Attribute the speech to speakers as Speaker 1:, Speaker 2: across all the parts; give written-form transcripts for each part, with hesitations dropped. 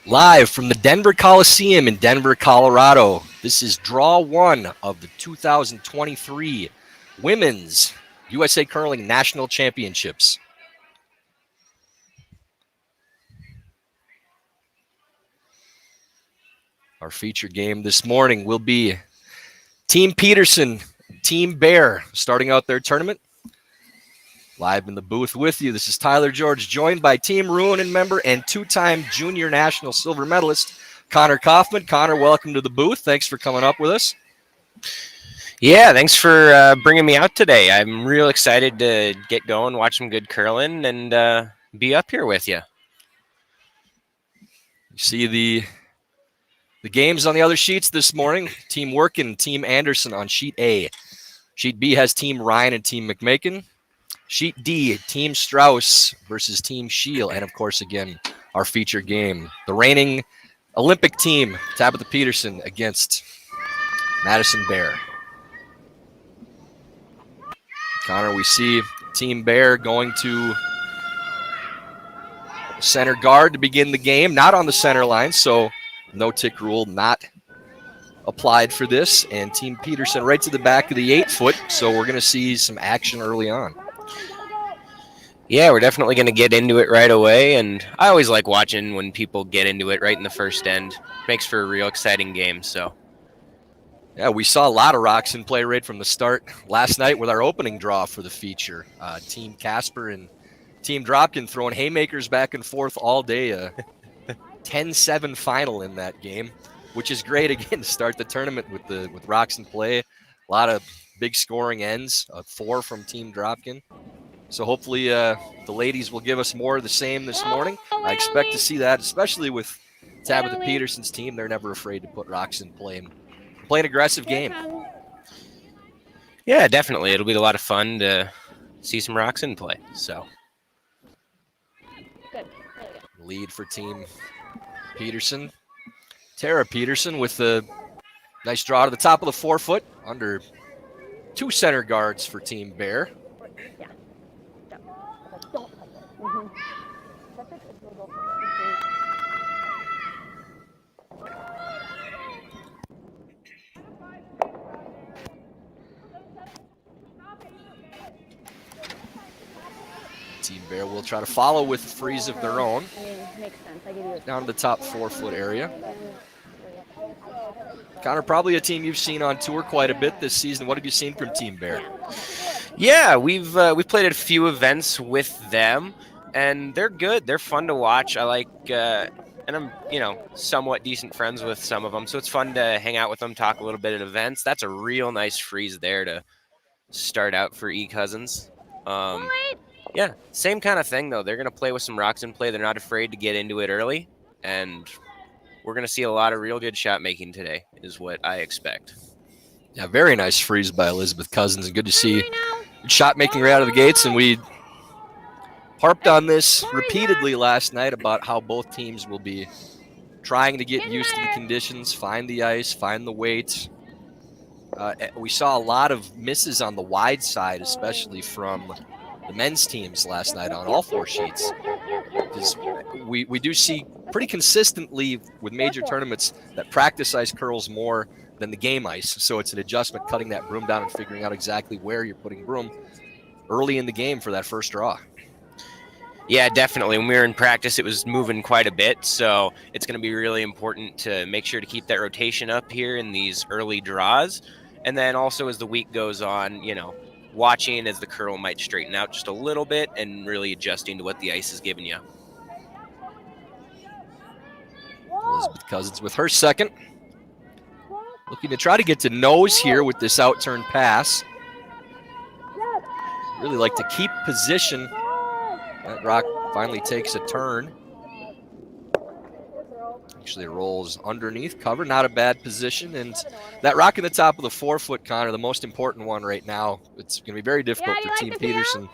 Speaker 1: Live from the Denver Coliseum in Denver, Colorado. This is Draw 1 of the 2023 Women's USA Curling National Championships. Our feature game this morning will be Team Peterson, Team Bear, starting out their tournament. Live in the booth with you, this is Tyler George, joined by Team Ruinen member and two-time junior national silver medalist, Connor Kaufman. Connor, welcome to the booth. Thanks for coming up with us.
Speaker 2: Yeah, thanks for bringing me out today. I'm real excited to get going, watch some good curling, and be up here with you.
Speaker 1: You see the games on the other sheets this morning. Team Workin, Team Anderson on Sheet A. Sheet B has Team Ryan and Team McMakin. Sheet D, Team Strauss versus Team Scheel. And, of course, again, our feature game. The reigning Olympic team, Tabitha Peterson against Madison Bear. Connor, we see Team Bear going to center guard to begin the game. Not on the center line, so no tick rule not applied for this. And Team Peterson right to the back of the 8-foot, so we're going to see some action early on.
Speaker 2: Yeah, we're definitely going to get into it right away, and I always like watching when people get into it right in the first end. Makes for a real exciting game, so.
Speaker 1: Yeah, we saw a lot of rocks in play right from the start last night with our opening draw for the feature. Team Casper and Team Dropkin throwing haymakers back and forth all day. A 10-7 final in that game, which is great, again, to start the tournament with rocks in play. A lot of big scoring ends, 4 from Team Dropkin. So hopefully the ladies will give us more of the same this morning. I expect to see that, especially with Tabitha Peterson's team. They're never afraid to put rocks in play and play an aggressive game.
Speaker 2: Yeah, definitely. It'll be a lot of fun to see some rocks in play. So,
Speaker 1: lead for Team Peterson. Tara Peterson with a nice draw to the top of the 4-foot under 2 center guards for Team Bear. Team Bear will try to follow with a freeze of their own. Down to the top 4-foot area. Connor, probably a team you've seen on tour quite a bit this season. What have you seen from Team Bear?
Speaker 2: Yeah, we've played at a few events with them, and they're good. They're fun to watch. I like, and I'm somewhat decent friends with some of them, so it's fun to hang out with them, talk a little bit at events. That's a real nice freeze there to start out for E Cousins. Yeah, same kind of thing, though. They're going to play with some rocks in play. They're not afraid to get into it early, and we're going to see a lot of real good shot making today is what I expect.
Speaker 1: Yeah, very nice freeze by Elizabeth Cousins, and good to see shot making right out of the gates. And we harped on this repeatedly last night about how both teams will be trying to get used to the conditions, find the ice, find the weight. We saw a lot of misses on the wide side, especially from the men's teams last night on all 4 sheets. Because we do see pretty consistently with major tournaments that practice ice curls more than the game ice. So it's an adjustment, cutting that broom down and figuring out exactly where you're putting broom early in the game for that first draw.
Speaker 2: Yeah, definitely. When we were in practice, it was moving quite a bit. So it's going to be really important to make sure to keep that rotation up here in these early draws. And then also as the week goes on, watching as the curl might straighten out just a little bit and really adjusting to what the ice is giving you.
Speaker 1: Elizabeth Cousins with her second. Looking to try to get to nose here with this out-turn pass. Really like to keep position. That rock finally takes a turn. Actually, it rolls underneath cover. Not a bad position. And that rock in the top of the 4-foot, Connor, the most important one right now. It's going to be very difficult for Team Peterson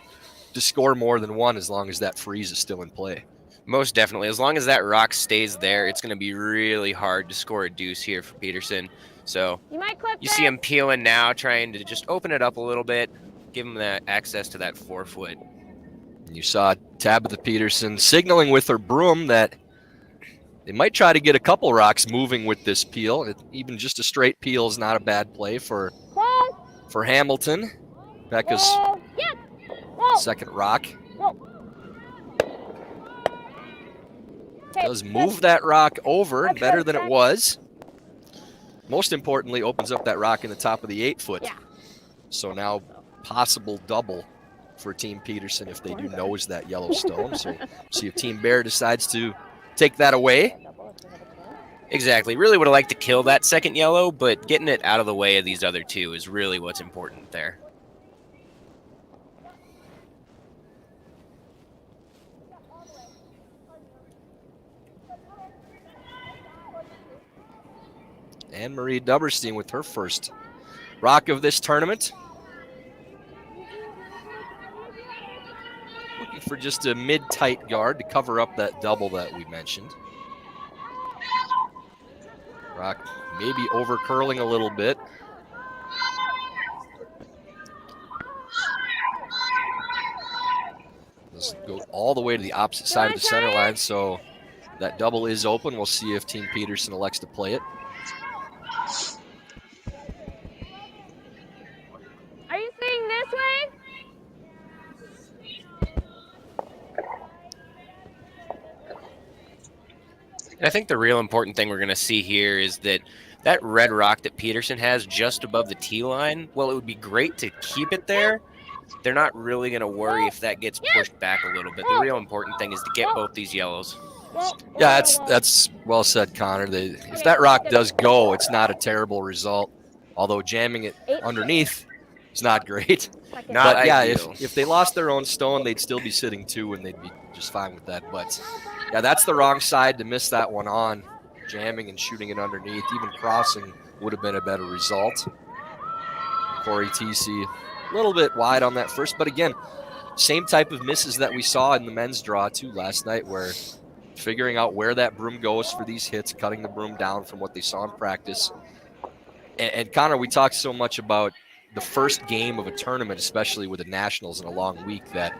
Speaker 1: to score more than one as long as that freeze is still in play.
Speaker 2: Most definitely. As long as that rock stays there, it's going to be really hard to score a deuce here for Peterson. So you see him peeling now, trying to just open it up a little bit, give him that access to that 4-foot.
Speaker 1: You saw Tabitha Peterson signaling with her broom that They might try to get a couple rocks moving with this peel. Even just a straight peel is not a bad play for Hamilton. Becca's second rock. Does move that rock over better than it was. Most importantly, opens up that rock in the top of the 8-foot. So now possible double for Team Peterson if they do nose that yellow stone. So see if Team Bear decides to take that away.
Speaker 2: Exactly. Really would have liked to kill that second yellow, but getting it out of the way of these other two is really what's important there.
Speaker 1: Anne-Marie Duberstein with her first rock of this tournament. Looking for just a mid-tight guard to cover up that double that we mentioned. Rock maybe over-curling a little bit. Let's go all the way to the opposite side of the center line, so that double is open. We'll see if Team Peterson elects to play it.
Speaker 3: Are you seeing this way?
Speaker 2: And I think the real important thing we're going to see here is that that red rock that Peterson has just above the tee line, well, it would be great to keep it there. They're not really going to worry if that gets pushed back a little bit. The real important thing is to get both these yellows.
Speaker 1: Yeah, that's well said, Connor. If that rock does go, it's not a terrible result. Although jamming it underneath is not great.
Speaker 2: Not
Speaker 1: but yeah,
Speaker 2: ideal.
Speaker 1: if they lost their own stone, they'd still be sitting 2 and they'd be just fine with that. But yeah, that's the wrong side to miss that one on. Jamming and shooting it underneath, even crossing would have been a better result. Corey TC a little bit wide on that first, but again, same type of misses that we saw in the men's draw too last night, where figuring out where that broom goes for these hits, cutting the broom down from what they saw in practice. And Connor, we talked so much about the first game of a tournament, especially with the Nationals in a long week, that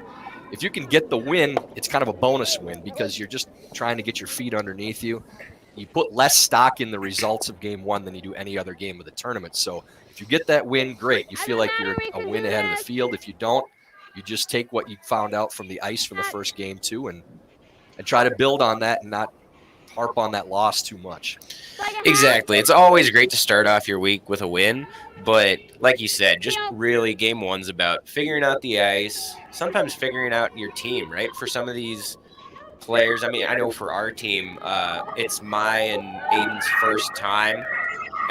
Speaker 1: if you can get the win, it's kind of a bonus win because you're just trying to get your feet underneath you. You put less stock in the results of game 1 than you do any other game of the tournament. So if you get that win, great. You feel like you're a win ahead of the field. If you don't, you just take what you found out from the ice from the first game too and try to build on that and not harp on that loss too much.
Speaker 2: Exactly. It's always great to start off your week with a win, but like you said, just really game 1's about figuring out the ice, sometimes figuring out your team, right? For some of these players, I mean, I know for our team, it's my and Aiden's first time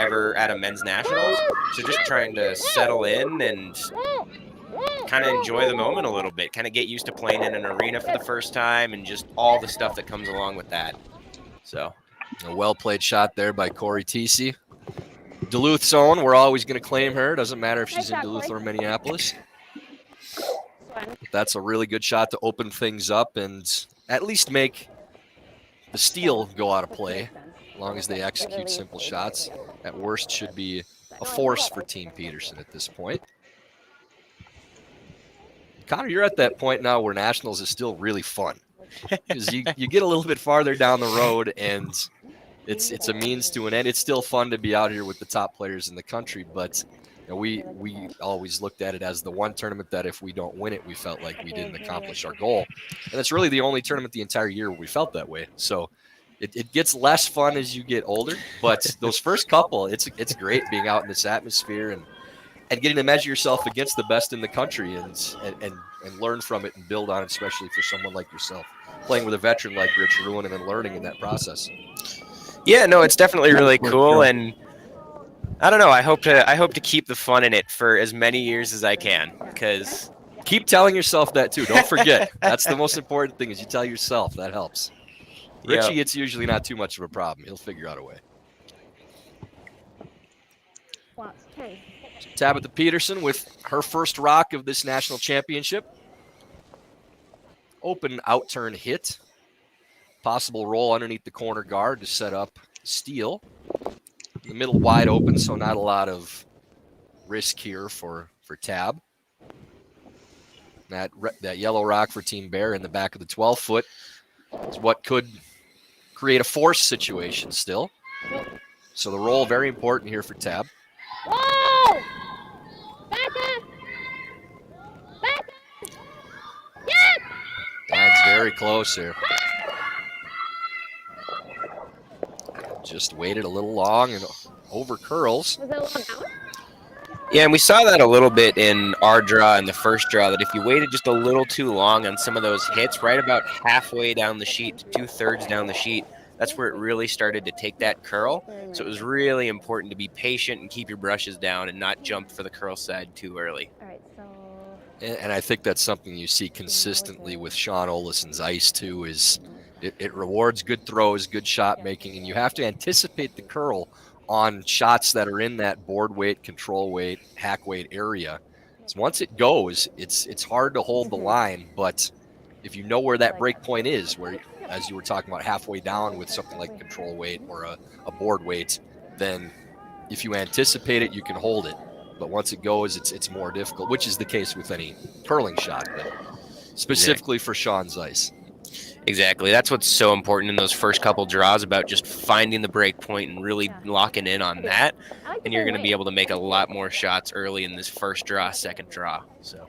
Speaker 2: ever at a men's nationals, so just trying to settle in and kind of enjoy the moment a little bit, kind of get used to playing in an arena for the first time and just all the stuff that comes along with that. So
Speaker 1: a well-played shot there by Corey TC. Duluth's own, we're always going to claim her. Doesn't matter if she's in Duluth or Minneapolis. But that's a really good shot to open things up and at least make the steal go out of play. As long as they execute simple shots, at worst should be a force for Team Peterson at this point. Connor, you're at that point now where Nationals is still really fun. Because you get a little bit farther down the road and it's a means to an end. It's still fun to be out here with the top players in the country, but you know, we always looked at it as the one tournament that if we don't win it, we felt like we didn't accomplish our goal. And it's really the only tournament the entire year where we felt that way. So it gets less fun as you get older, but those first couple, it's great being out in this atmosphere and getting to measure yourself against the best in the country and learn from it and build on it, especially for someone like yourself, playing with a veteran like Rich Ruin and then learning in that process.
Speaker 2: Yeah, no, it's definitely really cool, and I don't know. I hope to keep the fun in it for as many years as I can. Because
Speaker 1: keep telling yourself that too. Don't forget. That's the most important thing. Is you tell yourself. That helps. Richie, it's usually not too much of a problem. He'll figure out a way. Tabitha Peterson with her first rock of this national championship. Open out-turn hit. Possible roll underneath the corner guard to set up steal. The middle wide open, so not a lot of risk here for Tab. That yellow rock for Team Bear in the back of the 12-foot is what could create a force situation still. So the roll very important here for Tab.
Speaker 3: Whoa! Back up! Back up! Yes!
Speaker 1: Line's very close here. Just waited a little long and over curls.
Speaker 3: Was it a long out?
Speaker 2: Yeah, and we saw that a little bit in our draw, in the first draw, that if you waited just a little too long on some of those hits, right about halfway down the sheet to 2/3 down the sheet, that's where it really started to take that curl. So it was really important to be patient and keep your brushes down and not jump for the curl side too early.
Speaker 3: All right, so
Speaker 1: And I think that's something you see consistently with Sean Olison's ice too, is it rewards good throws, good shot making, and you have to anticipate the curl on shots that are in that board weight, control weight, hack weight area. So once it goes, it's hard to hold the line, but if you know where that break point is, where, as you were talking about, halfway down with something like control weight or a board weight, then if you anticipate it, you can hold it. But once it goes, it's more difficult, which is the case with any curling shot, but specifically for Sean's ice.
Speaker 2: Exactly. That's what's so important in those first couple draws, about just finding the break point and really locking in on that. And you're going to be able to make a lot more shots early in this first draw, second draw. So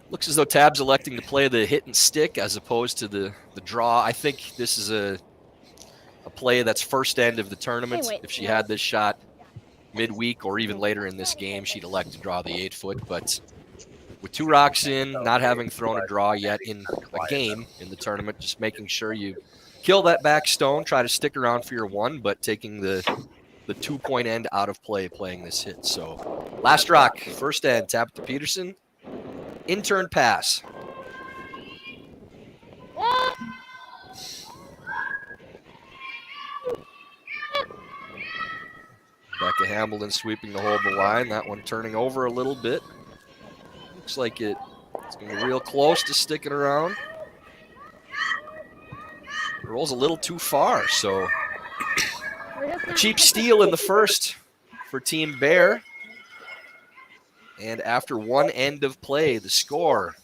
Speaker 1: looks as though Tab's electing to play the hit and stick as opposed to the draw. I think this is a play that's first end of the tournament. If she had this shot midweek or even later in this game, she'd elect to draw the 8-foot. But with 2 rocks in, not having thrown a draw yet in a game in the tournament, just making sure you kill that back stone, try to stick around for your 1, but taking the 2-point end out of play, playing this hit. So last rock, first end, Tabitha Peterson, intern pass. Becca Hambledon sweeping to hold the line. That one turning over a little bit. Looks like it's going to be real close to sticking around. It rolls a little too far, so a cheap steal in the first for Team Bear. And after 1 end of play, the score,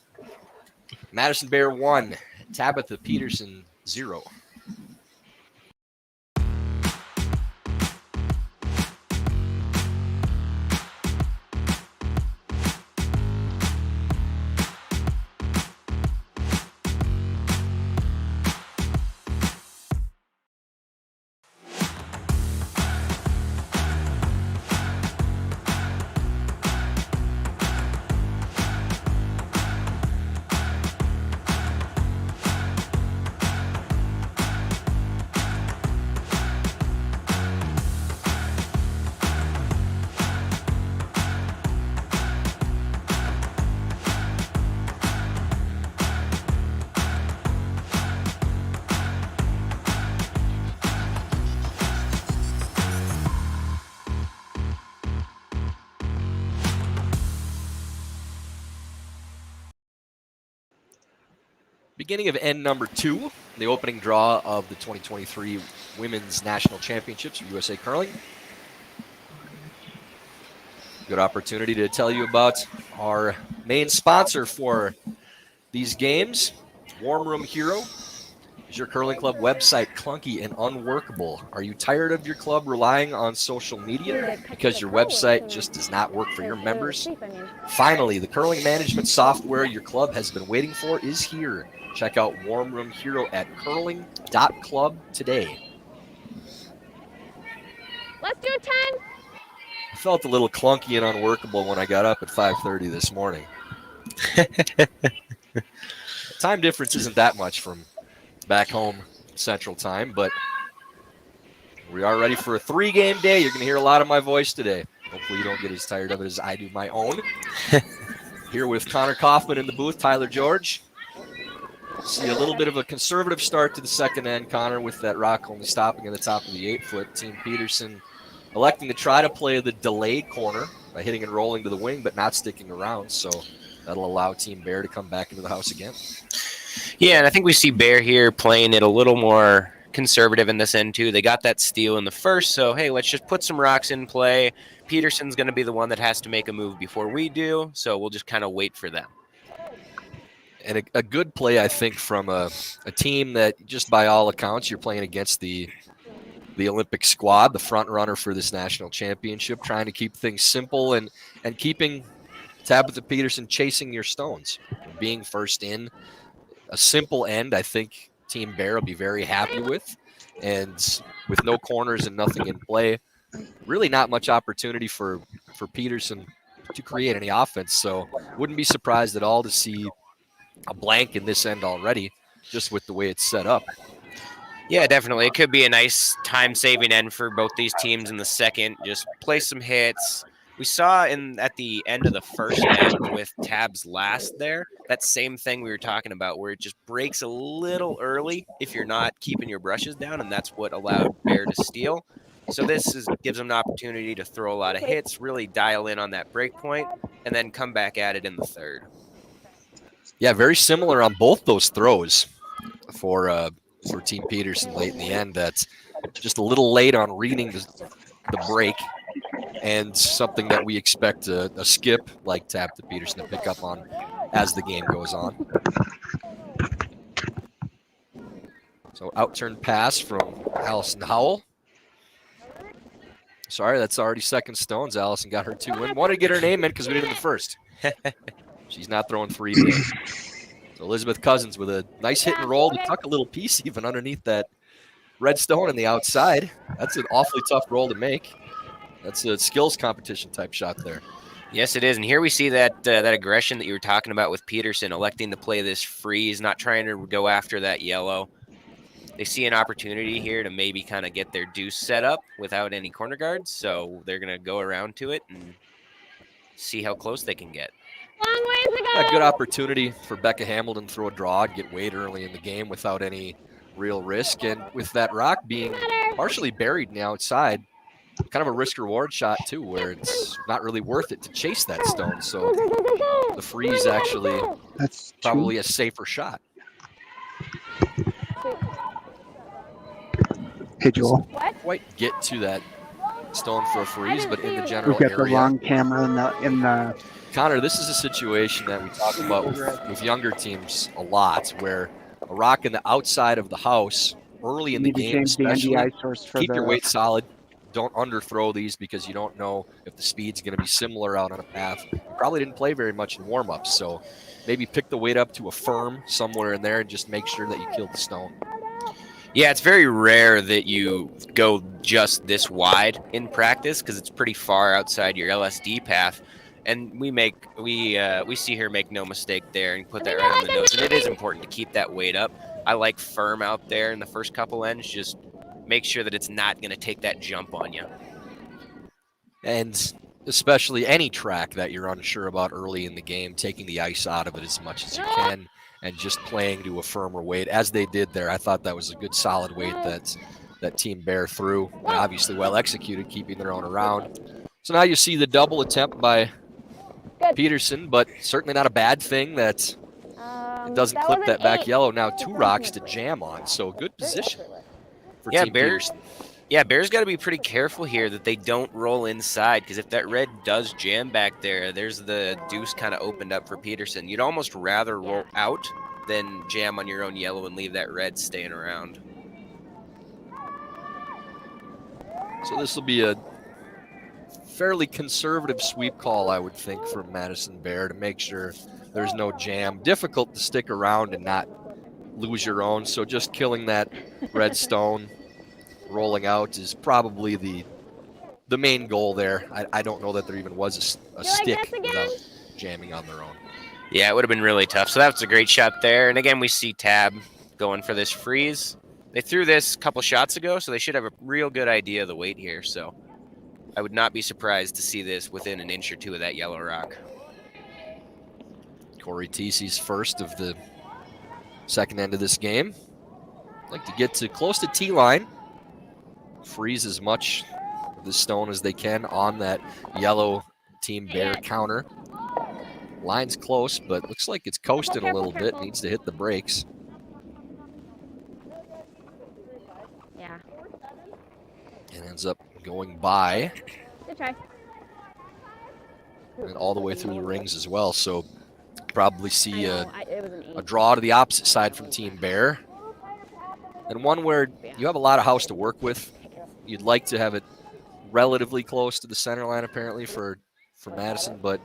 Speaker 1: Madison Bear 1, Tabitha Peterson 0. Beginning of end number 2, the opening draw of the 2023 Women's National Championships for USA Curling. Good opportunity to tell you about our main sponsor for these games. Warm Room Hero. Is your curling club website clunky and unworkable? Are you tired of your club relying on social media because your website just does not work for your members? Finally, the curling management software your club has been waiting for is here. Check out Warm Room Hero at curling.club today.
Speaker 3: let's do 10.
Speaker 1: I felt a little clunky and unworkable when I got up at 5:30 this morning. Time difference isn't that much from back home Central Time, but we are ready for a 3-game day. You're going to hear a lot of my voice today. Hopefully you don't get as tired of it as I do my own. Here with Connor Kaufman in the booth, Tyler George. See a little bit of a conservative start to the second end, Connor, with that rock only stopping at the top of the 8-foot. Team Peterson electing to try to play the delayed corner by hitting and rolling to the wing, but not sticking around. So that'll allow Team Bear to come back into the house again.
Speaker 2: yeah, and I think we see Bear here playing it a little more conservative in this end too. They got that steal in the first, so hey, let's just put some rocks in play. Peterson's going to be the one that has to make a move before we do, so we'll just kind of wait for them.
Speaker 1: And a good play, I think, from a team that just by all accounts you're playing against the Olympic squad, the front runner for this national championship, trying to keep things simple and keeping Tabitha Peterson chasing your stones, being first in. A simple end, I think Team Bear will be very happy with. And with no corners and nothing in play, really not much opportunity for Peterson to create any offense. So wouldn't be surprised at all to see a blank in this end already, just with the way it's set up.
Speaker 2: Yeah, definitely. It could be a nice time-saving end for both these teams in the second. Just play some hits. We saw at the end of the first end with Tab's last there, that same thing we were talking about, where it just breaks a little early if you're not keeping your brushes down, and that's what allowed Bear to steal. So this gives them an opportunity to throw a lot of hits, really dial in on that break point, and then come back at it in the third.
Speaker 1: Yeah, very similar on both those throws for Team Peterson late in the end. That's just a little late on reading the break, and something that we expect a skip like Tabitha Peterson to pick up on as the game goes on. So out-turn pass from Allison Howell. Sorry, that's already second stones. Allison got her 2 in. Wanted to get her name in because we did it in the first. She's not throwing 3 today. So Elizabeth Cousins with a nice hit and roll to tuck a little piece even underneath that red stone on the outside. That's an awfully tough roll to make. That's a skills competition type shot there.
Speaker 2: Yes, it is. And here we see that aggression that you were talking about with Peterson, electing to play this freeze, not trying to go after that yellow. They see an opportunity here to maybe kind of get their deuce set up without any corner guards. So they're going to go around to it and see how close they can get.
Speaker 3: Long ways to go.
Speaker 1: A good opportunity for Becca Hamilton to throw a draw and get weight early in the game without any real risk. And with that rock being partially buried in the outside, kind of a risk-reward shot too, where it's not really worth it to chase that stone. So the freeze actually
Speaker 4: That's
Speaker 1: probably a safer shot.
Speaker 4: Hey, Joel.
Speaker 1: Quite get to that stone for a freeze, but in the general
Speaker 4: We've got the
Speaker 1: area.
Speaker 4: wrong camera in the.
Speaker 1: Connor, this is a situation that we talk about with younger teams a lot, where a rock in the outside of the house early in the game, especially, keep your weight solid. Don't underthrow these because you don't know if the speed's going to be similar out on a path. You probably didn't play very much in warm-ups, so maybe pick the weight up to a firm somewhere in there and just make sure that you kill the stone.
Speaker 2: Yeah, it's very rare that you go just this wide in practice because it's pretty far outside your LSD path. And we see her make no mistake there and put that right on the nose. And it is important to keep that weight up. I like firm out there in the first couple ends. Just make sure that it's not going to take that jump on you.
Speaker 1: And especially any track that you're unsure about early in the game, taking the ice out of it as much as you can and just playing to a firmer weight, as they did there. I thought that was a good solid weight that Team Bear threw. And obviously well executed, keeping their own around. So now you see the double attempt by Peterson, but certainly not a bad thing that it doesn't clip that back yellow. Now 2 rocks to jam on, so good position for Team Peterson.
Speaker 2: Yeah, Bears got to be pretty careful here that they don't roll inside, because if that red does jam back there, there's the deuce kind of opened up for Peterson. You'd almost rather roll out than jam on your own yellow and leave that red staying around.
Speaker 1: So this will be a fairly conservative sweep call, I would think, from Madison Bear to make sure there's no jam. Difficult to stick around and not lose your own, so just killing that red stone, rolling out is probably the main goal there. I don't know that there even was a stick without jamming on their own.
Speaker 2: Yeah, it would have been really tough. So that was a great shot there. And again, we see Tab going for this freeze. They threw this a couple shots ago, so they should have a real good idea of the weight here. So I would not be surprised to see this within an inch or two of that yellow rock.
Speaker 1: Corey Teesey's first of the second end of this game. Like to get to close to T-line. Freeze as much of the stone as they can on that yellow Team Bear counter. Line's close, but looks like it's coasting a little bit. Needs to hit the brakes.
Speaker 3: Yeah.
Speaker 1: And ends up going by.
Speaker 3: Good try.
Speaker 1: And all the way through the rings as well. So probably see
Speaker 3: It was an
Speaker 1: a draw to the opposite side from Team Bear. And one where you have a lot of house to work with. You'd like to have it relatively close to the center line, apparently, for Madison, but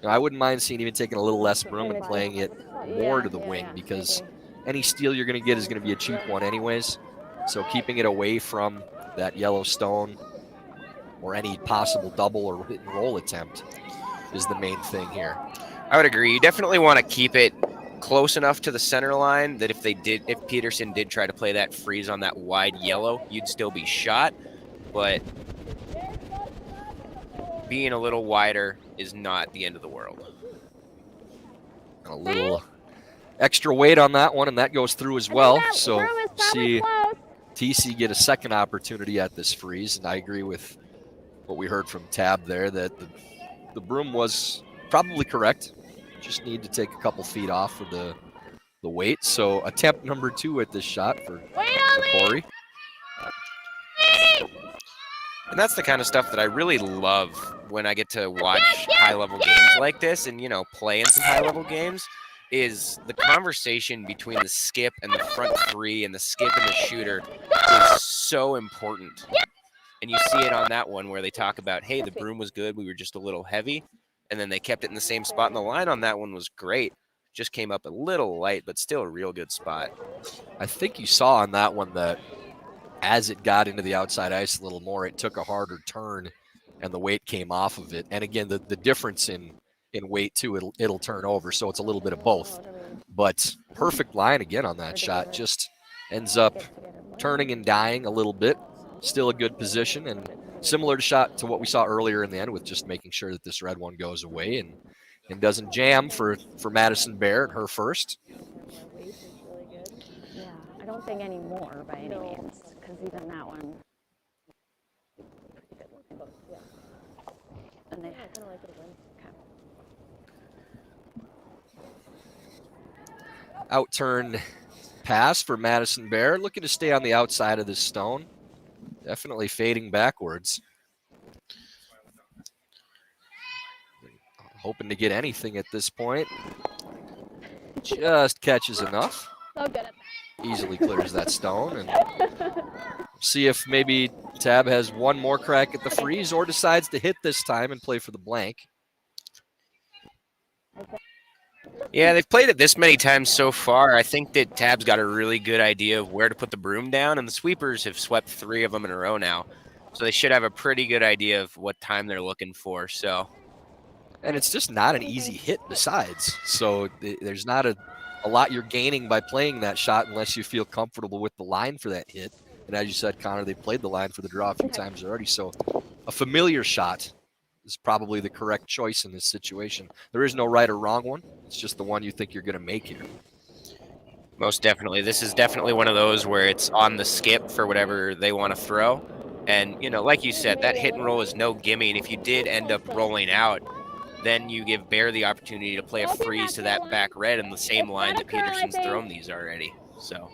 Speaker 1: I wouldn't mind seeing even taking a little less room and playing it more to the wing, because any steal you're going to get is going to be a cheap one anyways. So keeping it away from that yellow stone or any possible double or hit and roll attempt is the main thing here.
Speaker 2: I would agree. You definitely want to keep it close enough to the center line that if Peterson did try to play that freeze on that wide yellow, you'd still be shot. But being a little wider is not the end of the world.
Speaker 1: A little extra weight on that one, and that goes through as well. So see TC get a second opportunity at this freeze, and I agree with what we heard from Tab there, that the broom was probably correct. Just need to take a couple feet off for the weight. So attempt number 2 at this shot for Corey.
Speaker 2: And that's the kind of stuff that I really love when I get to watch high-level games like this and, play in some high-level games, is the conversation between the skip and the front three and the skip and the shooter is so important. And you see it on that one where they talk about, hey, the broom was good, we were just a little heavy, and then they kept it in the same spot, and the line on that one was great. Just came up a little light, but still a real good spot.
Speaker 1: I think you saw on that one that as it got into the outside ice a little more, it took a harder turn and the weight came off of it. And again, the difference in weight too, it'll turn over. So it's a little bit of both, but perfect line again on that shot. Just ends up turning and dying a little bit. Still a good position, and similar to what we saw earlier in the end with just making sure that this red one goes away and doesn't jam for Madison Bear and her first.
Speaker 3: Yeah, I don't think any more by any means, because even that one. And they kind of like it. Okay.
Speaker 1: Out-turn pass for Madison Bear, looking to stay on the outside of this stone. Definitely fading backwards. Hoping to get anything at this point. Just catches enough.
Speaker 3: So good at that.
Speaker 1: Easily clears that stone, and see if maybe Tab has one more crack at the freeze or decides to hit this time and play for the blank.
Speaker 2: Yeah, they've played it this many times so far. I think that Tab's got a really good idea of where to put the broom down, and the sweepers have swept 3 of them in a row now. So they should have a pretty good idea of what time they're looking for.
Speaker 1: And it's just not an easy hit besides. So there's not a lot you're gaining by playing that shot unless you feel comfortable with the line for that hit. And as you said, Connor, they played the line for the draw a few times already. So a familiar shot is probably the correct choice in this situation. There is no right or wrong one. It's just the one you think you're going to make here.
Speaker 2: Most definitely. This is definitely one of those where it's on the skip for whatever they want to throw. And, like you said, that hit and roll is no gimme. And if you did end up rolling out, then you give Bear the opportunity to play a freeze to that back red in the same line that Peterson's thrown these already. So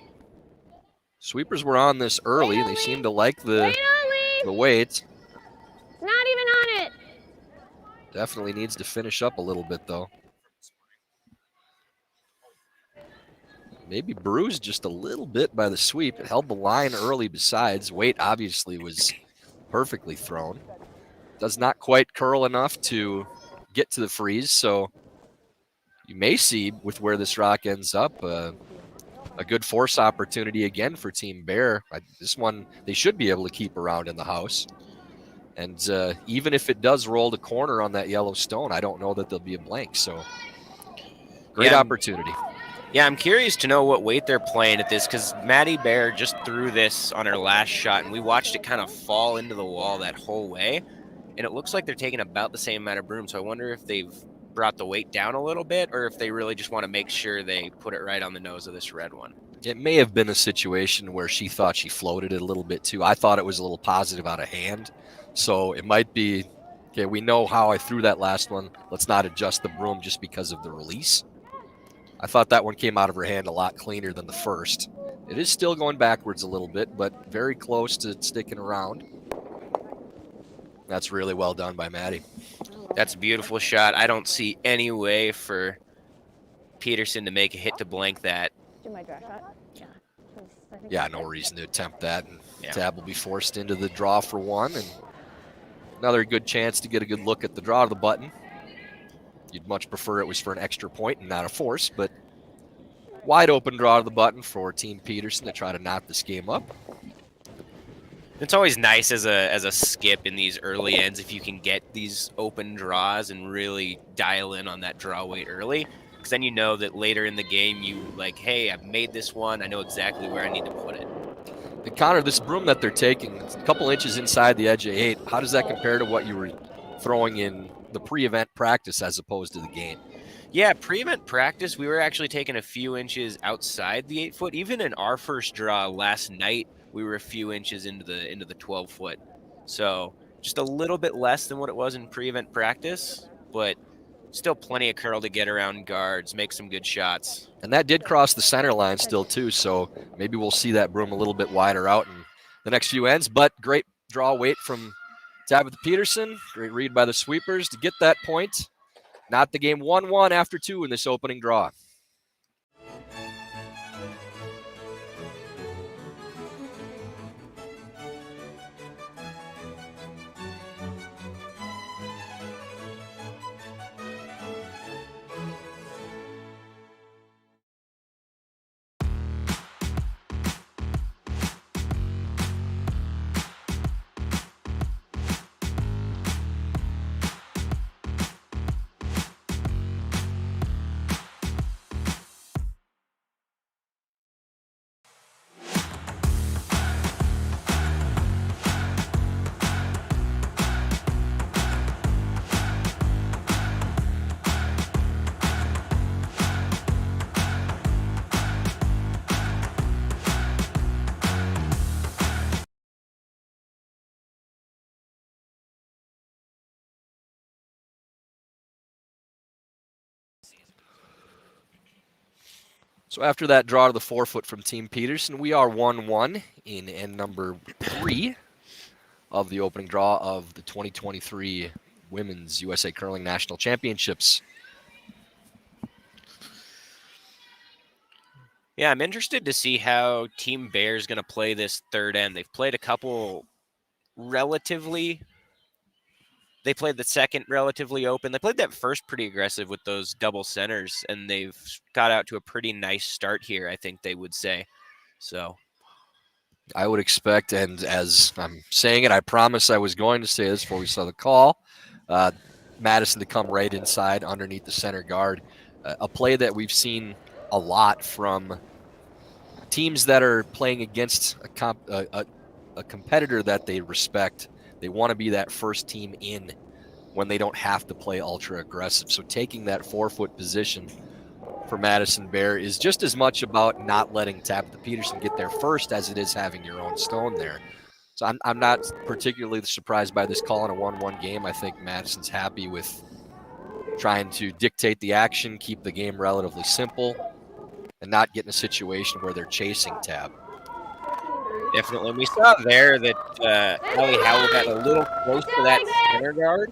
Speaker 1: Sweepers were on this early. They seem to like the weight.
Speaker 3: It's not even on it.
Speaker 1: Definitely needs to finish up a little bit, though. Maybe bruised just a little bit by the sweep. It held the line early besides. Weight obviously was perfectly thrown. Does not quite curl enough to get to the freeze, so you may see with where this rock ends up a good force opportunity again for Team Bear. This one they should be able to keep around in the house. And even if it does roll the corner on that yellow stone, I don't know that there'll be a blank. So great opportunity.
Speaker 2: Yeah, I'm curious to know what weight they're playing at this, because Maddie Bear just threw this on her last shot, and we watched it kind of fall into the wall that whole way. And it looks like they're taking about the same amount of broom. So I wonder if they've brought the weight down a little bit, or if they really just want to make sure they put it right on the nose of this red one.
Speaker 1: It may have been a situation where she thought she floated it a little bit too. I thought it was a little positive out of hand. So it might be, okay, we know how I threw that last one. Let's not adjust the broom just because of the release. I thought that one came out of her hand a lot cleaner than the first. It is still going backwards a little bit, but very close to sticking around. That's really well done by Maddie.
Speaker 2: That's a beautiful shot. I don't see any way for Peterson to make a hit to blank that.
Speaker 3: Do my draw shot. Yeah.
Speaker 1: Yeah, no reason to attempt that. And
Speaker 2: Yeah.
Speaker 1: Tab will be forced into the draw for one, and another good chance to get a good look at the draw of the button. You'd much prefer it was for an extra point and not a force, but wide open draw to the button for Team Peterson to try to knot this game up.
Speaker 2: It's always nice as a skip in these early ends if you can get these open draws and really dial in on that draw weight early, because then you know that later in the game you like, hey, I've made this one. I know exactly where I need to put it.
Speaker 1: And Connor, this broom that they're taking, it's a couple inches inside the edge of 8. How does that compare to what you were throwing in the pre-event practice as opposed to the game?
Speaker 2: Yeah, pre-event practice, we were actually taking a few inches outside the 8 foot. Even in our first draw last night, we were a few inches into the 12 foot. So just a little bit less than what it was in pre-event practice, but still plenty of curl to get around guards, make some good shots.
Speaker 1: And that did cross the center line still too, so maybe we'll see that broom a little bit wider out in the next few ends. But great draw weight from Tabitha Peterson. Great read by the sweepers to get that point. Not the game 1-1 after 2 in this opening draw. So after that draw to the 4 foot from Team Peterson, we are 1-1 in end number 3 of the opening draw of the 2023 Women's USA Curling National Championships.
Speaker 2: Yeah, I'm interested to see how Team Bear's going to play this third end. They've played a couple they played the second relatively open. They played that first pretty aggressive with those double centers, and they've got out to a pretty nice start here, I think they would say. So
Speaker 1: I would expect, and as I'm saying it, I promise I was going to say this before we saw the call, Madison to come right inside underneath the center guard. A play that we've seen a lot from teams that are playing against a competitor that they respect. They want to be that first team in when they don't have to play ultra aggressive. So taking that 4 foot position for Madison Bear is just as much about not letting Tabitha Peterson get there first as it is having your own stone there. So I'm not particularly surprised by this call in a 1-1 game. I think Madison's happy with trying to dictate the action, keep the game relatively simple, and not get in a situation where they're chasing Tab.
Speaker 2: definitely. We saw there that Ellie Howell got a little close to that center guard.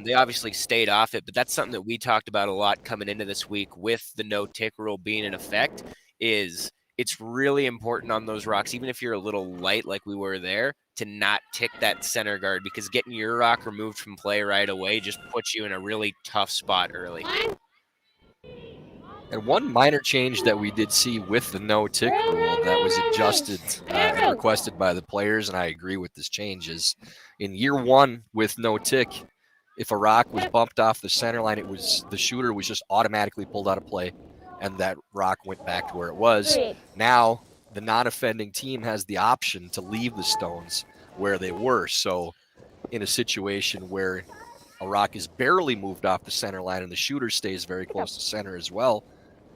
Speaker 2: They obviously stayed off it, but that's something that we talked about a lot coming into this week with the no-tick rule being in effect, is it's really important on those rocks, even if you're a little light like we were there, to not tick that center guard, because getting your rock removed from play right away just puts you in a really tough spot early.
Speaker 1: And one minor change that we did see with the no-tick rule that was adjusted and requested by the players, and I agree with this change, is in year 1 with no-tick, if a rock was bumped off the center line, the shooter was just automatically pulled out of play, and that rock went back to where it was. Now, the non-offending team has the option to leave the stones where they were. So in a situation where a rock is barely moved off the center line and the shooter stays very close to center as well,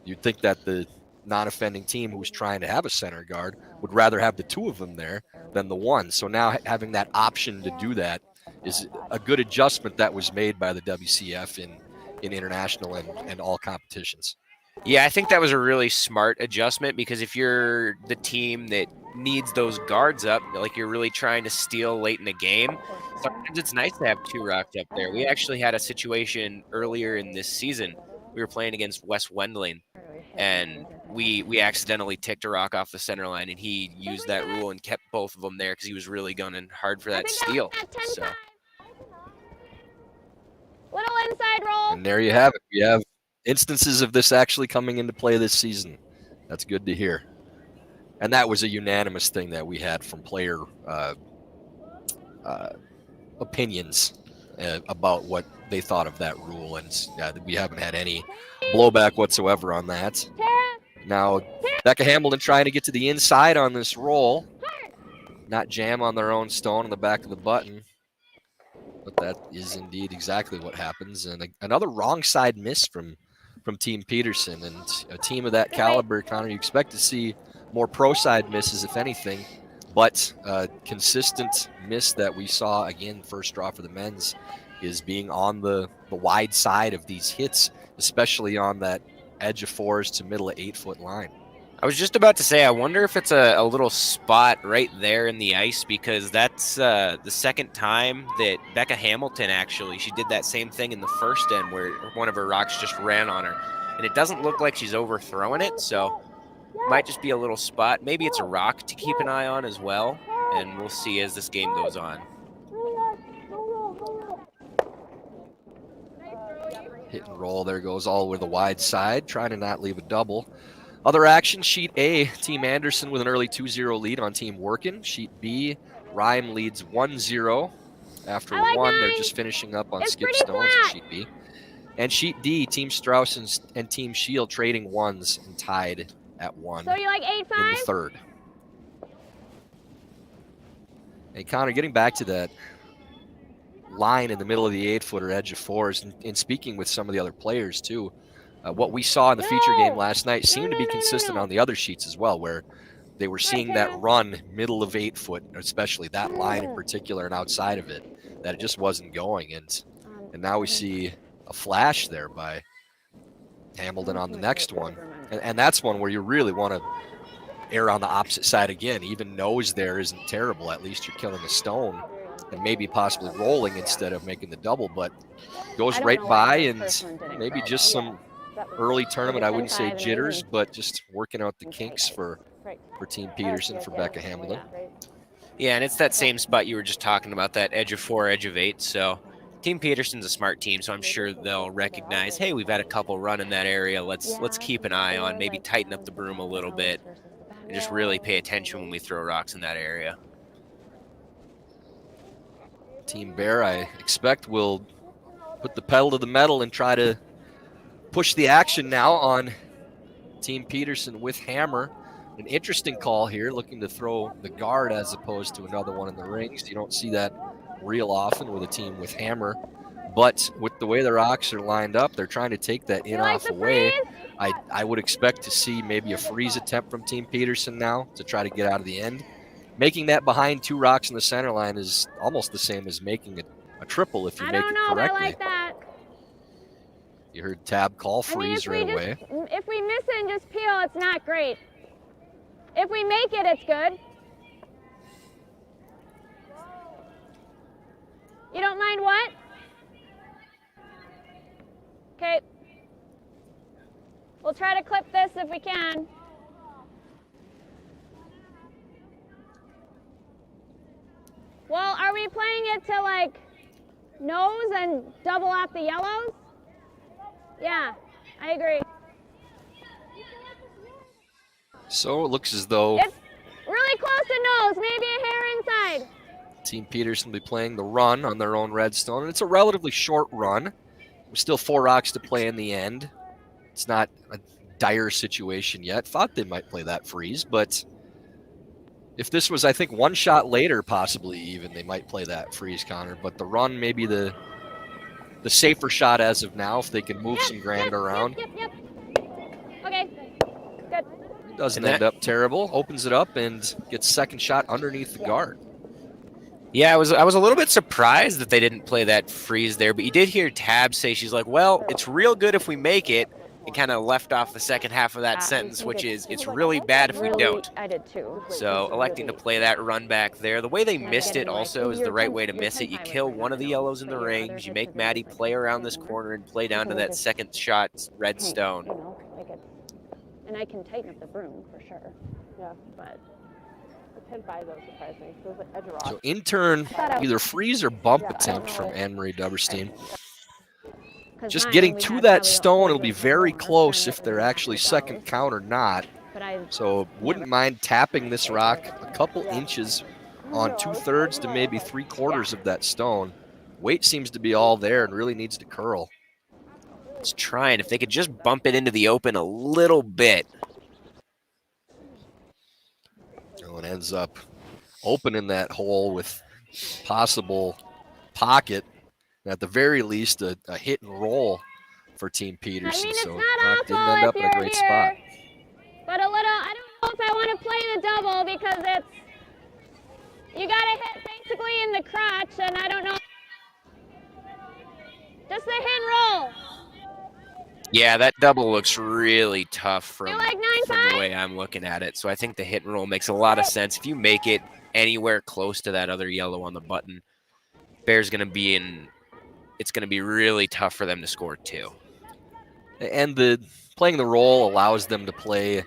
Speaker 1: you'd think that the non-offending team who was trying to have a center guard would rather have the 2 of them there than the 1. So now having that option to do that is a good adjustment that was made by the WCF in international and all competitions.
Speaker 2: Yeah, I think that was a really smart adjustment, because if you're the team that needs those guards up, like you're really trying to steal late in the game, sometimes it's nice to have 2 rocks up there. We actually had a situation earlier in this season we were playing against West Wendling, and we accidentally ticked a rock off the center line, and he used that rule and kept both of them there because he was really gunning hard for that steal. So.
Speaker 3: Little inside roll.
Speaker 1: And there you have it. We have instances of this actually coming into play this season. That's good to hear. And that was a unanimous thing that we had from player opinions about what they thought of that rule. And we haven't had any blowback whatsoever on that. Now, Becca Hamilton trying to get to the inside on this roll. Not jam on their own stone on the back of the button. But that is indeed exactly what happens. And another wrong side miss from Team Peterson. And a team of that caliber, Connor, you expect to see more pro side misses, if anything. But consistent miss that we saw, again, first draw for the men's, is being on the wide side of these hits, especially on that edge of 4s to middle of 8-foot line.
Speaker 2: I was just about to say, I wonder if it's a little spot right there in the ice, because that's the second time that Becca Hamilton she did that same thing in the first end where one of her rocks just ran on her. And it doesn't look like she's overthrowing it, so it might just be a little spot. Maybe it's a rock to keep an eye on as well, and we'll see as this game goes on.
Speaker 1: Hit and roll, there goes all over the wide side, trying to not leave a double. Other action, Sheet A, Team Anderson with an early 2-0 lead on Team Workin. Sheet B, Rhyme leads 1-0 after one. They're just finishing up on Skip Stones in Sheet B. And Sheet D, Team Strauss and Team Shield trading ones and tied at 1
Speaker 3: So you like 8-5?
Speaker 1: in the third. Hey, Connor, getting back to that line in the middle of the 8-footer edge of 4s, and speaking with some of the other players too, what we saw in the feature game last night seemed to be consistent on the other sheets as well, where they were seeing that run middle of 8-foot, especially that line in particular and outside of it, that it just wasn't going. And now we see a flash there by Hamilton on the next one. And that's one where you really want to err on the opposite side again. Even nose there isn't terrible. At least you're killing a stone and maybe possibly rolling instead of making the double, but goes right by, and maybe just some early tournament, I wouldn't say jitters, but just working out the kinks for Team Peterson, for Becca Hamilton.
Speaker 2: Yeah, and it's that same spot you were just talking about, that edge of 4, edge of 8. So Team Peterson's a smart team, so I'm sure they'll recognize, hey, we've had a couple run in that area. Let's keep an eye on, maybe tighten up the broom a little bit, and just really pay attention when we throw rocks in that area.
Speaker 1: Team Bear, I expect, will put the pedal to the metal and try to push the action now on Team Peterson with Hammer. An interesting call here, looking to throw the guard as opposed to another one in the rings. You don't see that real often with a team with Hammer, but with the way the rocks are lined up, they're trying to take that in-off away. I would expect to see maybe a freeze attempt from Team Peterson now to try to get out of the end. Making that behind 2 rocks in the center line is almost the same as making a triple if you make it correctly.
Speaker 3: I like that.
Speaker 1: You heard Tab call freeze right away.
Speaker 3: If we miss it and just peel, it's not great. If we make it, it's good. You don't mind what? Okay. We'll try to clip this if we can. Well, are we playing it to like nose and double off the yellows? Yeah, I agree.
Speaker 1: So it looks as though
Speaker 3: it's really close to nose, maybe a hair inside.
Speaker 1: Team Peterson will be playing the run on their own redstone, and it's a relatively short run. There's still 4 rocks to play in the end. It's not a dire situation yet. Thought they might play that freeze, but if this was, I think, 1 shot later, possibly even, they might play that freeze, Connor. But the run may be the safer shot as of now, if they can move some ground around.
Speaker 3: Yep. Okay, good.
Speaker 1: It doesn't end up terrible. Opens it up and gets second shot underneath the guard.
Speaker 2: Yeah, I was a little bit surprised that they didn't play that freeze there, but you did hear Tab say, she's like, well, it's real good if we make it, and kind of left off the second half of that
Speaker 3: I
Speaker 2: sentence,
Speaker 3: think
Speaker 2: which is
Speaker 3: it's
Speaker 2: it's really bad if we don't.
Speaker 3: I did too.
Speaker 2: So electing to play that run back there. The way they missed it also is the right way to miss it. You kill one of the yellows in the rings. You make Maddie play around this corner and play down to that second shot red stone.
Speaker 3: And I can tighten up the broom for sure.
Speaker 5: Yeah.
Speaker 3: But
Speaker 5: the 10-5 though surprised me. So it was like edge rock.
Speaker 1: So in turn, either freeze or bump attempt from Anne-Marie Duberstein. Just getting to that stone, it'll be very close if they're actually second count or not. So wouldn't mind tapping this rock a couple inches on 2/3 to maybe 3/4 of that stone. Weight seems to be all there and really needs to curl.
Speaker 2: It's trying. If they could just bump it into the open a little bit.
Speaker 1: So it ends up opening that hole with possible pocket. And at the very least, a hit and roll for Team Peterson. So Rock didn't end up in a great spot.
Speaker 3: But a little, I don't know if I want to play the double because it's, you got to hit basically in the crotch, and I don't know. Just the hit and roll.
Speaker 2: Yeah, that double looks really tough from
Speaker 3: like
Speaker 2: the way I'm looking at it. So I think the hit and roll makes a lot of sense. If you make it anywhere close to that other yellow on the button, Bear's going to be in, it's going to be really tough for them to score two.
Speaker 1: And playing the roll allows them to play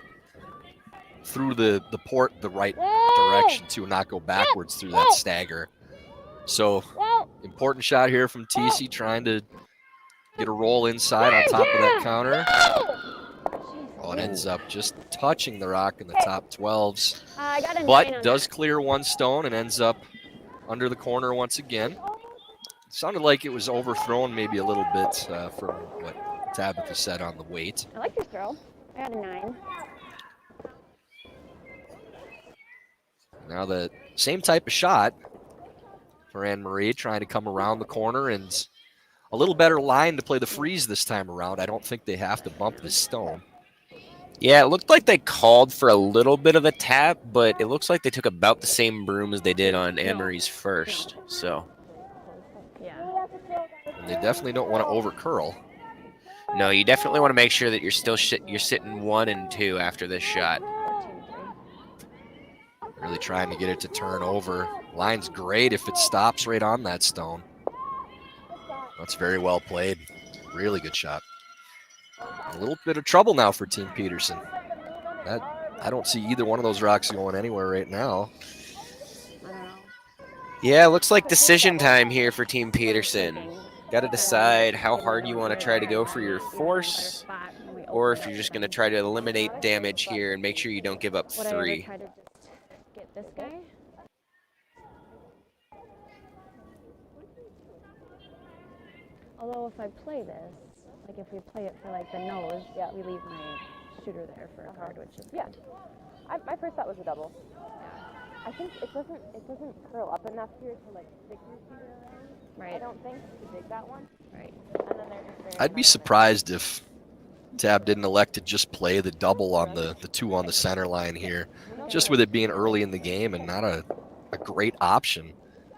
Speaker 1: through the port the right direction too, and not go backwards through that stagger. So important shot here from TC, trying to get a roll inside on top of that counter. Oh, it ends up just touching the rock in the top 12s, but does clear one stone and ends up under the corner once again. It sounded like it was overthrown maybe a little bit from what Tabitha said on the weight.
Speaker 3: I like your throw. I got a 9.
Speaker 1: Now the same type of shot for Anne-Marie, trying to come around the corner, and a little better line to play the freeze this time around. I don't think they have to bump this stone.
Speaker 2: Yeah, it looked like they called for a little bit of a tap, but it looks like they took about the same broom as they did on Anne-Marie's first. So
Speaker 1: and they definitely don't want to over curl.
Speaker 2: No, you definitely want to make sure that you're still you're sitting 1 and 2 after this shot.
Speaker 1: Really trying to get it to turn over. Line's great if it stops right on that stone. That's very well played. Really good shot. A little bit of trouble now for Team Peterson. I don't see either one of those rocks going anywhere right now.
Speaker 2: Yeah, looks like decision time here for Team Peterson. Got to decide how hard you want to try to go for your force, or if you're just going to try to eliminate damage here and make sure you don't give up 3.
Speaker 3: Get this guy. Although if I play this, like if we play it for like the nose, we leave my shooter there for a card, which is good.
Speaker 5: My first thought was a double. I think it doesn't curl up enough here to like stick your shooter around.
Speaker 3: Right.
Speaker 5: I don't think to dig that one.
Speaker 3: Right.
Speaker 5: And then there's
Speaker 1: I'd be surprised if Tab didn't elect to just play the double on the 2 on the center line here, just with it being early in the game and not a great option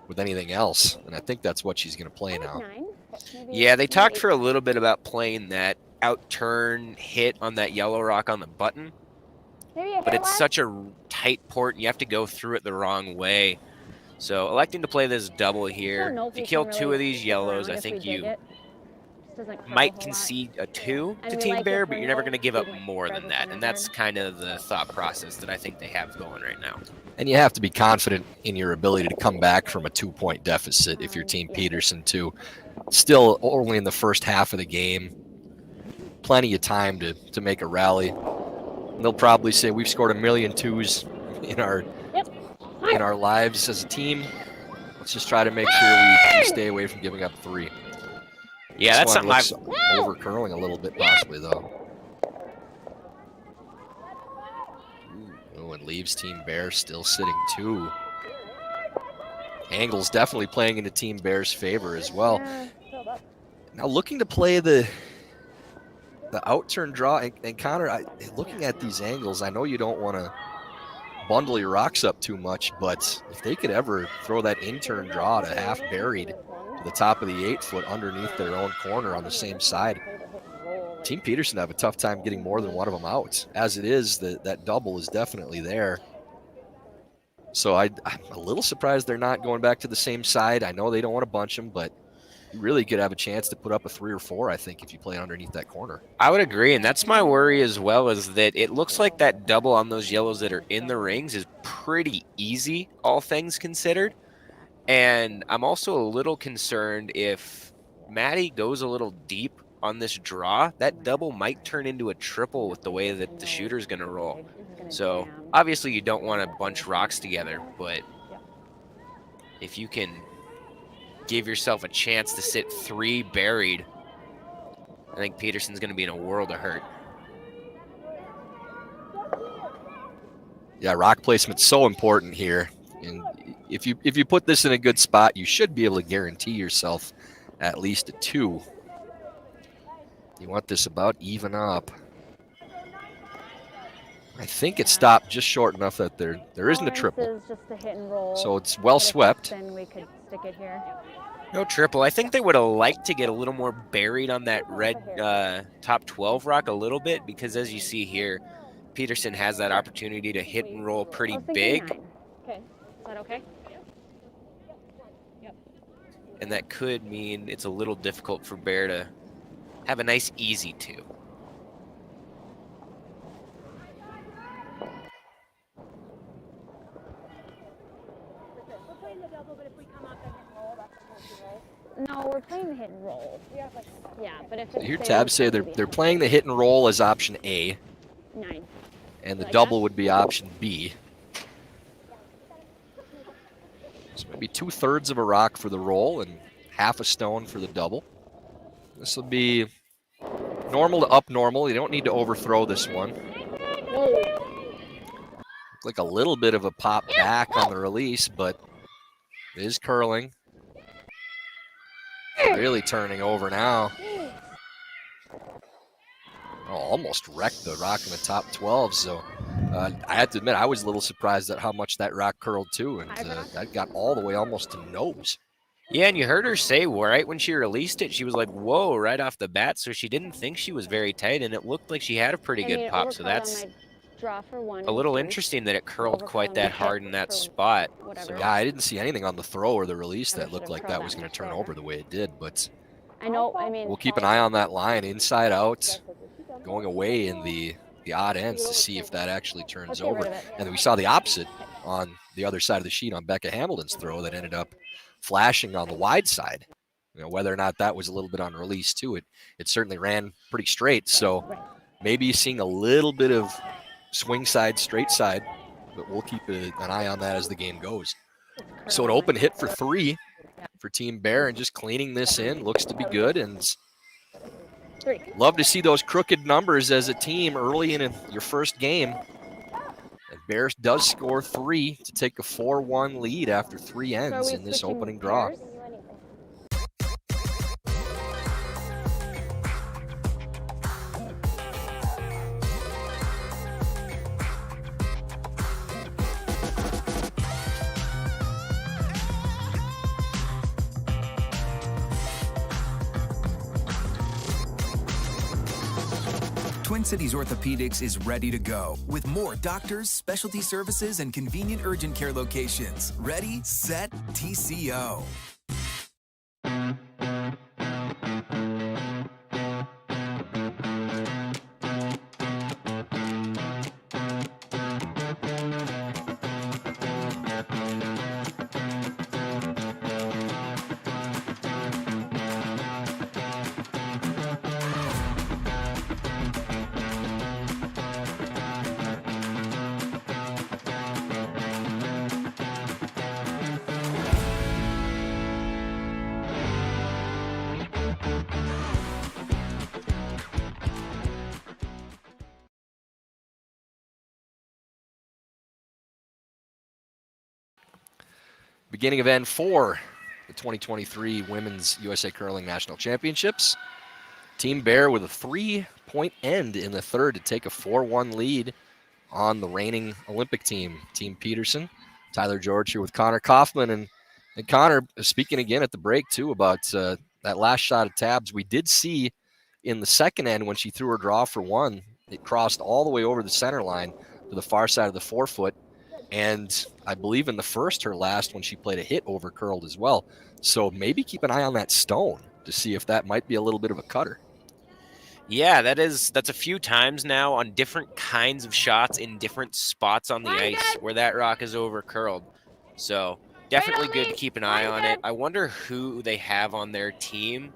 Speaker 1: with anything else. And I think that's what she's going to play now.
Speaker 2: Yeah, they talked for a little bit about playing that out-turn hit on that yellow rock on the button, but it's such a tight port and you have to go through it the wrong way. So electing to play this double here, if you kill 2 of these yellows, I think you might concede a 2 to Team Bear, but you're never going to give up more than that. And that's kind of the thought process that I think they have going right now.
Speaker 1: And you have to be confident in your ability to come back from a 2-point deficit if you're Team Peterson too. Still only in the first half of the game. Plenty of time to make a rally. And they'll probably say we've scored 1,000,000 2s in our lives as a team. Let's just try to make sure we stay away from giving up 3.
Speaker 2: Yeah, that's something I've
Speaker 1: over curling a little bit possibly though. Oh, and leaves Team Bear still sitting 2. Angle's definitely playing into Team Bear's favor as well. Now looking to play the out-turn draw, and Connor, looking at these angles, I know you don't want to bundle your rocks up too much, but if they could ever throw that in-turn draw to half buried to the top of the 8-foot underneath their own corner on the same side, Team Peterson have a tough time getting more than one of them out. As it is, that double is definitely there. So I'm a little surprised they're not going back to the same side. I know they don't want to bunch them, but you really could have a chance to put up a 3 or 4, I think, if you play underneath that corner.
Speaker 2: I would agree, and that's my worry as well, is that it looks like that double on those yellows that are in the rings is pretty easy, all things considered. And I'm also a little concerned if Maddie goes a little deep on this draw, that double might turn into a triple with the way that the shooter's going to roll. So obviously you don't want to bunch rocks together, but if you can give yourself a chance to sit 3 buried, I think Peterson's going to be in a world of hurt.
Speaker 1: Yeah, rock placement's so important here. And if you put this in a good spot, you should be able to guarantee yourself at least a 2. You want this about even up. I think it stopped just short enough that there isn't a triple.
Speaker 3: Is just a hit and roll.
Speaker 1: So it's well swept.
Speaker 3: Then we could stick it here.
Speaker 2: No triple. I think they would have liked to get a little more buried on that red top 12 rock a little bit, because as you see here, Peterson has that opportunity to hit and roll pretty big.
Speaker 3: 9. Okay. Is that okay? Yep.
Speaker 2: And that could mean it's a little difficult for Bear to have a nice easy 2.
Speaker 3: No, we're playing the hit and roll. Yeah, but if
Speaker 1: So here tabs say they're playing the hit and roll as option A,
Speaker 3: 9.
Speaker 1: and the double would be option B. So maybe 2/3 of a rock for the roll and half a stone for the double. This will be normal to up normal. You don't need to overthrow this one.
Speaker 3: Whoa.
Speaker 1: Like a little bit of a pop back on the release, but it is curling. Really turning over now. Oh, almost wrecked the rock in the top 12. So I have to admit, I was a little surprised at how much that rock curled too, and that got all the way almost to nose.
Speaker 2: Yeah, and you heard her say right when she released it, she was like, whoa, right off the bat. So she didn't think she was very tight, and it looked like she had a pretty good pop. So that's a little interesting that it curled quite that hard in that spot. So,
Speaker 1: yeah, I didn't see anything on the throw or the release that looked like that was going to turn over the way it did, but
Speaker 3: I know, I mean,
Speaker 1: we'll keep an eye on that line inside out, going away in the odd ends to see if that actually turns over. And then we saw the opposite on the other side of the sheet on Becca Hamilton's throw that ended up flashing on the wide side. You know, whether or not that was a little bit on release too, it certainly ran pretty straight. So maybe seeing a little bit of swing side, straight side, but we'll keep an eye on that as the game goes. So an open hit for 3 for Team Bear, and just cleaning this in looks to be good. And love to see those crooked numbers as a team early in your first game. And Bears does score 3 to take a 4-1 lead after 3 ends in this opening draw.
Speaker 6: Twin Cities Orthopedics is ready to go with more doctors, specialty services, and convenient urgent care locations. Ready, set, TCO.
Speaker 1: Beginning of end 4, the 2023 Women's USA Curling National Championships. Team Bear with a 3-point end in the third to take a 4-1 lead on the reigning Olympic team, Team Peterson. Tyler George here with Connor Kaufman. And Connor, speaking again at the break, too, about that last shot of tabs, we did see in the second end, when she threw her draw for one, it crossed all the way over the center line to the far side of the forefoot. And I believe in the first, her last, when she played a hit, over curled as well. So maybe keep an eye on that stone to see if that might be a little bit of a cutter.
Speaker 2: Yeah, that's a few times now on different kinds of shots in different spots on the ice where that rock is over curled. So definitely good to keep an eye on it. I wonder who they have on their team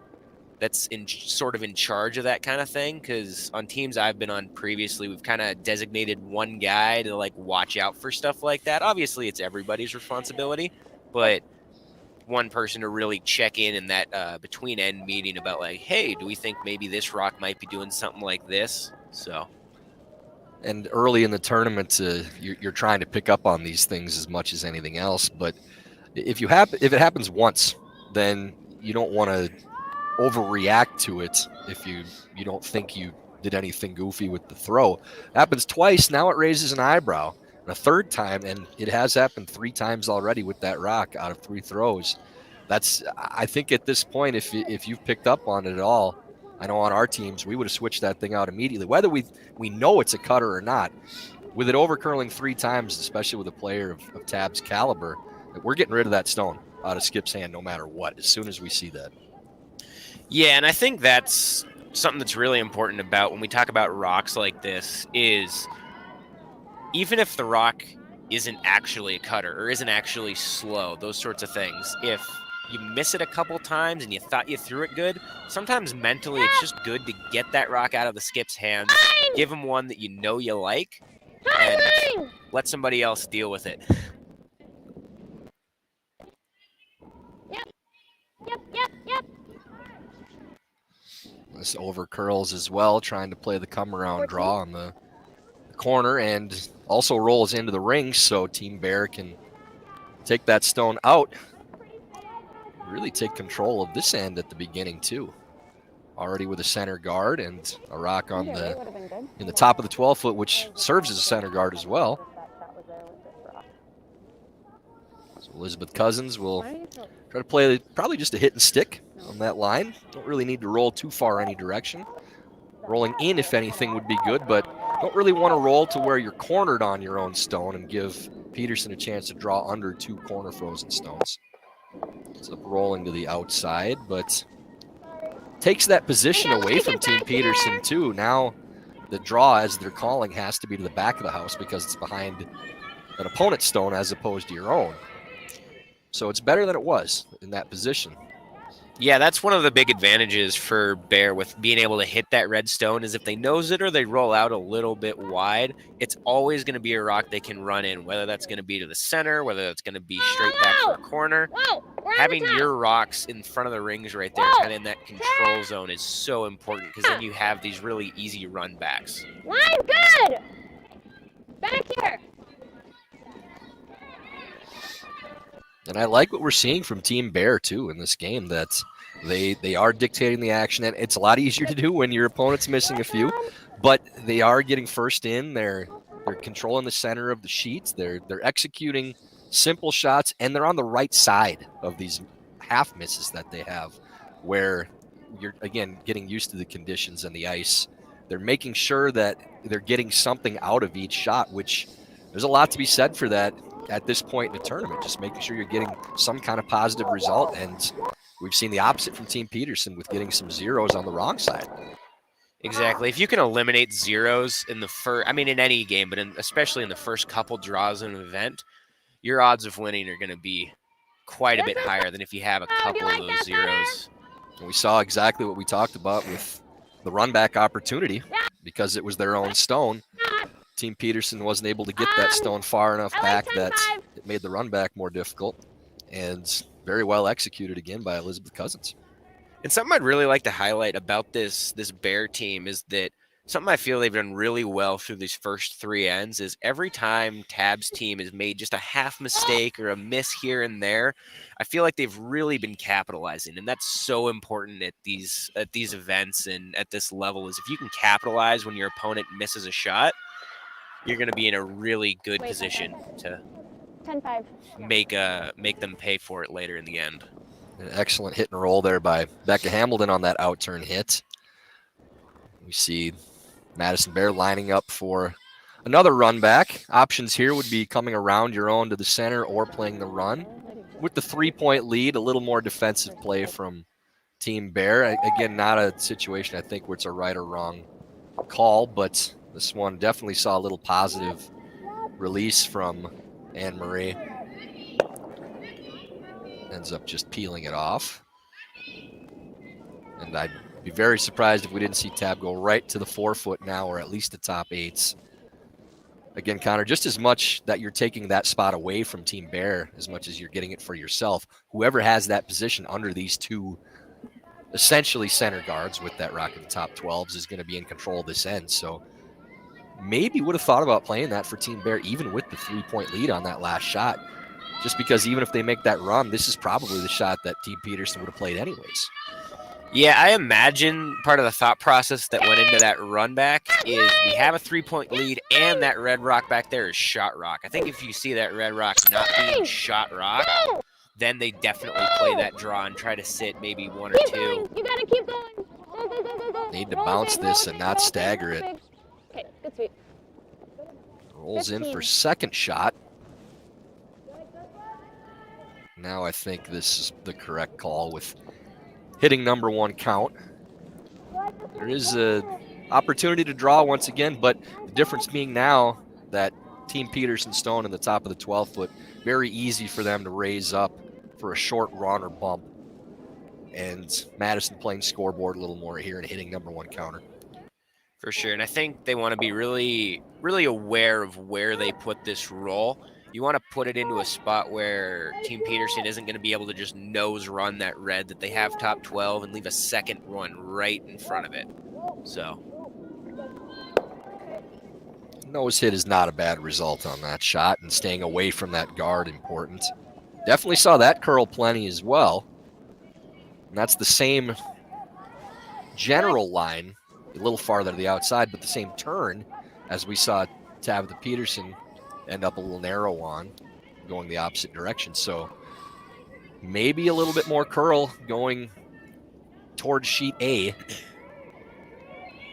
Speaker 2: that's sort of in charge of that kind of thing, because on teams I've been on previously, we've kind of designated one guy to like watch out for stuff like that. Obviously, it's everybody's responsibility, but one person to really check in that between end meeting about like, hey, do we think maybe this rock might be doing something like this? So.
Speaker 1: And early in the tournament, you're trying to pick up on these things as much as anything else. But if it happens once, then you don't want to overreact to it if you don't think you did anything goofy with the throw. It happens twice, now it raises an eyebrow. And a third time, and it has happened 3 times already with that rock out of 3 throws. I think at this point, if you've picked up on it at all, I know on our teams, we would have switched that thing out immediately. Whether we know it's a cutter or not, with it over curling 3 times, especially with a player of Tab's caliber, we're getting rid of that stone out of Skip's hand no matter what, as soon as we see that.
Speaker 2: Yeah, and I think that's something that's really important about when we talk about rocks like this is even if the rock isn't actually a cutter or isn't actually slow, those sorts of things, if you miss it a couple times and you thought you threw it good, sometimes mentally it's just good to get that rock out of the skip's hands, give him one that you know you like, and let somebody else deal with it.
Speaker 3: Yep.
Speaker 1: This over curls as well, trying to play the come around draw on the corner, and also rolls into the ring, so Team Bear can take that stone out. Really take control of this end at the beginning too. Already with a center guard and a rock on in the top of the 12-foot, which serves as a center guard as well. So Elizabeth Cousins will try to play probably just a hit and stick on that line. Don't really need to roll too far any direction. Rolling in, if anything, would be good, but don't really want to roll to where you're cornered on your own stone and give Peterson a chance to draw under 2 corner frozen stones. Ends up rolling to the outside, but takes that position away from Team Peterson too. Now the draw, as they're calling, has to be to the back of the house because it's behind an opponent's stone as opposed to your own. So it's better than it was in that position.
Speaker 2: Yeah, that's one of the big advantages for Bear with being able to hit that red stone is if they nose it or they roll out a little bit wide, it's always going to be a rock they can run in, whether that's going to be to the center, whether that's going to be straight back for a corner. Having your rocks in front of the rings right there, kind of in that control zone, is so important because then you have these really easy run backs.
Speaker 3: Line good! Back here!
Speaker 1: And I like what we're seeing from Team Bear, too, in this game, that they are dictating the action. And it's a lot easier to do when your opponent's missing a few, but they are getting first in. They're controlling the center of the sheets. They're executing simple shots, and they're on the right side of these half misses that they have, where you're, again, getting used to the conditions and the ice. They're making sure that they're getting something out of each shot, which there's a lot to be said for that at this point in the tournament, just making sure you're getting some kind of positive result. And we've seen the opposite from Team Peterson with getting some zeros on the wrong side.
Speaker 2: Exactly. If you can eliminate zeros in the first, I mean, in any game, but especially in the first couple draws in an event, your odds of winning are going to be quite a bit higher than if you have a couple of those zeros.
Speaker 1: And we saw exactly what we talked about with the run back opportunity because it was their own stone. Team Peterson wasn't able to get that stone far enough back that it made the run back more difficult, and very well executed again by Elizabeth Cousins.
Speaker 2: And something I'd really like to highlight about this Bear team is that something I feel they've done really well through these first 3 ends is every time Tab's team has made just a half mistake or a miss here and there, I feel like they've really been capitalizing. And that's so important at these events and at this level, is if you can capitalize when your opponent misses a shot, you're going to be in a really good position to
Speaker 3: 10-5.
Speaker 2: make them pay for it later in the end.
Speaker 1: An excellent hit and roll there by Becca Hamilton on that out turn hit. We see Madison Bear lining up for another run back. Options here would be coming around your own to the center or playing the run. With the 3-point lead, a little more defensive play from Team Bear. Again, not a situation I think where it's a right or wrong call, but this one definitely saw a little positive release from Anne Marie. Ends up just peeling it off. And I'd be very surprised if we didn't see Tab go right to the 4-foot now, or at least the top 8s. Again, Connor, just as much that you're taking that spot away from Team Bear as much as you're getting it for yourself. Whoever has that position under these two essentially center guards with that rock in the top 12s is going to be in control of this end. So maybe would have thought about playing that for Team Bear, even with the 3-point lead on that last shot. Just because even if they make that run, this is probably the shot that Team Peterson would have played anyways.
Speaker 2: Yeah, I imagine part of the thought process that went into that run back is we have a 3-point lead and that red rock back there is shot rock. I think if you see that red rock not being shot rock, then they definitely play that draw and try to sit maybe 1 or 2.
Speaker 3: You gotta keep going. Go, go, go, go, go.
Speaker 1: Need to bounce this and not stagger it.
Speaker 3: Okay, good sweep.
Speaker 1: Rolls in for second shot. Now I think this is the correct call with hitting number 1 count. There is an opportunity to draw once again, but the difference being now that Team Peterson Stone in the top of the 12-foot, very easy for them to raise up for a short run or bump. And Madison playing scoreboard a little more here and hitting number 1 counter.
Speaker 2: For sure, and I think they want to be really, really aware of where they put this roll. You want to put it into a spot where Team Peterson isn't going to be able to just nose run that red, that they have top 12 and leave a second one right in front of it. So
Speaker 1: Nose hit is not a bad result on that shot, and staying away from that guard important. Definitely saw that curl plenty as well. And that's the same general line, a little farther to the outside, but the same turn as we saw Tabitha Peterson end up a little narrow on, going the opposite direction. So maybe a little bit more curl going towards sheet A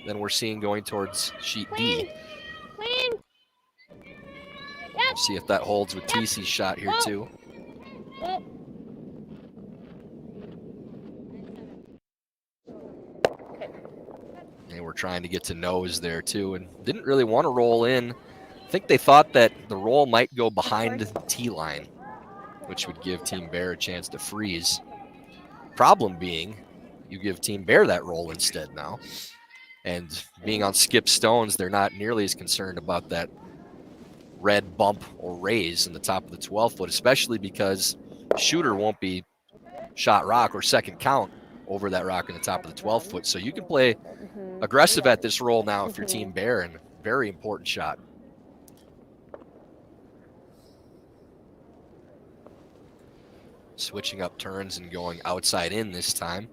Speaker 1: than we're seeing going towards sheet D.
Speaker 3: Clean.
Speaker 1: We'll see if that holds with TC's shot here too.
Speaker 3: Go.
Speaker 1: And we're trying to get to nose there too, and didn't really want to roll in. I think they thought that the roll might go behind the T line, which would give Team Bear a chance to freeze. Problem being, you give Team Bear that roll instead now. And being on skip stones, they're not nearly as concerned about that red bump or raise in the top of the 12-foot, especially because shooter won't be shot rock or second count over that rock in the top of the 12-foot. So you can play aggressive at this roll now if you're Team Bear, and very important shot. Switching up turns and going outside in this time.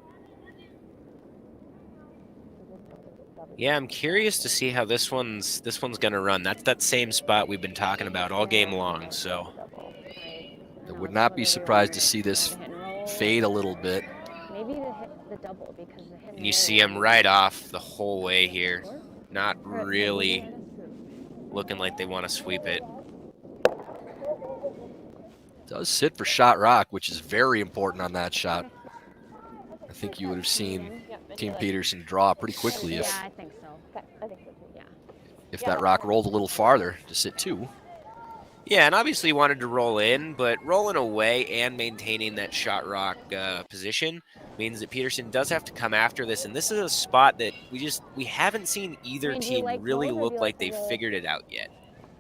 Speaker 2: yeah, I'm curious to see how this one's going to run. That's that same spot we've been talking about all game long. So
Speaker 1: I would not be surprised to see this fade a little bit.
Speaker 3: Maybe the double because the hit.
Speaker 2: and you see him right off the whole way here, not really looking like they want to sweep it.
Speaker 1: Does sit for shot rock, which is very important on that shot. I think you would have seen Team Peterson draw pretty quickly if
Speaker 3: Yeah, I think so.
Speaker 5: I think so too.
Speaker 3: Yeah.
Speaker 1: if that rock rolled a little farther to sit 2.
Speaker 2: Yeah, and obviously wanted to roll in, but rolling away and maintaining that shot rock position means that Peterson does have to come after this, and this is a spot that we haven't seen either
Speaker 3: And do you
Speaker 2: team
Speaker 3: like
Speaker 2: really
Speaker 3: those, or
Speaker 2: look
Speaker 3: do you
Speaker 2: like
Speaker 3: like
Speaker 2: they've
Speaker 3: the-
Speaker 2: figured it out yet.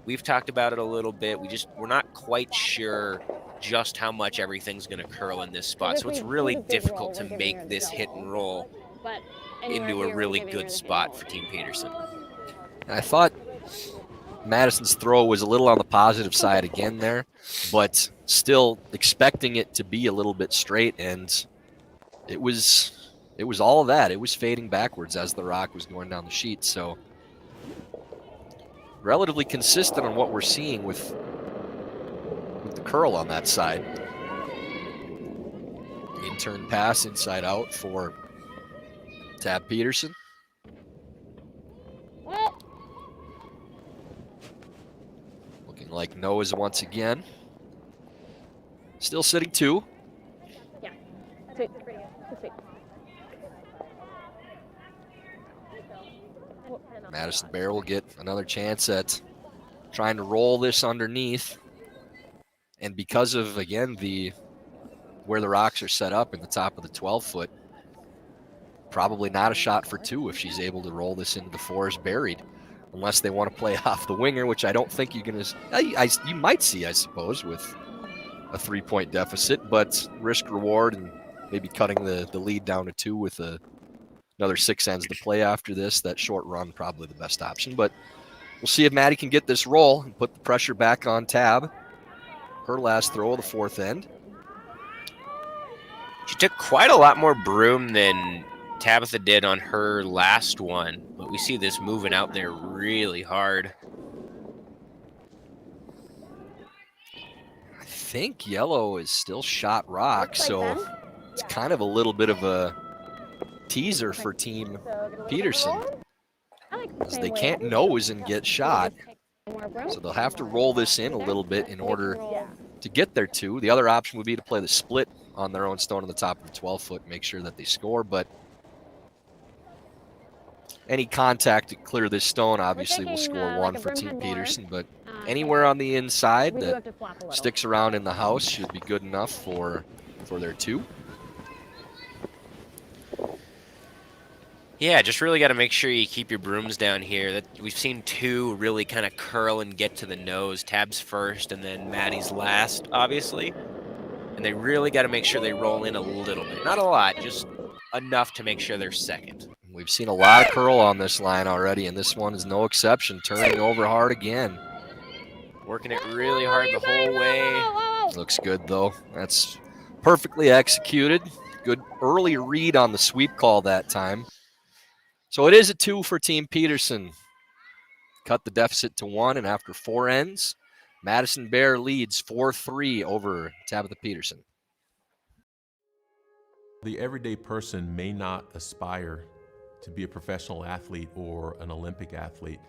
Speaker 2: We've talked about it a little bit. We're not quite sure just how much everything's going to curl in this spot,
Speaker 3: if
Speaker 2: so it's
Speaker 3: we
Speaker 2: really
Speaker 3: do the big roll,
Speaker 2: difficult to
Speaker 3: we're giving
Speaker 2: make
Speaker 3: her the
Speaker 2: this hit
Speaker 3: double.
Speaker 2: and roll
Speaker 3: But
Speaker 2: into a really good spot for Team Peterson.
Speaker 1: And I thought Madison's throw was a little on the positive side again there, but still expecting it to be a little bit straight, and it was all of that. It was fading backwards as the rock was going down the sheet. So relatively consistent on what we're seeing with the curl on that side. In-turn pass inside out for Tab Peterson. Looking like nose once again. Still sitting 2.
Speaker 3: Yeah. Sweet. Sweet.
Speaker 1: Madison Bear will get another chance at trying to roll this underneath. And because of, again, where the rocks are set up in the top of the 12-foot, probably not a shot for 2 if she's able to roll this into the forest buried. Unless they want to play off the winger, which I don't think you're going to... You might see, I suppose, with a 3-point deficit, but risk-reward and maybe cutting the lead down to 2 with another 6 ends to play after this. That short run probably the best option, but we'll see if Maddie can get this roll and put the pressure back on Tab. Her last throw of the 4th end.
Speaker 2: She took quite a lot more broom than Tabitha did on her last one, but we see this moving out there really hard.
Speaker 1: I think yellow is still shot rock, so it's kind of a little bit of a teaser for Team Peterson. They can't nose and get shot, so they'll have to roll this in a little bit in order to get their 2. The other option would be to play the split on their own stone on the top of the 12-foot, make sure that they score, but any contact to clear this stone obviously will score 1 for Team Peterson, but anywhere on the inside that sticks around in the house should be good enough for their 2.
Speaker 2: Yeah, just really got to make sure you keep your brooms down here. That we've seen 2 really kind of curl and get to the nose. Tab's first and then Maddie's last, obviously. And they really got to make sure they roll in a little bit. Not a lot, just enough to make sure they're second.
Speaker 1: We've seen a lot of curl on this line already, and this one is no exception. Turning over hard again.
Speaker 2: Working it really hard the whole way.
Speaker 1: Looks good, though. That's perfectly executed. Good early read on the sweep call that time. So it is a 2 for Team Peterson. Cut the deficit to 1, and after 4 ends, Madison Bear leads 4-3 over Tabitha Peterson.
Speaker 7: The everyday person may not aspire to be a professional athlete or an Olympic athlete.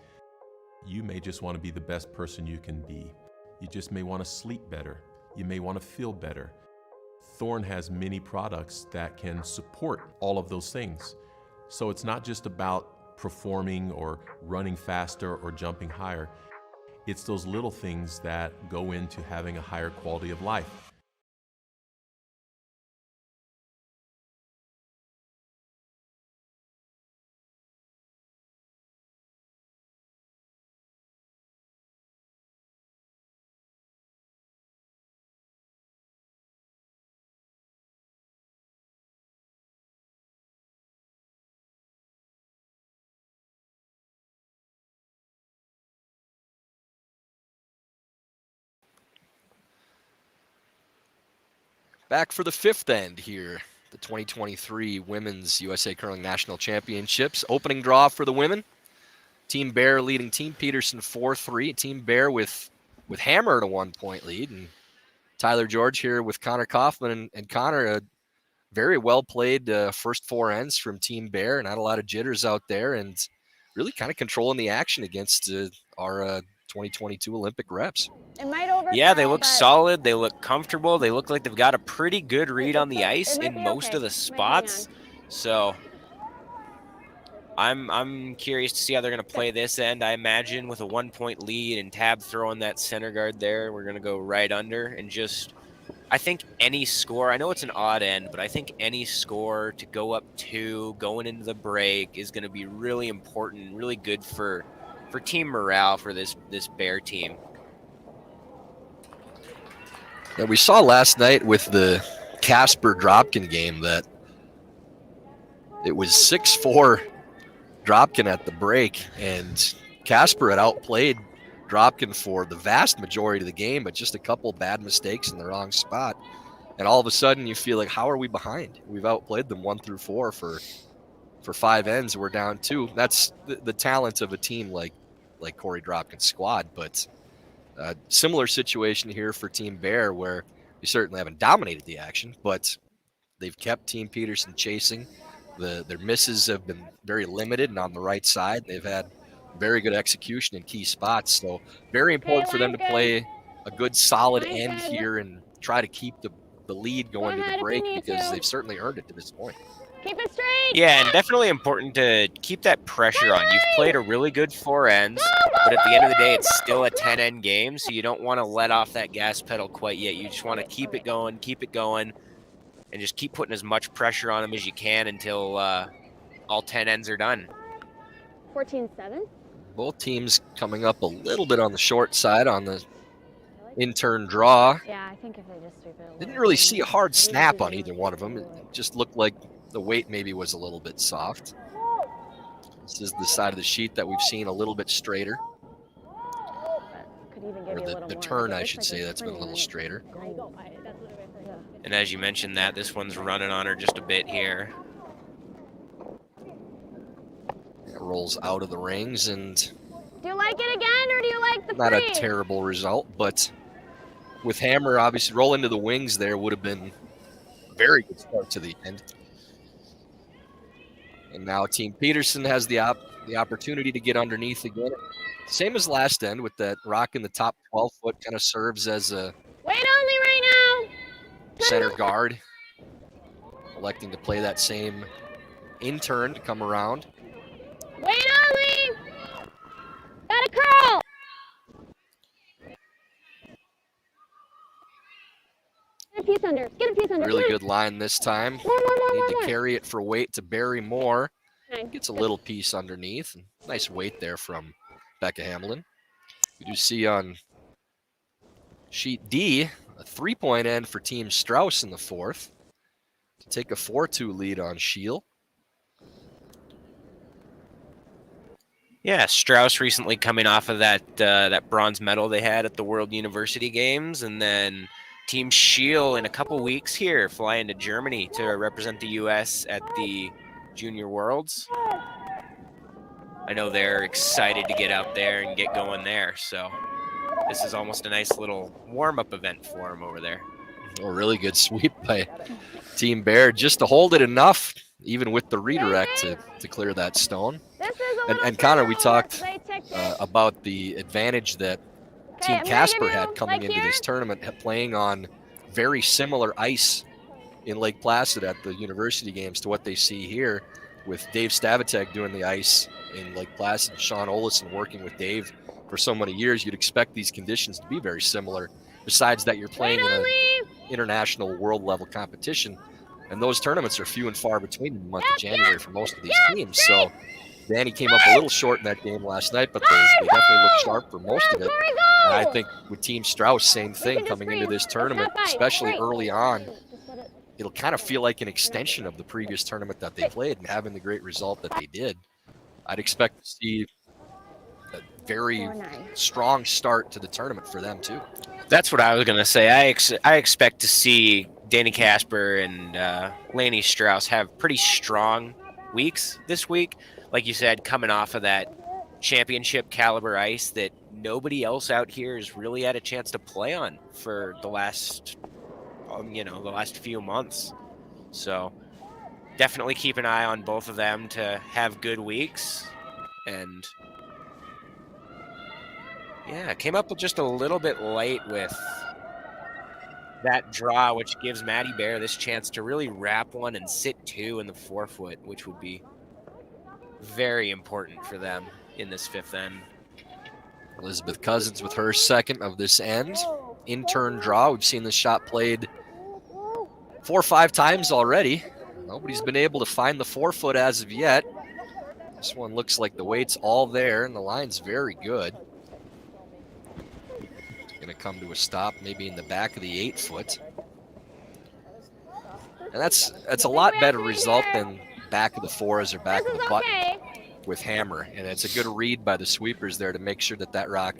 Speaker 7: You may just want to be the best person you can be. You just may want to sleep better. You may want to feel better. Thorne has many products that can support all of those things. So it's not just about performing or running faster or jumping higher. It's those little things that go into having a higher quality of life.
Speaker 1: Back for the 5th end here, the 2023 Women's USA Curling National Championships. Opening draw for the women. Team Bear leading Team Peterson 4-3. Team Bear with Hammer at a 1-point lead. And Tyler George here with Connor Kaufman. And Connor, a very well-played first 4 ends from Team Bear. Not a lot of jitters out there. And really kind of controlling the action against our 2022 Olympic reps.
Speaker 2: Yeah, they look solid. They look comfortable. They look like they've got a pretty good read on the ice in most of the spots. So I'm curious to see how they're going to play this end. I imagine with a 1-point lead and Tab throwing that center guard there, we're going to go right under and just, I think any score, I know it's an odd end, but I think any score to go up 2 going into the break is going to be really important and really good for team morale for this Bear team.
Speaker 1: Yeah, we saw last night with the Casper Dropkin game that it was 6-4 Dropkin at the break, and Casper had outplayed Dropkin for the vast majority of the game, but just a couple bad mistakes in the wrong spot. And all of a sudden you feel like, how are we behind? We've outplayed them 1 through 4 for 5 ends. We're down 2. That's the talent of a team like Corey Dropkin's squad, but similar situation here for Team Bear, where we certainly haven't dominated the action, but they've kept Team Peterson chasing. Their misses have been very limited and on the right side. They've had very good execution in key spots. So very important for them to play a good solid end here and try to keep the lead going to the break, because they've certainly earned it to this point.
Speaker 3: Keep it straight.
Speaker 2: Yeah, and definitely important to keep that pressure on. You've played a really good 4 ends, but at the end of the day, it's still a 10-end game, so you don't want to let off that gas pedal quite yet. You just want to keep it going, and just keep putting as much pressure on them as you can until all 10 ends are done.
Speaker 3: 14-7.
Speaker 1: Both teams coming up a little bit on the short side on the in-turn draw.
Speaker 3: Yeah, I think if they just sweep it.
Speaker 1: Didn't really see a hard snap on either one of them. It just looked like the weight maybe was a little bit soft. This is the side of the sheet that we've seen a little bit straighter.
Speaker 3: Could even give
Speaker 1: Or
Speaker 3: you a little
Speaker 1: the
Speaker 3: more.
Speaker 1: turn,
Speaker 3: It
Speaker 1: I
Speaker 3: looks
Speaker 1: should
Speaker 3: like
Speaker 1: say,
Speaker 3: it's
Speaker 1: that's been a
Speaker 3: pretty
Speaker 1: little
Speaker 3: light.
Speaker 1: straighter.
Speaker 3: Yeah.
Speaker 2: And as you mentioned that, this one's running on her just a bit here.
Speaker 1: It rolls out of the rings, and
Speaker 3: Do you like it again, or do you like the
Speaker 1: not a
Speaker 3: freeze?
Speaker 1: terrible result, but with Hammer obviously roll into the wings there would have been a very good start to the end. And now Team Peterson has the opportunity to get underneath again. Same as last end, with that rock in the top 12 foot, kind of serves as a
Speaker 3: Wait only right now.
Speaker 1: center guard, electing to play that same in-turn to come around.
Speaker 3: Wait only. Got a curl. Get a piece under. Get a piece under.
Speaker 1: Really
Speaker 3: Come on.
Speaker 1: good line this time.
Speaker 3: More.
Speaker 1: Need to carry it for weight to Barry Moore.
Speaker 3: Okay.
Speaker 1: Gets a little piece underneath. Nice weight there from Becca Hamlin. We do see on sheet D a 3-point end for Team Strauss in the fourth to take a 4-2 lead on Shield.
Speaker 2: Yeah, Strauss recently coming off of that bronze medal they had at the World University Games, and then Team Shield in a couple weeks here flying to Germany to represent the U.S. at the Junior Worlds. I know they're excited to get out there and get going there, so this is almost a nice little warm-up event for them over there.
Speaker 1: A really good sweep by Team Bear just to hold it enough, even with the redirect, to clear that stone.
Speaker 3: This is a
Speaker 1: And Connor, we talked
Speaker 3: They ticked it.
Speaker 1: about the advantage that
Speaker 3: Okay,
Speaker 1: Team
Speaker 3: I'm gonna
Speaker 1: Casper
Speaker 3: give you,
Speaker 1: had coming
Speaker 3: like
Speaker 1: into
Speaker 3: here.
Speaker 1: this tournament, playing on very similar ice in Lake Placid at the University Games to what they see here, with Dave Stavitek doing the ice in Lake Placid, Sean Olison working with Dave for so many years. You'd expect these conditions to be very similar, besides that you're playing in an international world level competition, and those tournaments are few and far between in the month of January for most of these teams. So Danny came up a little short in that game last night, but they definitely looked sharp for most of it. And I think with Team Strauss, same thing coming into this tournament, especially early on. It'll kind of feel like an extension of the previous tournament that they played, and having the great result that they did, I'd expect to see a very strong start to the tournament for them too.
Speaker 2: That's what I was going to say. I expect to see Danny Casper and Laney Strauss have pretty strong weeks this week. Like you said, coming off of that championship caliber ice that nobody else out here has really had a chance to play on for the last, the last few months. So definitely keep an eye on both of them to have good weeks. And yeah, came up with just a little bit late with that draw, which gives Maddie Bear this chance to really wrap one and sit 2 in the 4-foot, which would be very important for them in this fifth end.
Speaker 1: Elizabeth Cousins with her second of this end. In-turn draw. We've seen this shot played 4 or 5 times already. Nobody's been able to find the 4-foot as of yet. This one looks like the weight's all there, and the line's very good. Going to come to a stop maybe in the back of the 8-foot. And that's a lot better result than back of the 4s or back of the button with Hammer. And it's a good read by the sweepers there to make sure that rock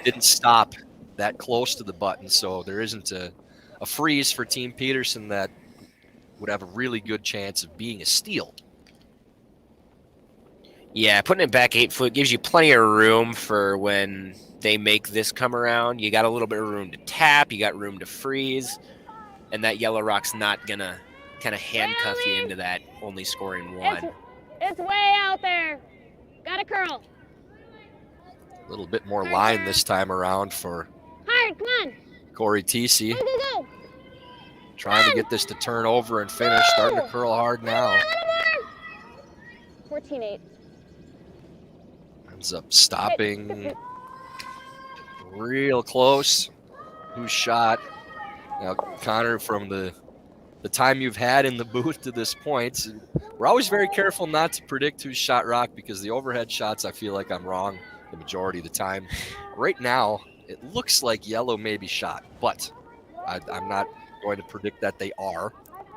Speaker 1: didn't stop that close to the button, so there isn't a freeze for Team Peterson that would have a really good chance of being a steal.
Speaker 2: Yeah, putting it back 8-foot gives you plenty of room for when they make this come around. You got a little bit of room to tap, you got room to freeze, and that yellow rock's not gonna kind of handcuff you into that only scoring 1.
Speaker 3: It's way out there. Got a curl.
Speaker 1: A little bit more line this time around for
Speaker 3: Hard, come on.
Speaker 1: Corey TC.
Speaker 3: Go, go, go.
Speaker 1: Trying to get this to turn over and finish. Starting to curl hard now.
Speaker 5: 14-8.
Speaker 1: Ends up stopping real close. Who shot? Now, Connor, from the time you've had in the booth to this point, we're always very careful not to predict who shot rock because the overhead shots, I feel like I'm wrong the majority of the time. Right now, it looks like yellow may be shot, but I'm not going to predict that they are.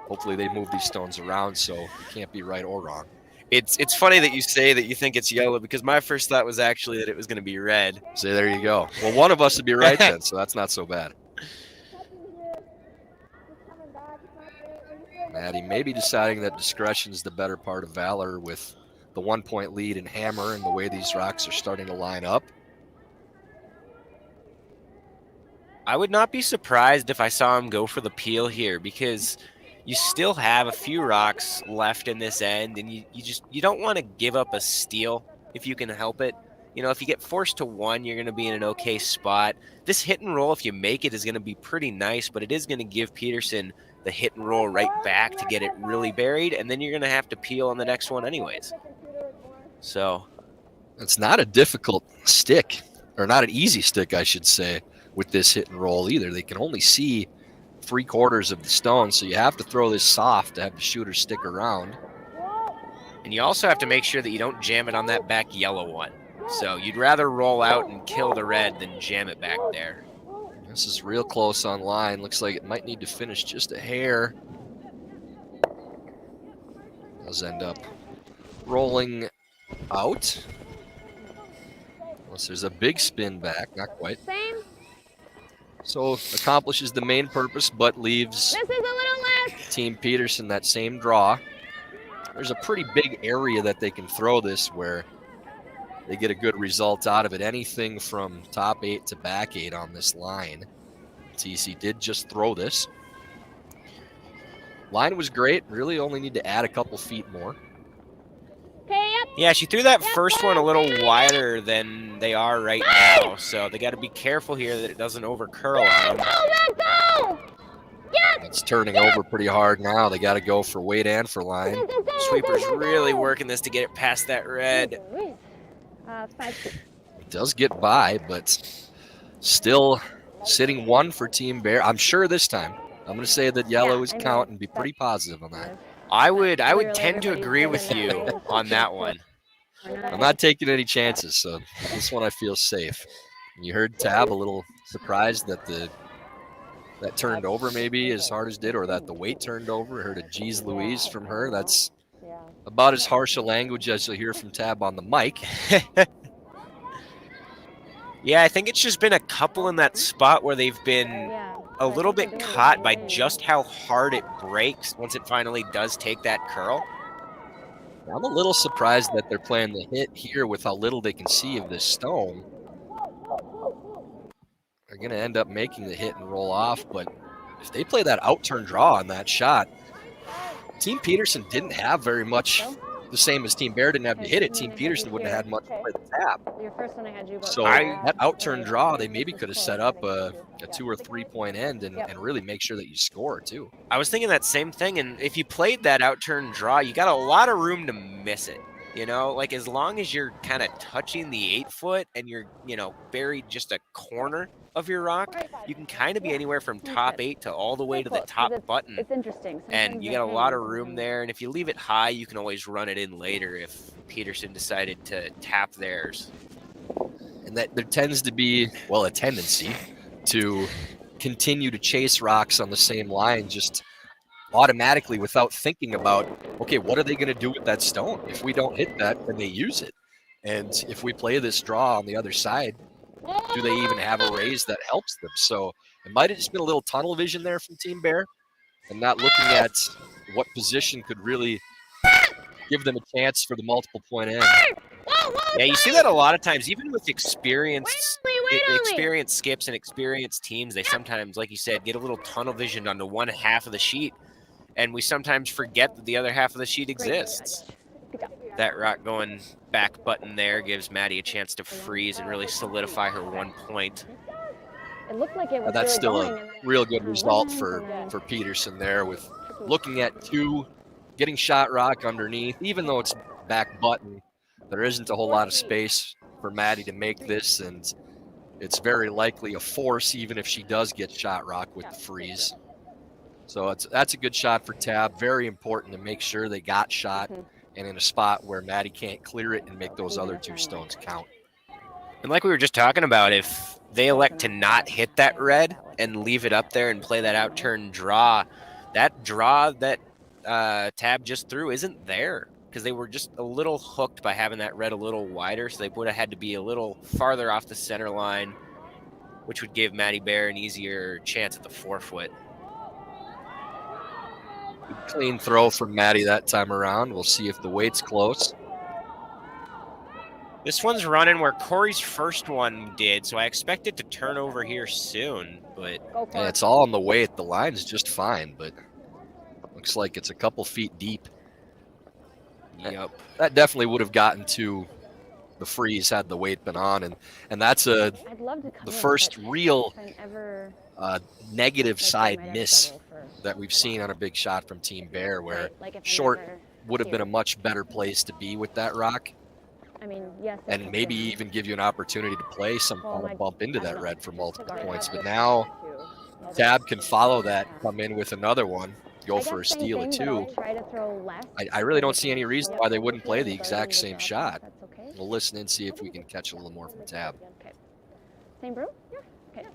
Speaker 1: Hopefully they move these stones around, so you can't be right or wrong.
Speaker 2: It's funny that you say that you think it's yellow because my first thought was actually that it was going to be red.
Speaker 1: So there you go. Well, one of us would be right then, so that's not so bad. Maddie maybe deciding that discretion is the better part of valor with the 1-point lead in hammer and the way these rocks are starting to line up.
Speaker 2: I would not be surprised if I saw him go for the peel here because you still have a few rocks left in this end, and you don't want to give up a steal if you can help it. You know, if you get forced to one, you're going to be in an okay spot. This hit and roll, if you make it, is going to be pretty nice, but it is going to give Peterson the hit and roll right back to get it really buried, and then you're going to have to peel on the next one anyways. So
Speaker 1: it's not a difficult stick, or not an easy stick, I should say, with this hit and roll either. They can only see 3/4 of the stone, so you have to throw this soft to have the shooter stick around.
Speaker 2: And you also have to make sure that you don't jam it on that back yellow one. So you'd rather roll out and kill the red than jam it back there.
Speaker 1: This is real close on line. Looks like it might need to finish just a hair. Does end up rolling out. Unless there's a big spin back, not quite.
Speaker 3: Same.
Speaker 1: So accomplishes the main purpose, but leaves
Speaker 3: This is a little less.
Speaker 1: Team Peterson that same draw. There's a pretty big area that they can throw this where they get a good result out of it. Anything from top 8 to back 8 on this line. TC did just throw this. Line was great. Really only need to add a couple feet more.
Speaker 3: Okay, yep.
Speaker 2: Yeah, she threw that first one a little wider than they are right now, so they got to be careful here that it doesn't over curl on them.
Speaker 3: Back go! Yep.
Speaker 1: It's turning over pretty hard now. They got to go for weight and for line.
Speaker 2: Sweeper's really working this to get it past that red.
Speaker 3: 5 feet.
Speaker 1: It does get by, but still sitting 1 for Team Bear. I'm sure this time. I'm going to say that yellow is count and be pretty positive on that.
Speaker 2: I would tend to agree with you on that one.
Speaker 1: I'm not taking any chances, so this one I feel safe. You heard Tab a little surprised that that turned over maybe as hard as did, or that the weight turned over. I heard a geez Louise from her. That's about as harsh a language as you'll hear from Tab on the mic.
Speaker 2: Yeah, I think it's just been a couple in that spot where they've been a little bit caught by just how hard it breaks once it finally does take that curl.
Speaker 1: I'm a little surprised that they're playing the hit here with how little they can see of this stone. They're going to end up making the hit and roll off, but if they play that out-turn draw on that shot, Team Peterson didn't have very much, the same as Team Bear didn't have to hit it. Team Peterson wouldn't have had much to play the tap.
Speaker 3: Your first one I had you.
Speaker 1: So that out-turn draw, they maybe could have set up a 2 or 3 point end and really make sure that you score too.
Speaker 2: I was thinking that same thing, and if you played that out-turn draw, you got a lot of room to miss it. You know, like as long as you're kind of touching the 8-foot and you're, buried just a corner of your rock, you can kind of be anywhere from top 8 to all the way to the top button.
Speaker 3: It's interesting.
Speaker 2: And you got a lot of room there. And if you leave it high, you can always run it in later if Peterson decided to tap theirs.
Speaker 1: And that there tends to be, well, a tendency to continue to chase rocks on the same line just automatically without thinking about, okay, what are they going to do with that stone? If we don't hit that, then they use it. And if we play this draw on the other side, do they even have a raise that helps them? So it might have just been a little tunnel vision there from Team Bear and not looking at what position could really give them a chance for the multiple point end.
Speaker 2: Yeah, you see that a lot of times, even with experienced skips and experienced teams. They sometimes, like you said, get a little tunnel vision onto one half of the sheet, and we sometimes forget that the other half of the sheet exists. That rock going back button there gives Maddie a chance to freeze and really solidify her 1 point.
Speaker 3: It looked like it was
Speaker 1: That's
Speaker 3: really
Speaker 1: still
Speaker 3: going,
Speaker 1: a
Speaker 3: and then
Speaker 1: real good
Speaker 3: kinda
Speaker 1: result
Speaker 3: went,
Speaker 1: for,
Speaker 3: and then-
Speaker 1: for Peterson there with looking at 2, getting shot rock underneath. Even though it's back button, there isn't a whole lot of space for Maddie to make this, and it's very likely a force even if she does get shot rock with the freeze. So that's a good shot for Tab. Very important to make sure they got shot and in a spot where Maddie can't clear it and make those other 2 stones count.
Speaker 2: And like we were just talking about, if they elect to not hit that red and leave it up there and play that out turn draw, that draw that Tab just threw isn't there because they were just a little hooked by having that red a little wider. So they would have had to be a little farther off the center line, which would give Maddie Bear an easier chance at the 4-foot.
Speaker 1: Clean throw from Maddie that time around. We'll see if the weight's close.
Speaker 2: This one's running where Corey's first one did, so I expect it to turn over here soon, but
Speaker 3: Go for
Speaker 1: And
Speaker 3: it.
Speaker 1: it's all on the weight. The line's just fine, but looks like it's a couple feet deep.
Speaker 2: yep.
Speaker 1: That definitely would have gotten to the freeze had the weight been on, and that's
Speaker 3: I'd love to come
Speaker 1: the
Speaker 3: in,
Speaker 1: first
Speaker 3: but
Speaker 1: real
Speaker 3: if I'm ever,
Speaker 1: negative
Speaker 3: like, I
Speaker 1: side
Speaker 3: might have
Speaker 1: miss
Speaker 3: double for-
Speaker 1: that we've seen on a big shot from Team Bear, where
Speaker 3: right, like if I'm
Speaker 1: short
Speaker 3: ever
Speaker 1: would have been a
Speaker 3: here.
Speaker 1: much better place to be with that rock,
Speaker 3: I mean, yes.
Speaker 1: and
Speaker 3: it's
Speaker 1: maybe
Speaker 3: different.
Speaker 1: even give you an opportunity to play some
Speaker 3: Well,
Speaker 1: kind
Speaker 3: my-
Speaker 1: of bump into
Speaker 3: I
Speaker 1: that
Speaker 3: don't
Speaker 1: red for
Speaker 3: know.
Speaker 1: multiple
Speaker 3: Cigar
Speaker 1: points.
Speaker 3: has
Speaker 1: But
Speaker 3: this
Speaker 1: now
Speaker 3: too.
Speaker 1: Tab can follow that, come in with another one, go
Speaker 3: I
Speaker 1: for a
Speaker 3: guess same
Speaker 1: steal of
Speaker 3: thing, but
Speaker 1: 2.
Speaker 3: I'll try to throw less
Speaker 1: I really don't
Speaker 3: because
Speaker 1: see any
Speaker 3: it's
Speaker 1: reason
Speaker 3: so
Speaker 1: why they wouldn't play the
Speaker 3: complicated,
Speaker 1: exact
Speaker 3: but
Speaker 1: same
Speaker 3: I think
Speaker 1: shot.
Speaker 3: That's okay.
Speaker 1: We'll listen and see if we can catch a little more from Tab.
Speaker 3: Okay. Same brew? Yeah. Okay.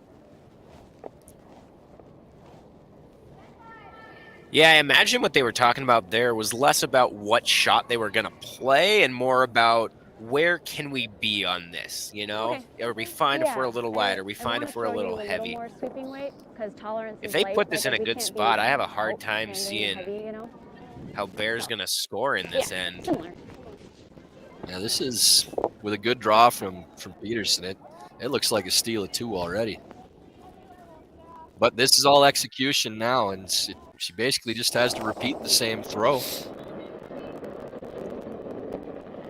Speaker 2: Yeah, I imagine what they were talking about there was less about what shot they were going to play and more about where can we be on this, you know?
Speaker 3: Okay.
Speaker 2: Are we fine if we're a little light? Are we
Speaker 3: I
Speaker 2: fine
Speaker 3: wanna
Speaker 2: if we're a
Speaker 3: throw you
Speaker 2: little heavy?
Speaker 3: more sweeping weight, 'cause tolerance
Speaker 2: If
Speaker 3: is
Speaker 2: they
Speaker 3: light,
Speaker 2: put this
Speaker 3: like,
Speaker 2: in a
Speaker 3: we
Speaker 2: good
Speaker 3: can't
Speaker 2: spot,
Speaker 3: be
Speaker 2: I have a hard time
Speaker 3: outstanding
Speaker 2: seeing
Speaker 3: heavy, you know?
Speaker 2: how Bear's going to score in this
Speaker 3: Yeah,
Speaker 2: end.
Speaker 3: similar.
Speaker 1: Yeah, this is with a good draw from Peterson. It looks like a steal of 2 already. But this is all execution now, and she basically just has to repeat the same throw.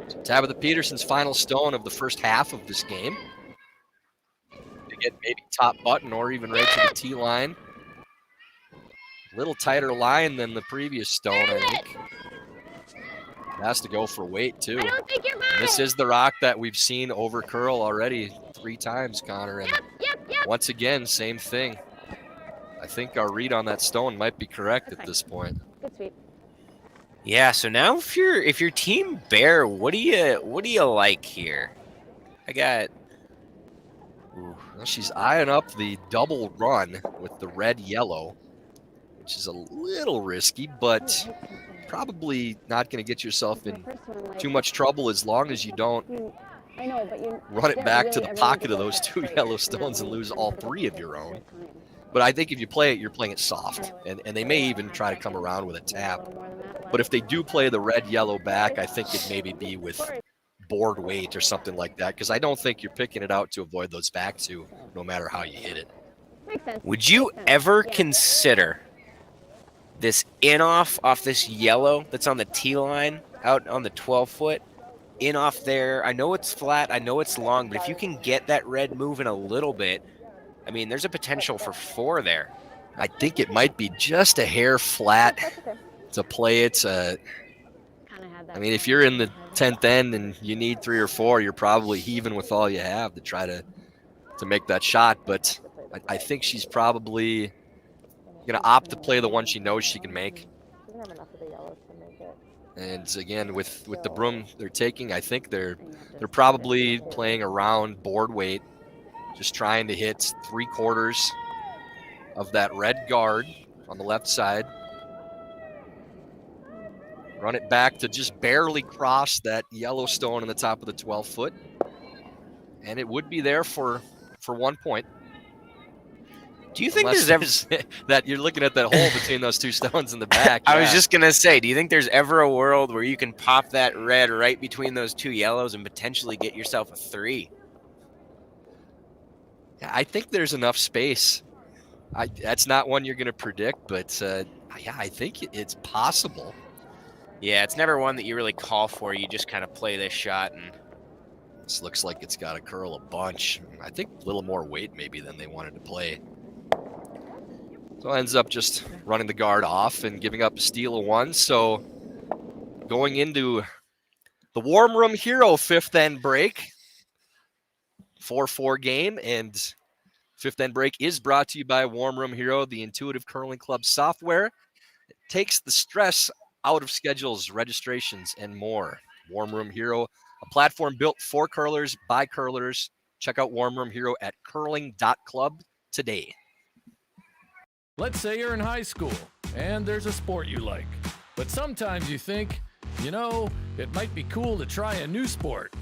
Speaker 1: So Tabitha Peterson's final stone of the first half of this game. To get maybe top button or even right to the T line. A little tighter line than the previous stone, I think. Has to go for weight too.
Speaker 3: I don't think you're
Speaker 1: And this
Speaker 3: bad.
Speaker 1: is the rock that we've seen over curl already 3 times, Connor. And
Speaker 3: Yep.
Speaker 1: once again, same thing. I think our read on that stone might be correct at this point.
Speaker 3: Good sweep.
Speaker 2: Yeah, so now if you're Team Bear, what do you like here? I got
Speaker 1: Well, she's eyeing up the double run with the red yellow, which is a little risky, but probably not going to get yourself in too much trouble as long as you don't
Speaker 3: I know, but you
Speaker 1: run it
Speaker 3: yeah,
Speaker 1: back
Speaker 3: really,
Speaker 1: to the
Speaker 3: everyone
Speaker 1: pocket
Speaker 3: could
Speaker 1: of
Speaker 3: go
Speaker 1: those
Speaker 3: for
Speaker 1: 2
Speaker 3: straight,
Speaker 1: yellow
Speaker 3: and that
Speaker 1: stones and
Speaker 3: way
Speaker 1: lose
Speaker 3: you
Speaker 1: all
Speaker 3: never go
Speaker 1: 3 of
Speaker 3: for
Speaker 1: your own.
Speaker 3: extra time.
Speaker 1: But I think if you play it, you're playing it soft, and they may even try to come around with a
Speaker 3: Maybe a
Speaker 1: tap.
Speaker 3: little more than that,
Speaker 1: But if they do play the red yellow back, I think it'd maybe be with board weight or something like that, because I don't think you're picking it out to avoid those back 2, no matter how you hit it.
Speaker 3: Makes sense.
Speaker 2: Would you
Speaker 3: Makes sense.
Speaker 2: ever
Speaker 3: Yeah.
Speaker 2: consider this off this yellow that's on the T line out on the 12-foot? In off there. I know it's flat, I know it's long, but if you can get that red moving a little bit, I mean, there's a potential for 4 there.
Speaker 1: I think it might be just a hair flat
Speaker 5: That's okay.
Speaker 1: to play it.
Speaker 3: Kinda had that
Speaker 1: I mean, if
Speaker 3: feeling
Speaker 1: you're in the
Speaker 3: my head.
Speaker 1: 10th end and you need 3 or 4, you're probably heaving with all you have to try to make that shot. But I think she's probably going to opt to play the one she knows she can make.
Speaker 5: She doesn't have enough of the yellows to make it.
Speaker 1: And again, with the broom they're taking, I think they're probably playing around board weight, just trying to hit 3/4 of that red guard on the left side. Run it back to just barely cross that yellow stone on the top of the 12-foot. And it would be there for 1 point.
Speaker 2: Do you think
Speaker 1: Unless
Speaker 2: there's ever
Speaker 1: that you're looking at that hole between those 2 stones in the back?
Speaker 2: I was
Speaker 1: yeah.
Speaker 2: just gonna say, do you think there's ever a world where you can pop that red right between those 2 yellows and potentially get yourself a 3?
Speaker 1: I think there's enough space. That's not one you're going to predict, but yeah, I think it's possible.
Speaker 2: Yeah, it's never one that you really call for. You just kind of play this shot, and
Speaker 1: This looks like it's got to curl a bunch. I think a little more weight maybe than they wanted to play. So ends up just running the guard off and giving up a steal of one. So going into the Warm Room Hero fifth end break, 4-4 game, and fifth end break is brought to you by Warm Room Hero, the intuitive curling club software. It takes the stress out of schedules, registrations, and more. Warm Room Hero, a platform built for curlers by curlers. Check out Warm Room Hero at curling.club today.
Speaker 8: Let's say you're in high school and there's a sport you like, but sometimes you think, you know, it might be cool to try a new sport.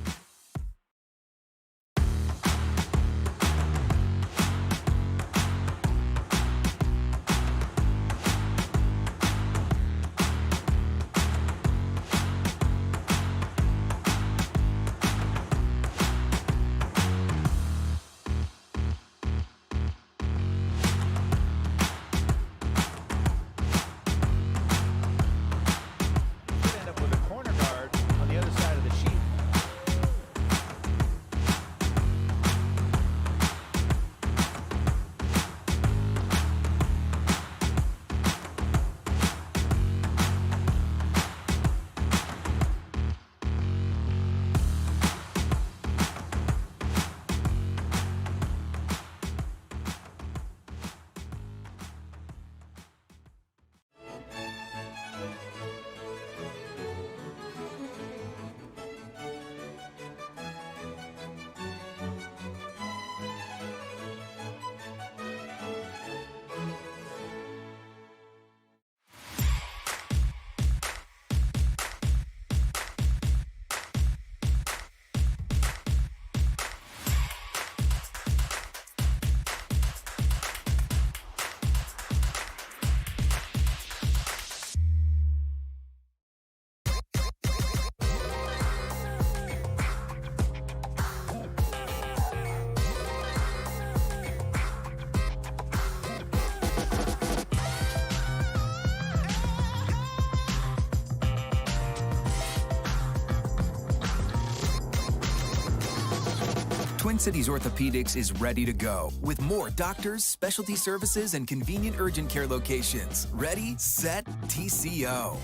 Speaker 6: Twin Cities Orthopedics is ready to go with more doctors, specialty services, and convenient urgent care locations. Ready, set, TCO.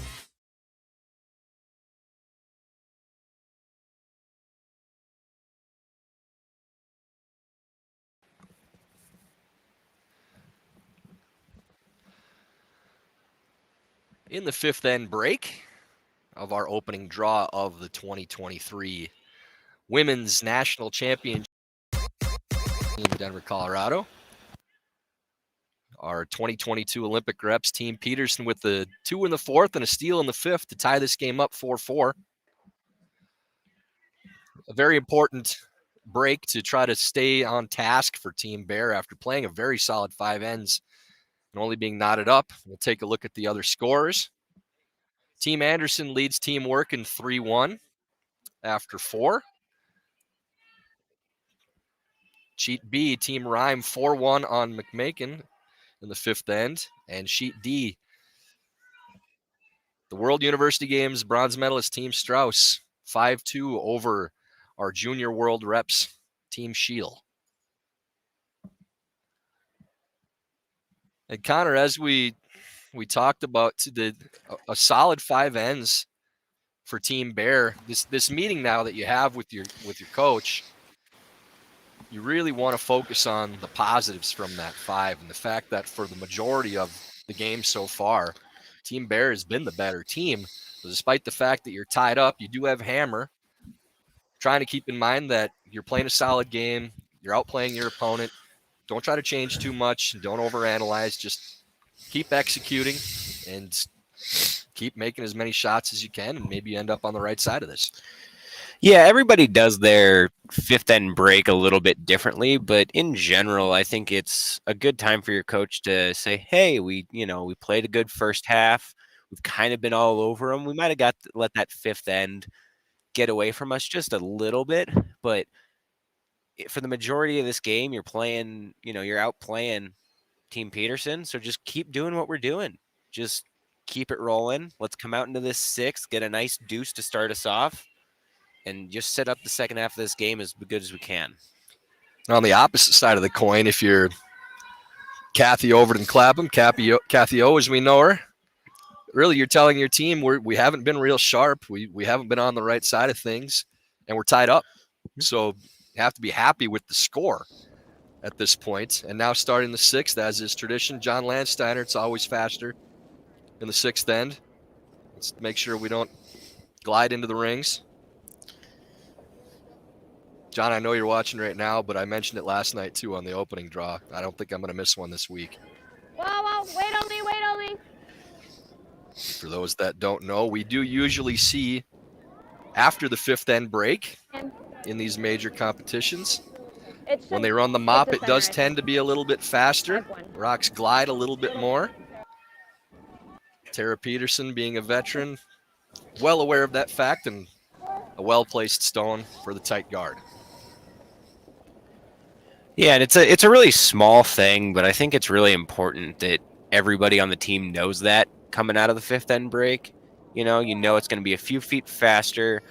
Speaker 1: In the fifth end break of our opening draw of the 2023 Women's National Championship in Denver, Colorado. Our 2022 Olympic reps, Team Peterson, with the 2 in the fourth and a steal in the fifth to tie this game up 4-4. A very important break to try to stay on task for Team Bear after playing a very solid 5 ends and only being knotted up. We'll take a look at the other scores. Team Anderson leads Team Workin 3-1 after 4. Sheet B, Team Rhyme 4-1 on McMakin in the fifth end. And Sheet D, the World University Games bronze medalist Team Strauss 5-2 over our junior world reps, Team Scheel. And Connor, as we talked about, a solid 5 ends for Team Bear. This meeting now that you have with your coach, you really want to focus on the positives from that 5 and the fact that for the majority of the game so far, Team Bear has been the better team. So despite the fact that you're tied up, you do have hammer. Trying to keep in mind that you're playing a solid game, you're outplaying your opponent. Don't try to change too much. Don't overanalyze. Just keep executing and keep making as many shots as you can, and maybe you end up on the right side of this.
Speaker 2: Yeah, everybody does their fifth end break a little bit differently, but in general, I think it's a good time for your coach to say, hey, we played a good first half. We've kind of been all over them. We might have let that fifth end get away from us just a little bit, but for the majority of this game, you're outplaying Team Peterson. So just keep doing what we're doing. Just keep it rolling. Let's come out into this 6th, get a nice deuce to start us off, and just set up the second half of this game as good as we can.
Speaker 1: On the opposite side of the coin, if you're Kathy Overton Clapham, Kathy O as we know her, really you're telling your team we haven't been real sharp. We haven't been on the right side of things, and we're tied up. So you have to be happy with the score at this point. And now starting the 6th, as is tradition, John Landsteiner, it's always faster in the 6th end. Let's make sure we don't glide into the rings. John, I know you're watching right now, but I mentioned it last night too on the opening draw. I don't think I'm going to miss one this week.
Speaker 3: Whoa, wait only.
Speaker 1: For those that don't know, we do usually see after the 5th end break in these major competitions. When they run the mop, it does tend to be a little bit faster. Rocks glide a little bit more. Tara Peterson, being a veteran, well aware of that fact, and a well-placed stone for the tight guard.
Speaker 2: Yeah, and it's a really small thing, but I think it's really important that everybody on the team knows that coming out of the 5th end break. You know it's going to be a few feet faster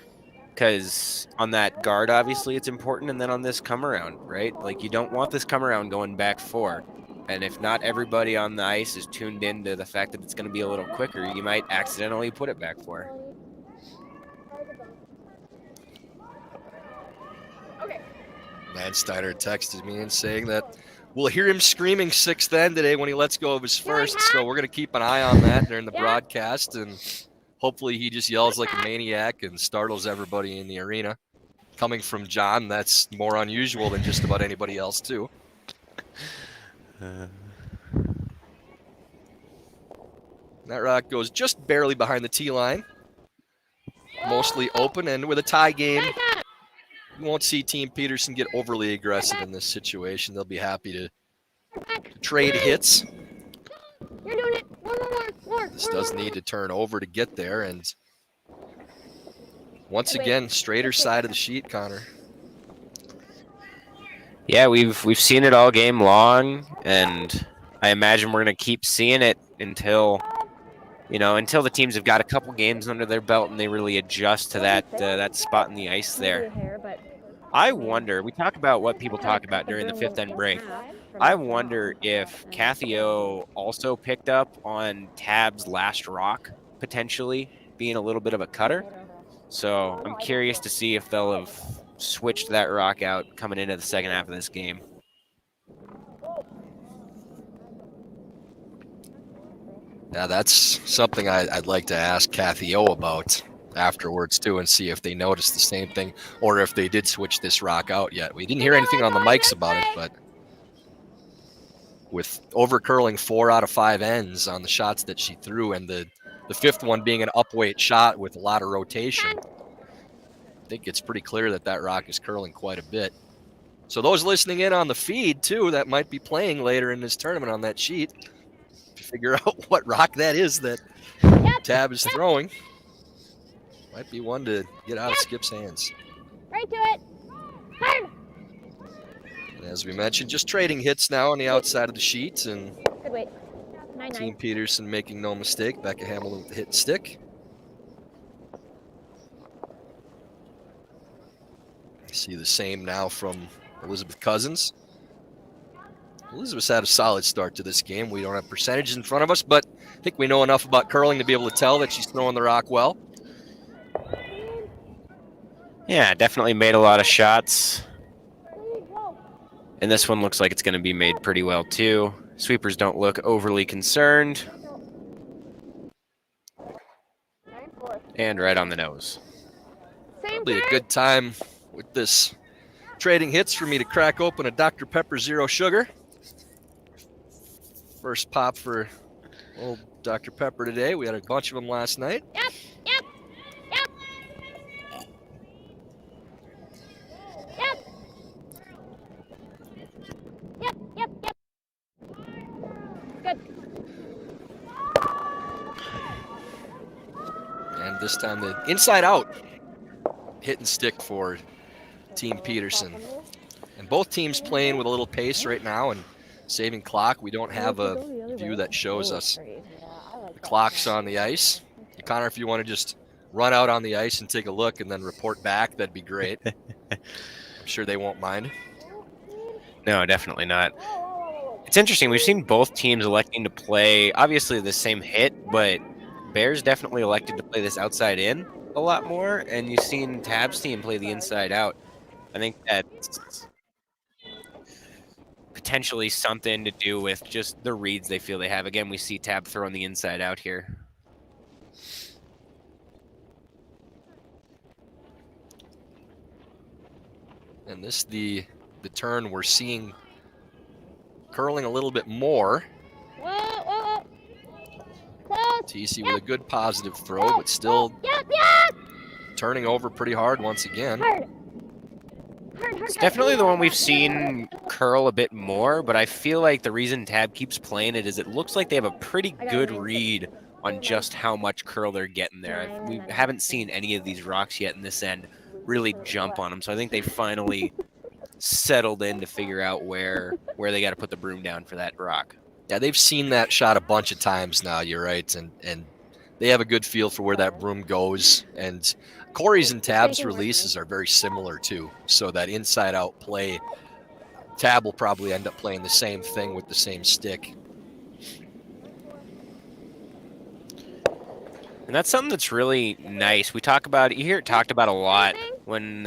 Speaker 2: because on that guard, obviously, it's important, and then on this come-around, right? Like, you don't want this come-around going back 4. And if not everybody on the ice is tuned into the fact that it's going to be a little quicker, you might accidentally put it back 4.
Speaker 1: Landsteiner texted me and saying that we'll hear him screaming 6th end today when he lets go of his first. So we're going to keep an eye on that during the broadcast, and hopefully he just yells like a maniac and startles everybody in the arena. Coming from John, that's more unusual than just about anybody else too. That rock goes just barely behind the tee line. Mostly open, and with a tie game, you won't see Team Peterson get overly aggressive in this situation. They'll be happy to trade hits.
Speaker 3: You're doing it. More.
Speaker 1: This does need to turn over to get there, and once again, straighter side of the sheet, Connor.
Speaker 2: Yeah, we've seen it all game long, and I imagine we're going to keep seeing it until the teams have got a couple games under their belt and they really adjust to that spot in the ice there. I wonder, we talk about what people talk about during the 5th end break. I wonder if Kathy O also picked up on Tab's last rock potentially being a little bit of a cutter. So I'm curious to see if they'll have switched that rock out coming into the second half of this game.
Speaker 1: Yeah, that's something I'd like to ask Kathy O about afterwards too, and see if they noticed the same thing or if they did switch this rock out yet. We didn't hear anything on the mics about it, but with over curling 4 out of 5 ends on the shots that she threw, and the 5th one being an upweight shot with a lot of rotation, I think it's pretty clear that rock is curling quite a bit. So those listening in on the feed too, that might be playing later in this tournament on that sheet, to figure out what rock that is that Tab is throwing. Might be one to get out of Skip's hands.
Speaker 3: Right to it. Hard.
Speaker 1: And as we mentioned, just trading hits now on the outside of the sheet, and
Speaker 3: Good weight. 9-9.
Speaker 1: Team Peterson making no mistake. Becca Hamilton with the hit and stick. See the same now from Elizabeth Cousins. Elizabeth's had a solid start to this game. We don't have percentages in front of us, but I think we know enough about curling to be able to tell that she's throwing the rock well.
Speaker 2: Yeah, definitely made a lot of shots. And this one looks like it's going to be made pretty well too. Sweepers don't look overly concerned. And right on the nose.
Speaker 1: Probably a good time with this trading hits for me to crack open a Dr. Pepper Zero Sugar. First pop for old Dr. Pepper today. We had a bunch of them last night.
Speaker 3: Yep. Good.
Speaker 1: And this time the inside out hit and stick for Team Peterson. And both teams playing with a little pace right now and saving clock. We don't have a view that shows us The clock's on the ice. Connor, if you want to just run out on the ice and take a look and then report back, that'd be great. I'm sure they won't mind.
Speaker 2: No, definitely not. It's interesting. We've seen both teams electing to play, obviously, the same hit, but Bears definitely elected to play this outside in a lot more, and you've seen Tab's team play the inside out. I think that's potentially something to do with just the reads they feel they have. Again, we see Tab throwing the inside out here.
Speaker 1: And this the turn we're seeing curling a little bit more.
Speaker 3: Whoa. Close.
Speaker 1: TC with a good positive throw, but still turning over pretty hard once again.
Speaker 3: Hard.
Speaker 2: It's definitely the one we've seen curl a bit more, but I feel like the reason Tab keeps playing it is it looks like they have a pretty good read on just how much curl they're getting there. We haven't seen any of these rocks yet in this end really jump on them, so I think they finally settled in to figure out where they got to put the broom down for that rock.
Speaker 1: Yeah, they've seen that shot a bunch of times now, you're right, and they have a good feel for where that broom goes. And Corey's and Tab's releases are very similar too, so that inside-out play, Tab will probably end up playing the same thing with the same stick.
Speaker 2: And that's something that's really nice. We talk about it, you hear it talked about a lot when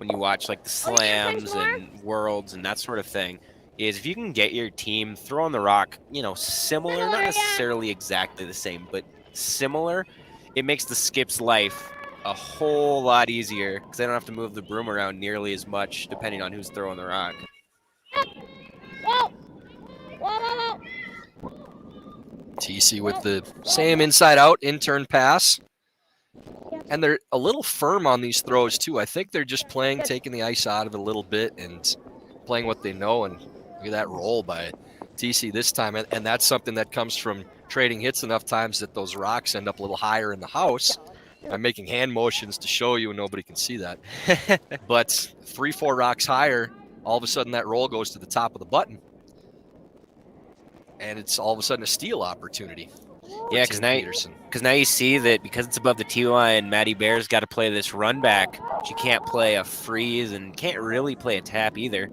Speaker 2: you watch like the slams and worlds and that sort of thing, is if you can get your team throwing the rock, similar, not necessarily exactly the same, but similar, it makes the skip's life a whole lot easier because they don't have to move the broom around nearly as much depending on who's throwing the rock.
Speaker 3: Whoa.
Speaker 1: TC with the same inside-out in-turn pass. And they're a little firm on these throws, too. I think they're just playing, taking the ice out of it a little bit and playing what they know. And look at that roll by TC this time. And that's something that comes from trading hits enough times that those rocks end up a little higher in the house. I'm making hand motions to show you, and nobody can see that. But 3-4 rocks higher, all of a sudden that roll goes to the top of the button. And it's all of a sudden a steal opportunity.
Speaker 2: Yeah, because now you see that because it's above the tee line, Maddie Bear's got to play this run back. She can't play a freeze and can't really play a tap either.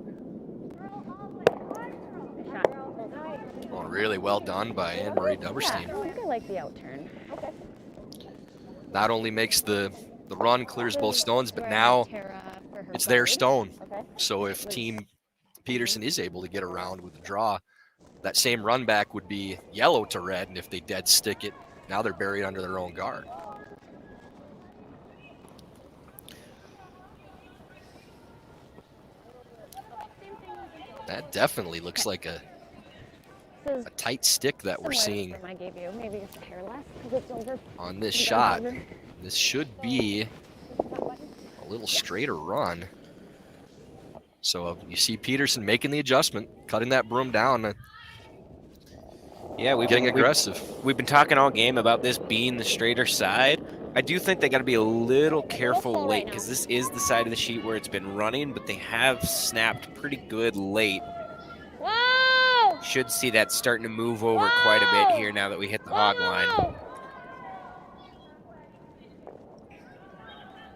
Speaker 1: Oh, really well done by Anne-Marie Duberstein.
Speaker 5: I think I like the outturn. Okay.
Speaker 1: Not only makes the run clears both stones, but now it's their stone.
Speaker 5: Okay.
Speaker 1: So if Team Peterson is able to get around with the draw, that same run back would be yellow to red, and if they dead stick it, now they're buried under their own guard. That definitely looks like a tight stick that we're seeing
Speaker 5: I gave you. Maybe it's a hair less because it's over.
Speaker 1: on this shot. This should be a little straighter run. So you see Peterson making the adjustment, cutting that broom down.
Speaker 2: Yeah, we're
Speaker 1: getting aggressive.
Speaker 2: We've been talking all game about this being the straighter side. I do think they got to be a little careful late because this is the side of the sheet where it's been running, but they have snapped pretty good late.
Speaker 3: Whoa!
Speaker 2: Should see that starting to move over quite a bit here now that we hit the hog line.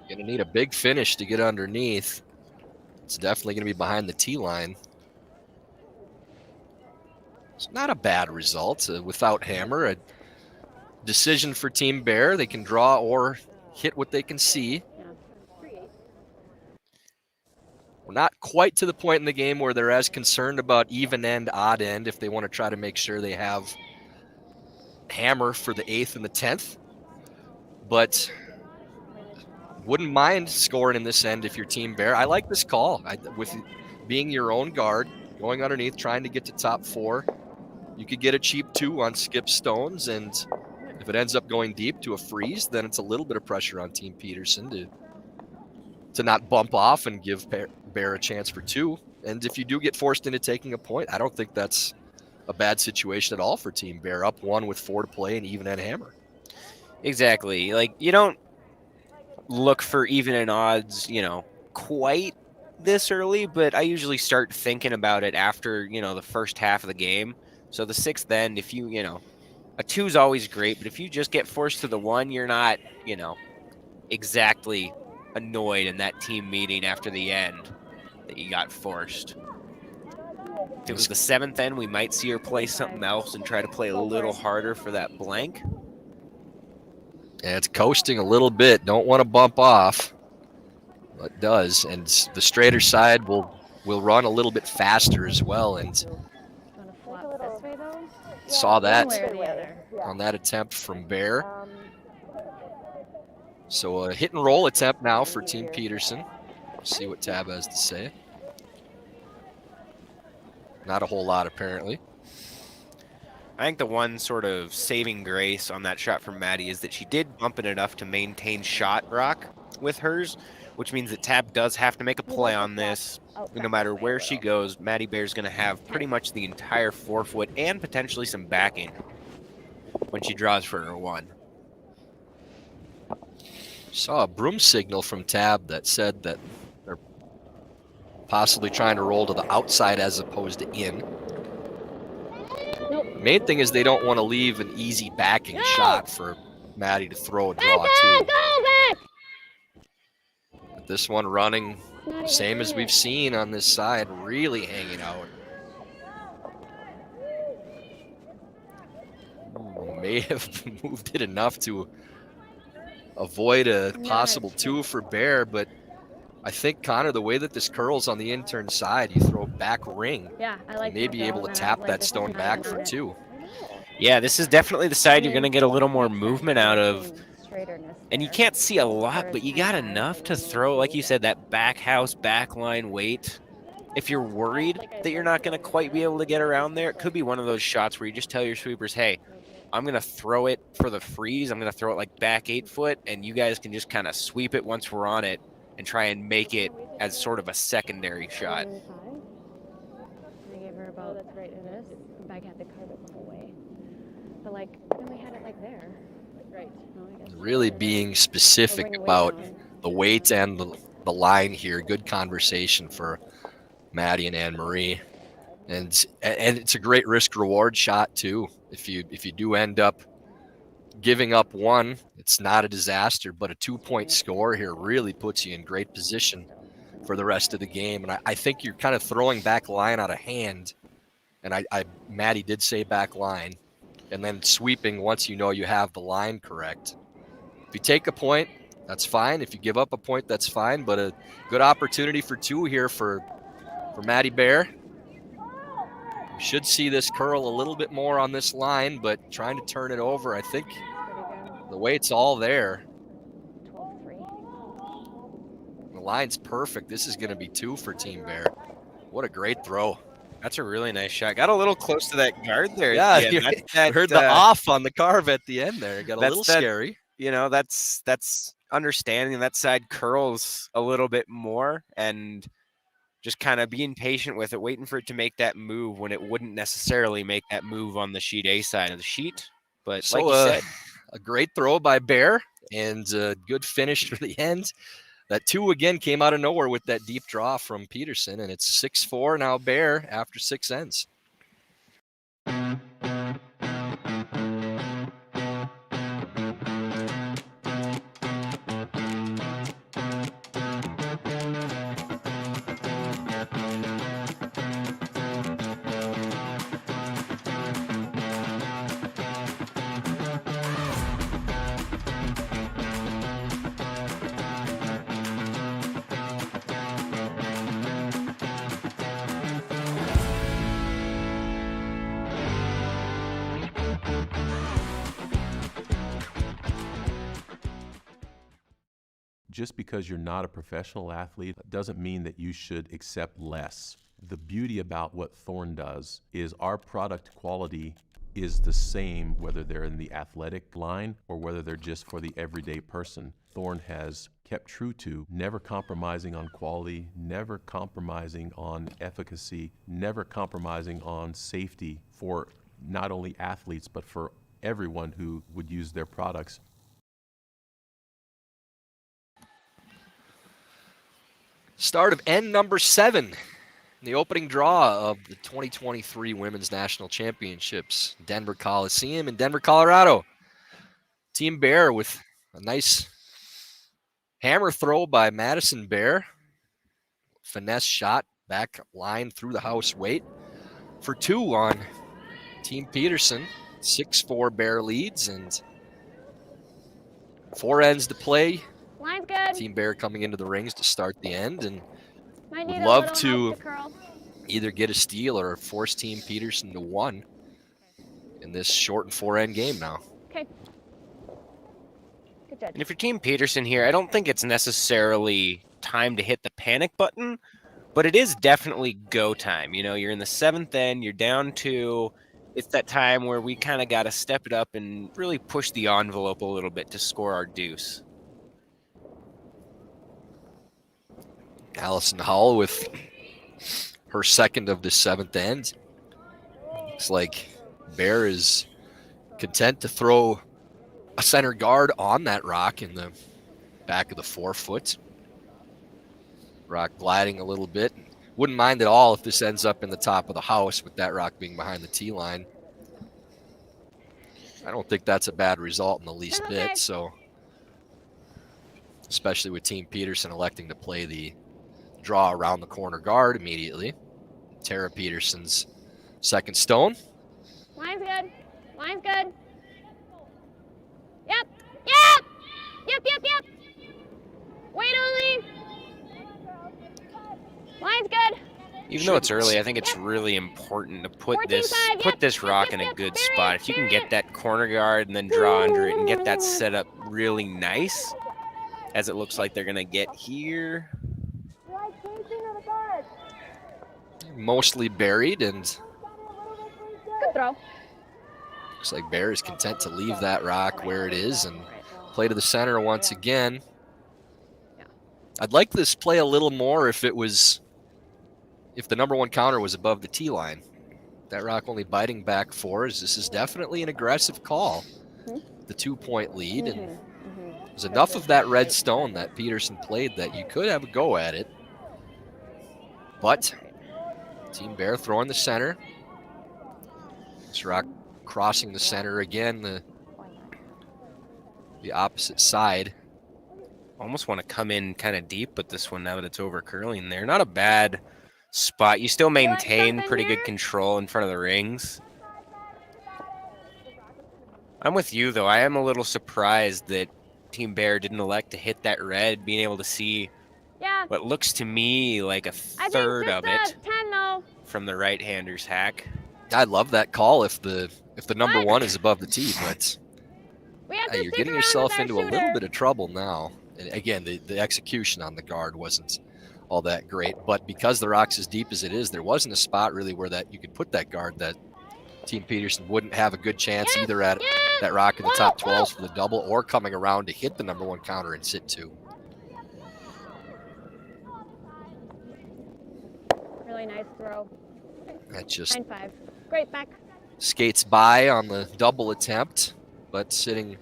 Speaker 1: Gonna need a big finish to get underneath. It's definitely gonna be behind the tee line. It's not a bad result without hammer. A decision for Team Bear. They can draw or hit what they can see. We're not quite to the point in the game where they're as concerned about even end, odd end if they want to try to make sure they have hammer for the 8th and the 10th. But wouldn't mind scoring in this end if you're Team Bear. I like this call. With being your own guard, going underneath, trying to get to top 4. You could get a cheap 2 on skip stones, and if it ends up going deep to a freeze, then it's a little bit of pressure on Team Peterson to not bump off and give Bear a chance for 2. And if you do get forced into taking a point, I don't think that's a bad situation at all for Team Bear. Up 1 with 4 to play and even end hammer.
Speaker 2: Exactly. Like, you don't look for even and odds, quite this early, but I usually start thinking about it after, the first half of the game. So the 6th end, if you A 2 is always great, but if you just get forced to the 1, you're not, exactly annoyed in that team meeting after the end that you got forced. If it was the 7th end, we might see her play something else and try to play a little harder for that blank.
Speaker 1: Yeah, it's coasting a little bit. Don't want to bump off. But it does. And the straighter side will run a little bit faster as well. And saw that on that attempt from Bear. So a hit and roll attempt now for Team Peterson. See what Tab has to say. Not a whole lot, apparently.
Speaker 2: I think the one sort of saving grace on that shot from Maddie is that she did bump it enough to maintain shot rock with hers, which means that Tab does have to make a play on this. No matter where she goes, Maddie Bear's going to have pretty much the entire forefoot and potentially some backing when she draws for her 1.
Speaker 1: Saw a broom signal from Tab that said that they're possibly trying to roll to the outside as opposed to in.
Speaker 3: Nope.
Speaker 1: Main thing is they don't want to leave an easy backing shot for Maddie to throw a draw too. But this one running same as we've seen on this side, really hanging out. May have moved it enough to avoid a possible 2 for Bear, but I think, Connor, the way that this curls on the intern side, you throw back ring.
Speaker 3: Yeah, I like
Speaker 1: may be able to tap that stone back for 2.
Speaker 2: Yeah, this is definitely the side you're going to get a little more movement out of. And you can't see a lot, but you got enough to throw, like you said, that back house, back line weight. If you're worried that you're not going to quite be able to get around there, it could be one of those shots where you just tell your sweepers, hey, I'm going to throw it for the freeze. I'm going to throw it like back 8 foot, and you guys can just kind of sweep it once we're on it and try and make it as sort of a secondary shot.
Speaker 3: I gave her about that's right. It is. Back had to carve it the whole way, but like then we had it like there. Right.
Speaker 1: Really being specific about the weight and the line here. Good conversation for Maddie and Anne Marie, and it's a great risk reward shot too. If you do end up giving up 1, it's not a disaster, but a 2-point score here really puts you in great position for the rest of the game. And I think you're kind of throwing back line out of hand. And Maddie did say back line, and then sweeping once you know you have the line correct. If you take a point, that's fine. If you give up a point, that's fine. But a good opportunity for 2 here for Maddie Bear. You should see this curl a little bit more on this line, but trying to turn it over, I think the weight's all there.
Speaker 3: 12-3.
Speaker 1: The line's perfect. This is going to be 2 for Team Bear. What a great throw.
Speaker 2: That's a really nice shot. Got a little close to that guard there.
Speaker 1: Yeah,
Speaker 2: you
Speaker 1: heard the off on the carve at the end there. Got a little scary.
Speaker 2: That's understanding that side curls a little bit more and just kind of being patient with it, waiting for it to make that move when it wouldn't necessarily make that move on the sheet A side of the sheet. But
Speaker 1: So,
Speaker 2: like you said,
Speaker 1: a great throw by Bear and a good finish for the end. That 2 again came out of nowhere with that deep draw from Peterson, and it's 6-4 now Bear after 6 ends.
Speaker 7: Just because you're not a professional athlete doesn't mean that you should accept less. The beauty about what Thorn does is our product quality is the same whether they're in the athletic line or whether they're just for the everyday person. Thorn has kept true to never compromising on quality, never compromising on efficacy, never compromising on safety for not only athletes but for everyone who would use their products.
Speaker 1: Start of end number 7 The opening draw of the 2023 Women's National Championships, Denver Coliseum in Denver, Colorado. Team Bear with a nice hammer throw by Madison Bear. Finesse shot, back line through the house weight for 2 on Team Peterson. 6-4 Bear leads and 4 ends to play.
Speaker 3: Line's good.
Speaker 1: Team Bear coming into the rings to start the end and
Speaker 3: Might
Speaker 1: would
Speaker 3: need a
Speaker 1: love
Speaker 3: little
Speaker 1: to
Speaker 3: help curl.
Speaker 1: either get a steal or force Team Peterson to 1 in this shortened 4-end game now.
Speaker 3: Okay. Good judge.
Speaker 2: And if you're Team Peterson here, I don't think it's necessarily time to hit the panic button, but it is definitely go time. You know, you're in the 7th end, you're down 2. It's that time where we kind of got to step it up and really push the envelope a little bit to score our deuce.
Speaker 1: Allison Howell with her 2nd of the 7th end. Looks like Bear is content to throw a center guard on that rock in the back of the 4-foot. Rock gliding a little bit. Wouldn't mind at all if this ends up in the top of the house with that rock being behind the tee line. I don't think that's a bad result in the least bit. So, especially with Team Peterson electing to play the draw around the corner guard immediately. Tara Peterson's 2nd stone.
Speaker 3: Line's good. Line's good. Yep. Yep. Yep, yep, yep. Wait only. Line's good.
Speaker 2: Even though it's early, I think it's really important to put this rock in a good spot. If you can get that corner guard and then draw under it and get that set up really nice, as it looks like they're going to get here.
Speaker 1: Mostly buried, and
Speaker 3: Good throw.
Speaker 1: looks like Bear is content to leave that rock where it is and play to the center once again. I'd like this play a little more if the number 1 counter was above the tee line. That rock only biting back 4. This is definitely an aggressive call. The 2-point lead, and there's enough of that red stone that Peterson played that you could have a go at it. But Team Bear throwing the center. This rock crossing the center again, the opposite side.
Speaker 2: Almost want to come in kind of deep with this one now that it's over curling there. Not a bad spot. You still maintain pretty good control in front of the rings. I'm with you, though. I am a little surprised that Team Bear didn't elect to hit that red, being able to see what looks to me like a third of it
Speaker 3: 10, though.
Speaker 2: from the right-hander's hack.
Speaker 1: I love that call if the number 1 is above the tee, but you're getting yourself into a little bit of trouble now. And again, the execution on the guard wasn't all that great, but because the rock's as deep as it is, there wasn't a spot really where that you could put that guard that Team Peterson wouldn't have a good chance either at that rock in the top 12s for the double or coming around to hit the number 1 counter and sit 2.
Speaker 3: Really nice throw.
Speaker 1: That just
Speaker 3: 9-5. Great back.
Speaker 1: skates by on the double attempt, but sitting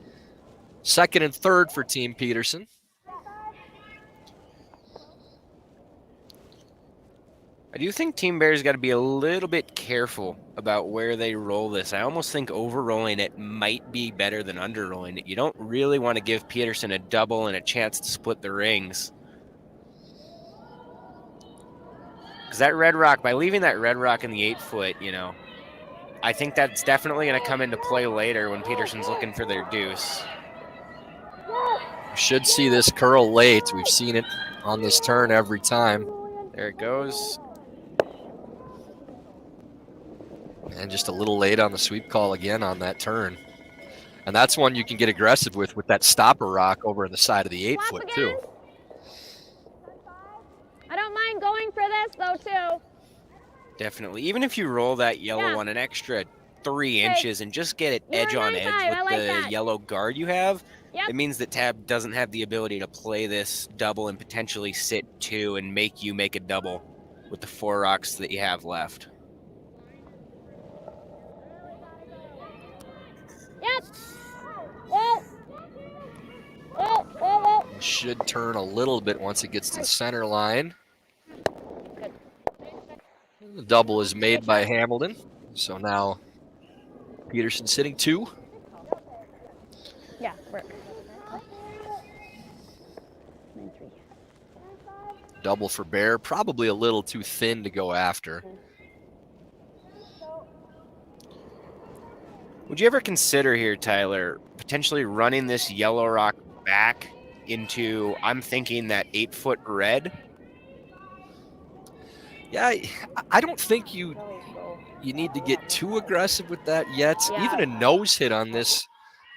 Speaker 1: 2nd and 3rd for Team Peterson.
Speaker 2: I do think Team Bear's got to be a little bit careful about where they roll this. I almost think over-rolling it might be better than under-rolling it. You don't really want to give Peterson a double and a chance to split the rings. Because that red rock, by leaving that red rock in the 8-foot, you know, I think that's definitely going to come into play later when Peterson's looking for their deuce.
Speaker 1: Should see this curl late. We've seen it on this turn every time.
Speaker 2: There it goes.
Speaker 1: And just a little late on the sweep call again on that turn. And that's one you can get aggressive with that stopper rock over in the side of the 8-foot too.
Speaker 3: I don't mind going for this though too.
Speaker 2: Definitely. Even if you roll that yellow one an extra 3 inches and just get it edge on edge with the yellow guard you have, it means that Tab doesn't have the ability to play this double and potentially sit 2 and make you make a double with the 4 rocks that you have left.
Speaker 3: Yep. Whoa.
Speaker 1: Should turn a little bit once it gets to the center line. The double is made by Hamilton. So now Peterson sitting 2.
Speaker 3: Yeah, work. 9-3.
Speaker 1: Double for Bear. Probably a little too thin to go after.
Speaker 2: Would you ever consider here, Tyler, potentially running this yellow rock back into, I'm thinking, that 8-foot red?
Speaker 1: Yeah, I don't think you need to get too aggressive with that yet.
Speaker 3: Yeah.
Speaker 1: Even a nose hit on this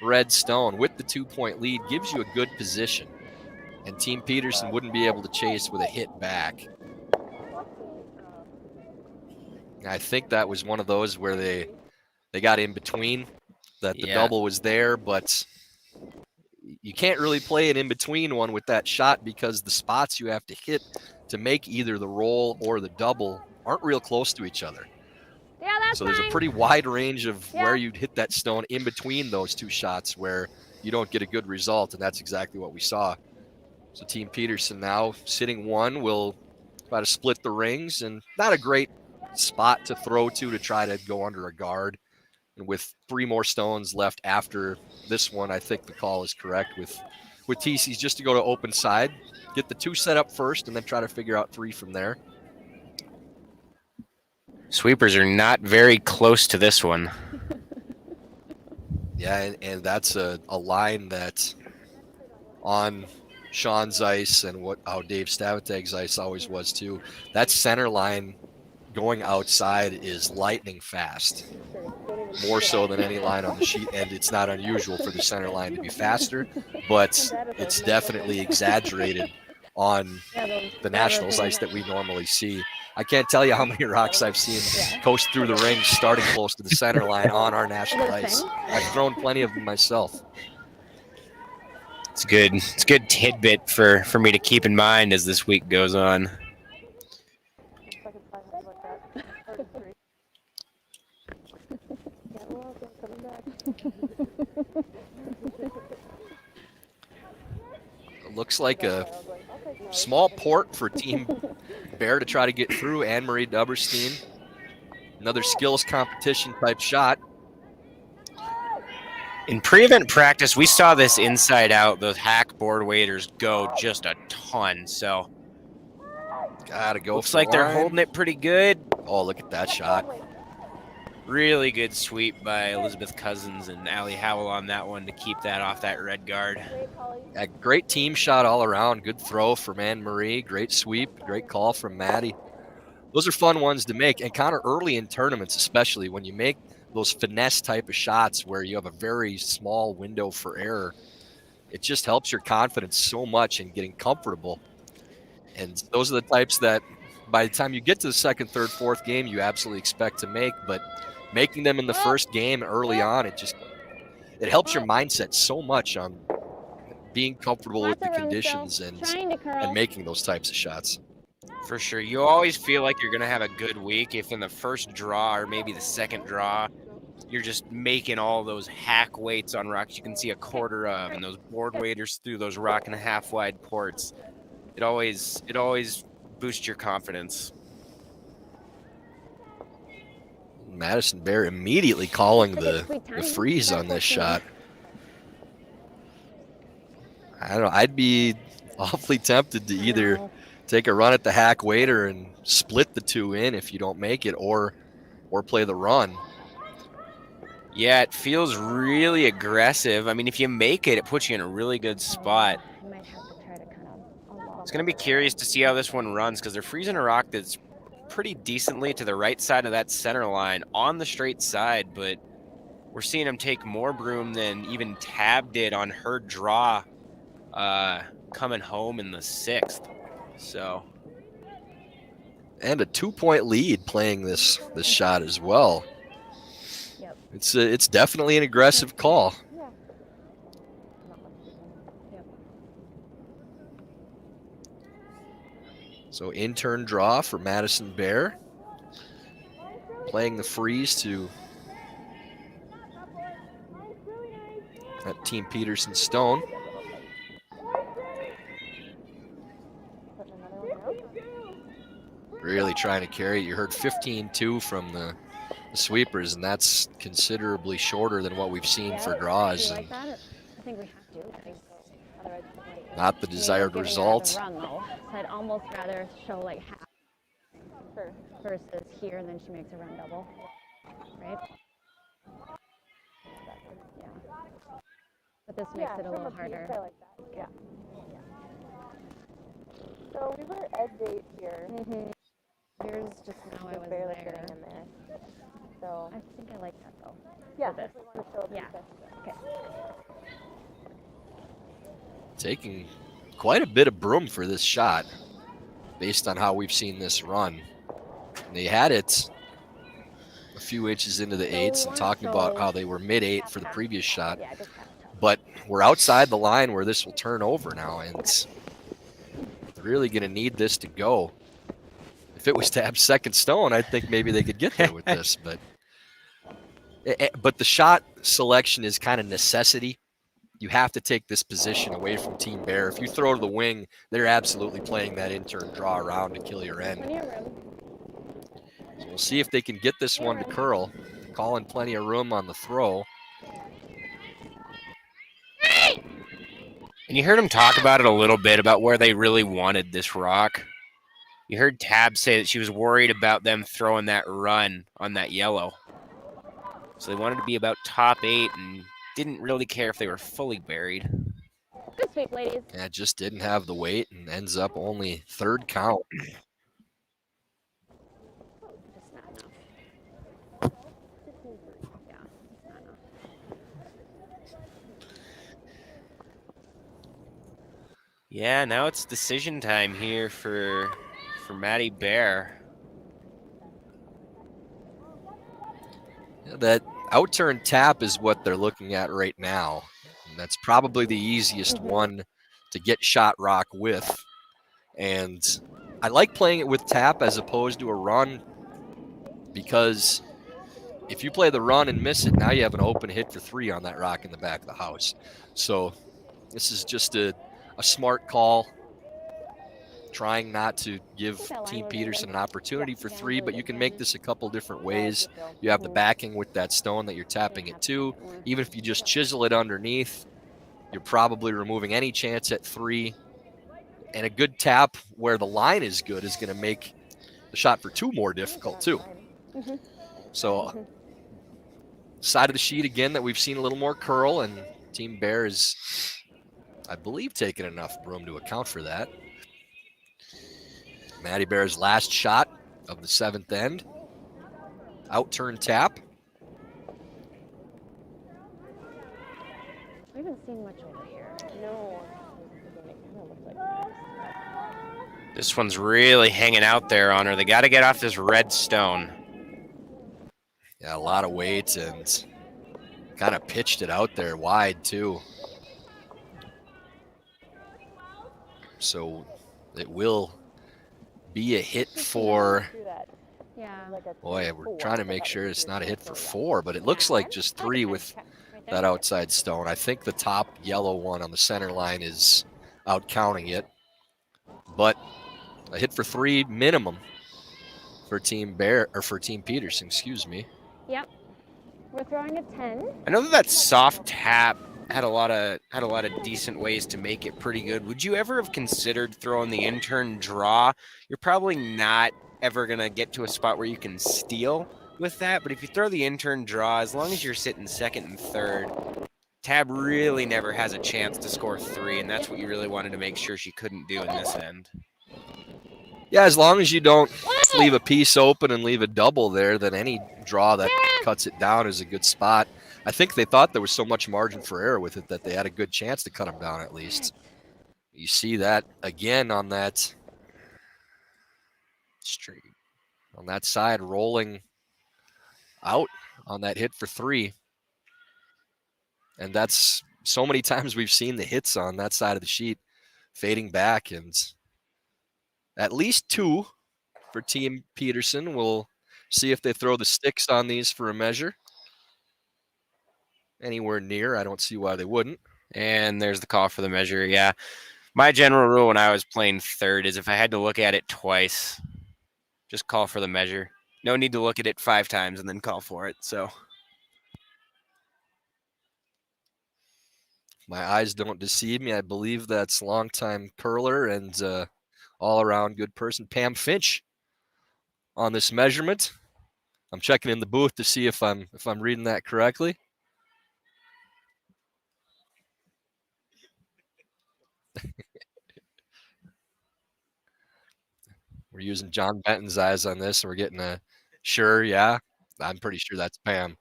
Speaker 1: red stone with the 2-point lead gives you a good position. And Team Peterson wouldn't be able to chase with a hit back. I think that was one of those where they got in between, that the double was there, but you can't really play an in-between one with that shot because the spots you have to hit to make either the roll or the double aren't real close to each other.
Speaker 3: Yeah, that's
Speaker 1: So there's a
Speaker 3: fine.
Speaker 1: pretty wide range of
Speaker 3: Yeah.
Speaker 1: where you'd hit that stone in between those two shots where you don't get a good result, and that's exactly what we saw. So Team Peterson now sitting 1 will try to split the rings, and not a great spot to throw to try to go under a guard. And with 3 more stones left after this one, I think the call is correct with TC's just to go to open side, get the 2 set up first, and then try to figure out 3 from there.
Speaker 2: Sweepers are not very close to this one.
Speaker 1: Yeah, and that's a line that on Sean's ice and how Dave Stavitag's ice always was too, that center line going outside is lightning fast. More so than any line on the sheet, and it's not unusual for the center line to be faster, but it's definitely exaggerated on the Nationals ice that we normally see. I can't tell you how many rocks I've seen coast through the rings starting close to the center line on our national ice. I've thrown plenty of them myself.
Speaker 2: It's good. It's a good tidbit for me to keep in mind as this week goes on.
Speaker 1: It looks like a small port for Team Bear to try to get through. Anne-Marie Duberstein. Another skills competition type shot.
Speaker 2: In pre-event practice, we saw this inside out. Those hack board waders go just a ton. So
Speaker 1: gotta go.
Speaker 2: Looks like they're
Speaker 1: line.
Speaker 2: holding it pretty good.
Speaker 1: Oh, look at that shot.
Speaker 2: Really good sweep by Elizabeth Cousins and Allie Howell on that one to keep that off that red guard.
Speaker 1: A great team shot all around. Good throw from Anne-Marie. Great sweep. Great call from Maddie. Those are fun ones to make. And kind of early in tournaments, especially when you make those finesse type of shots where you have a very small window for error, it just helps your confidence so much in getting comfortable. And those are the types that by the time you get to the second, third, fourth game, you absolutely expect to make. But making them in the first game early on, it helps your mindset so much on being comfortable with the conditions and making those types of shots.
Speaker 2: For sure. You always feel like you're going to have a good week if in the first draw or maybe the second draw, you're just making all those hack weights on rocks you can see a quarter of, and those board waders through those 1.5 wide ports. It always boosts your confidence.
Speaker 1: Madison Bear immediately calling the freeze on this shot. I don't know. I'd be awfully tempted to either take a run at the hack waiter and split the 2 in if you don't make it, or play the run.
Speaker 2: Yeah, it feels really aggressive. I mean, if you make it, it puts you in a really good spot. It's going to be curious to see how this one runs because they're freezing a rock that's pretty decently to the right side of that center line on the straight side, but we're seeing him take more broom than even Tab did on her draw coming home in the 6th. So,
Speaker 1: and a 2-point lead playing this shot as well.
Speaker 3: Yep.
Speaker 1: It's definitely an aggressive call. So in-turn draw for Madison Bear. Playing the freeze to that Team Peterson Stone. really trying to carry it. You heard 15-2 from the sweepers, and that's considerably shorter than what we've seen for draws.
Speaker 3: Do you
Speaker 1: And
Speaker 3: like that? I think we have to. I think so. Otherwise, like,
Speaker 1: not the desired
Speaker 3: giving her
Speaker 1: result.
Speaker 3: the run, though. So I'd almost rather show like half versus here, and then she makes a run double, right? Yeah. But this makes it a little harder.
Speaker 5: I like that. Yeah. So we were edge 8 here.
Speaker 3: Here's just now I was
Speaker 5: barely
Speaker 3: there.
Speaker 5: getting in there. So
Speaker 3: I think I like that though.
Speaker 5: yeah,
Speaker 3: this.
Speaker 5: if we want to show a
Speaker 3: Yeah.
Speaker 5: piece of
Speaker 3: Okay.
Speaker 1: Taking quite a bit of broom for this shot based on how we've seen this run. And they had it a few inches into the eights and talking about how they were mid-8 for the previous shot.
Speaker 3: Yeah, just half toe.
Speaker 1: But we're outside the line where this will turn over now, and they're really going to need this to go. If it was Tab's second stone, I think maybe they could get there with this. But the shot selection is kind of necessity. You have to take this position away from Team Bear. If you throw to the wing, they're absolutely playing that in-turn draw around to kill your end.
Speaker 3: Plenty of room.
Speaker 1: So we'll see if they can get this one to curl. Calling plenty of room on the throw.
Speaker 2: And you heard him talk about it a little bit about where they really wanted this rock. You heard Tab say that she was worried about them throwing that run on that yellow. So they wanted to be about top 8 and didn't really care if they were fully buried.
Speaker 3: Good sweep, ladies.
Speaker 1: Yeah, just didn't have the weight and ends up only third count.
Speaker 3: Just not enough. Yeah, it's not enough.
Speaker 2: Yeah, now it's decision time here for Maddie Bear.
Speaker 1: Yeah, that outturn tap is what they're looking at right now. And that's probably the easiest one to get shot rock with. And I like playing it with tap as opposed to a run, because if you play the run and miss it, now you have an open hit for 3 on that rock in the back of the house. So this is just a smart call, trying not to give Team Peterson an opportunity for 3, but you can make this a couple different ways. You have the backing with that stone that you're tapping it to. Even if you just chisel it underneath, you're probably removing any chance at 3. And a good tap where the line is good is going to make the shot for 2 more difficult too. So side of the sheet again that we've seen a little more curl, and Team Bear is, I believe, taking enough broom to account for that. Maddie Bear's last shot of the 7th end. Outturn tap.
Speaker 3: We haven't seen much over here.
Speaker 5: No.
Speaker 2: This one's really hanging out there on her. They got to get off this red stone.
Speaker 1: Yeah, a lot of weight and kind of pitched it out there wide too. So it will be a hit for,
Speaker 3: Yeah.
Speaker 1: boy, we're trying to make sure it's not a hit for 4, but it looks like just 3 with that outside stone. I think the top yellow one on the center line is out counting it, but a hit for 3 minimum for Team Bear, or for Team Peterson, excuse me.
Speaker 3: Yep. We're throwing a 10.
Speaker 2: I know that soft tap had a lot of decent ways to make it pretty good. Would you ever have considered throwing the in-turn draw? You're probably not ever gonna get to a spot where you can steal with that, but if you throw the in-turn draw, as long as you're sitting 2nd and 3rd, Tab really never has a chance to score 3, and that's what you really wanted to make sure she couldn't do in this end.
Speaker 1: Yeah, as long as you don't leave a piece open and leave a double there, then any draw that cuts it down is a good spot. I think they thought there was so much margin for error with it that they had a good chance to cut them down at least. You see that again on that street, on that side, rolling out on that hit for 3. And that's so many times we've seen the hits on that side of the sheet fading back, and at least 2 for Team Peterson. We'll see if they throw the sticks on these for a measure. Anywhere near, I don't see why they wouldn't.
Speaker 2: And there's the call for the measure. Yeah. My general rule when I was playing 3rd is if I had to look at it twice, just call for the measure. No need to look at it 5 times and then call for it. So
Speaker 1: My eyes don't deceive me. I believe that's longtime curler and all-around good person, Pam Finch, on this measurement. I'm checking in the booth to see if I'm reading that correctly. We're using John Benton's eyes on this, and we're getting a sure, yeah. I'm pretty sure that's Pam.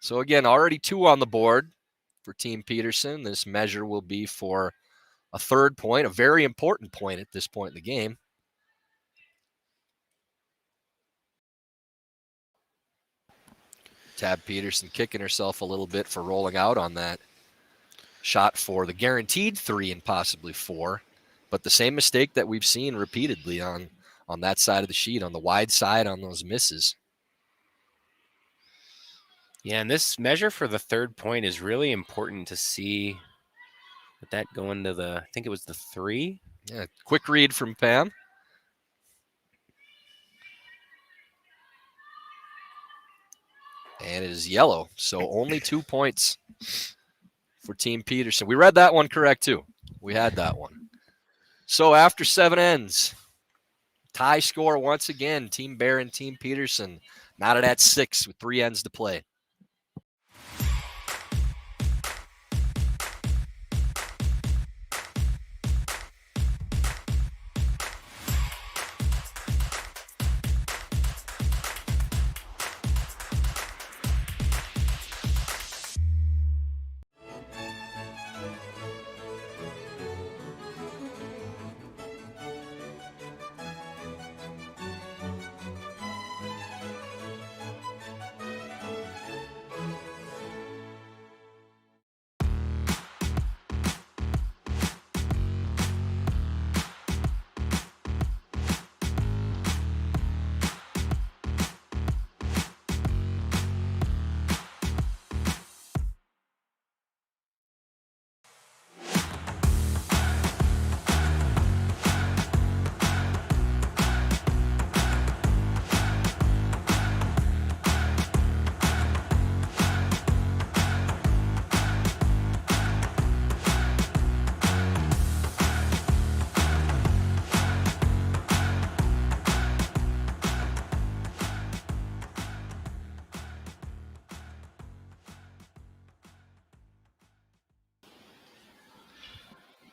Speaker 1: So again, already 2 on the board for Team Peterson. This measure will be for a 3rd point, a very important point at this point in the game. Tab Peterson kicking herself a little bit for rolling out on that shot for the guaranteed 3 and possibly 4. But the same mistake that we've seen repeatedly on that side of the sheet, on the wide side on those misses.
Speaker 2: yeah, and this measure for the 3rd point is really important to see. With that going to I think it was the 3.
Speaker 1: Yeah, quick read from Pam. And it is yellow, so only 2 points for Team Peterson. We read that one correct, too. We had that one. So after 7 ends, tie score once again, Team Bear and Team Peterson knotted at 6 with 3 ends to play.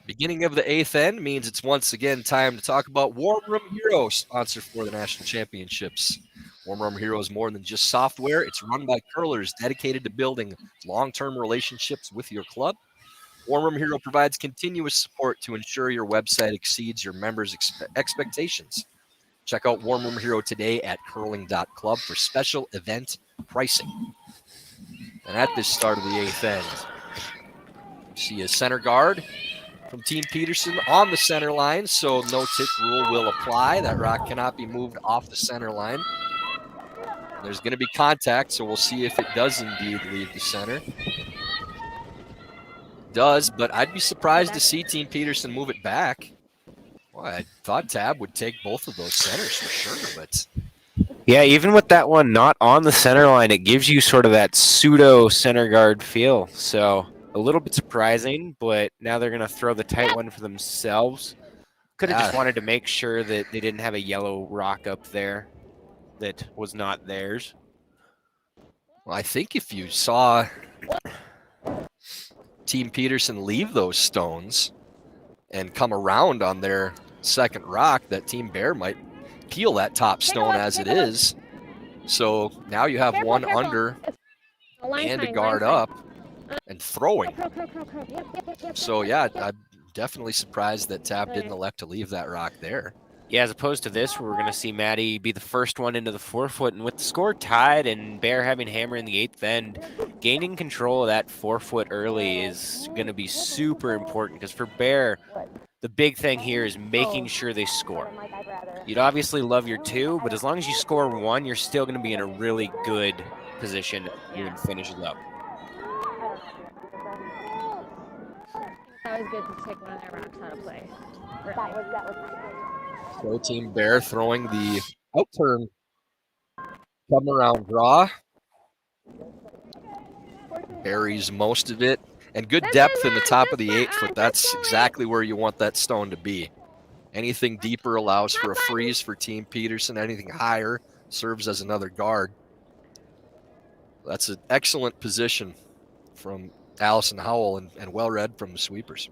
Speaker 1: Beginning of the 8th end means it's once again time to talk about Warm Room Heroes, sponsor for the national championships. Warm Room Heroes is more than just software. It's run by curlers dedicated to building long-term relationships with your club. Warm Room Hero provides continuous support to ensure your website exceeds your members' expectations. Check out Warm Room Hero today at curling.club for special event pricing. And at this start of the 8th end, see a center guard from Team Peterson on the center line, so no tick rule will apply. That rock cannot be moved off the center line. There's going to be contact, so we'll see if it does indeed leave the center. It does, but I'd be surprised to see Team Peterson move it back. Well, I thought Tab would take both of those centers for sure, but
Speaker 2: Yeah, even with that one not on the center line, it gives you sort of that pseudo center guard feel. So a little bit surprising, but now they're going to throw the tight one for themselves. Could have just wanted to make sure that they didn't have a yellow rock up there that was not theirs.
Speaker 1: well, I think if you saw Team Peterson leave those stones and come around on their second rock, that Team Bear might peel that top stone as it is. So now you have one under and a guard up and throwing. So yeah, I'm definitely surprised that Tab didn't elect to leave that rock there.
Speaker 2: Yeah, as opposed to this, where we're going to see Maddie be the first one into the 4-foot, and with the score tied and Bear having hammer in the 8th end, gaining control of that 4-foot early is going to be super important, because for Bear, the big thing here is making sure they score. You'd obviously love your 2, but as long as you score 1, you're still going to be in a really good position when it finishes up.
Speaker 3: always good to take one of their rocks out of play. Really.
Speaker 5: That was
Speaker 1: So Team Bear throwing the out turn come around draw. Buries most of it. And good depth in the top of the 8-foot. That's exactly where you want that stone to be. Anything deeper allows for a freeze for Team Peterson. Anything higher serves as another guard. That's an excellent position from Allison Howell and well read from the sweepers.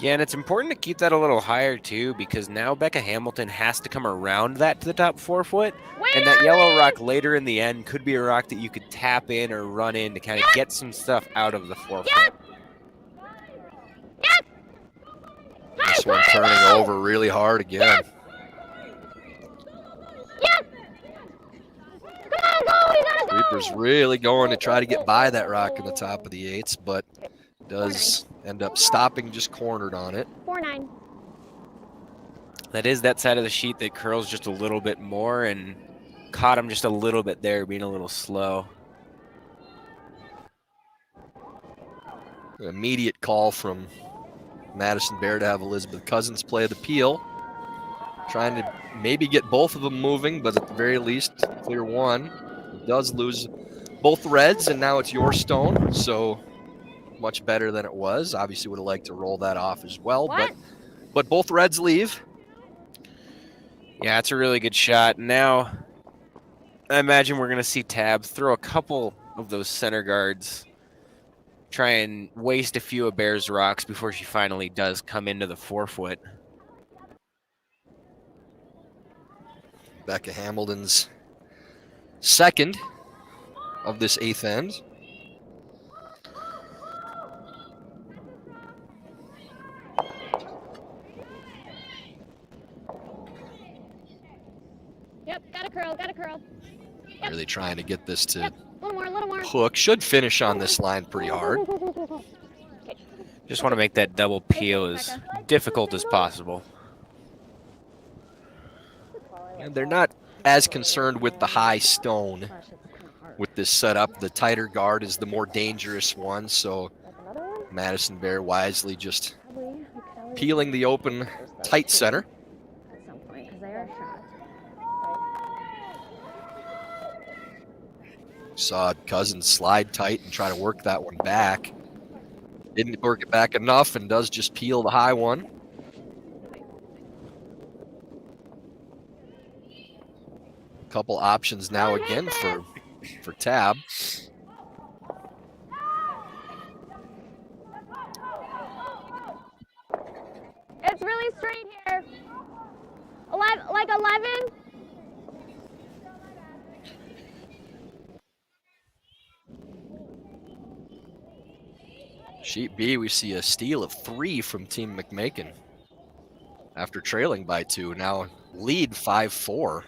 Speaker 2: Yeah, and it's important to keep that a little higher too, because now Becca Hamilton has to come around that to the top 4-foot. And that yellow rock later in the end could be a rock that you could tap in or run in to kind of get some stuff out of the 4-foot.
Speaker 1: This one turning over really hard again. Sweeper's really going to try to get by that rock in the top of the 8s, but does end up stopping just cornered on it.
Speaker 3: 4-9.
Speaker 2: That is that side of the sheet that curls just a little bit more, and caught him just a little bit there, being a little slow.
Speaker 1: An immediate call from Madison Bear to have Elizabeth Cousins play the peel. Trying to maybe get both of them moving, but at the very least, clear one. It does lose both reds, and now it's your stone, so much better than it was. Obviously would have liked to roll that off as well, but both reds leave.
Speaker 2: Yeah, it's a really good shot. Now, I imagine we're going to see Tab throw a couple of those center guards, try and waste a few of Bear's rocks before she finally does come into the 4-foot.
Speaker 1: Becca Hamilton's second of this 8th end.
Speaker 3: Yep, got a curl. Yep.
Speaker 1: Really trying to get this to
Speaker 3: Yep, a little more.
Speaker 1: hook. Should finish on this line pretty hard.
Speaker 2: Just want to make that double peel as difficult as possible.
Speaker 1: And they're not as concerned with the high stone with this setup. The tighter guard is the more dangerous one, so Madison Bear wisely just peeling the open tight center.
Speaker 3: At some point, because they are shot.
Speaker 1: Saw Cousins slide tight and try to work that one back. Didn't work it back enough and does just peel the high one. Couple options now again for Tab.
Speaker 3: It's really straight here. 11.
Speaker 1: Sheet B, we see a steal of 3 from Team McMakin. After trailing by 2, now lead 5-4.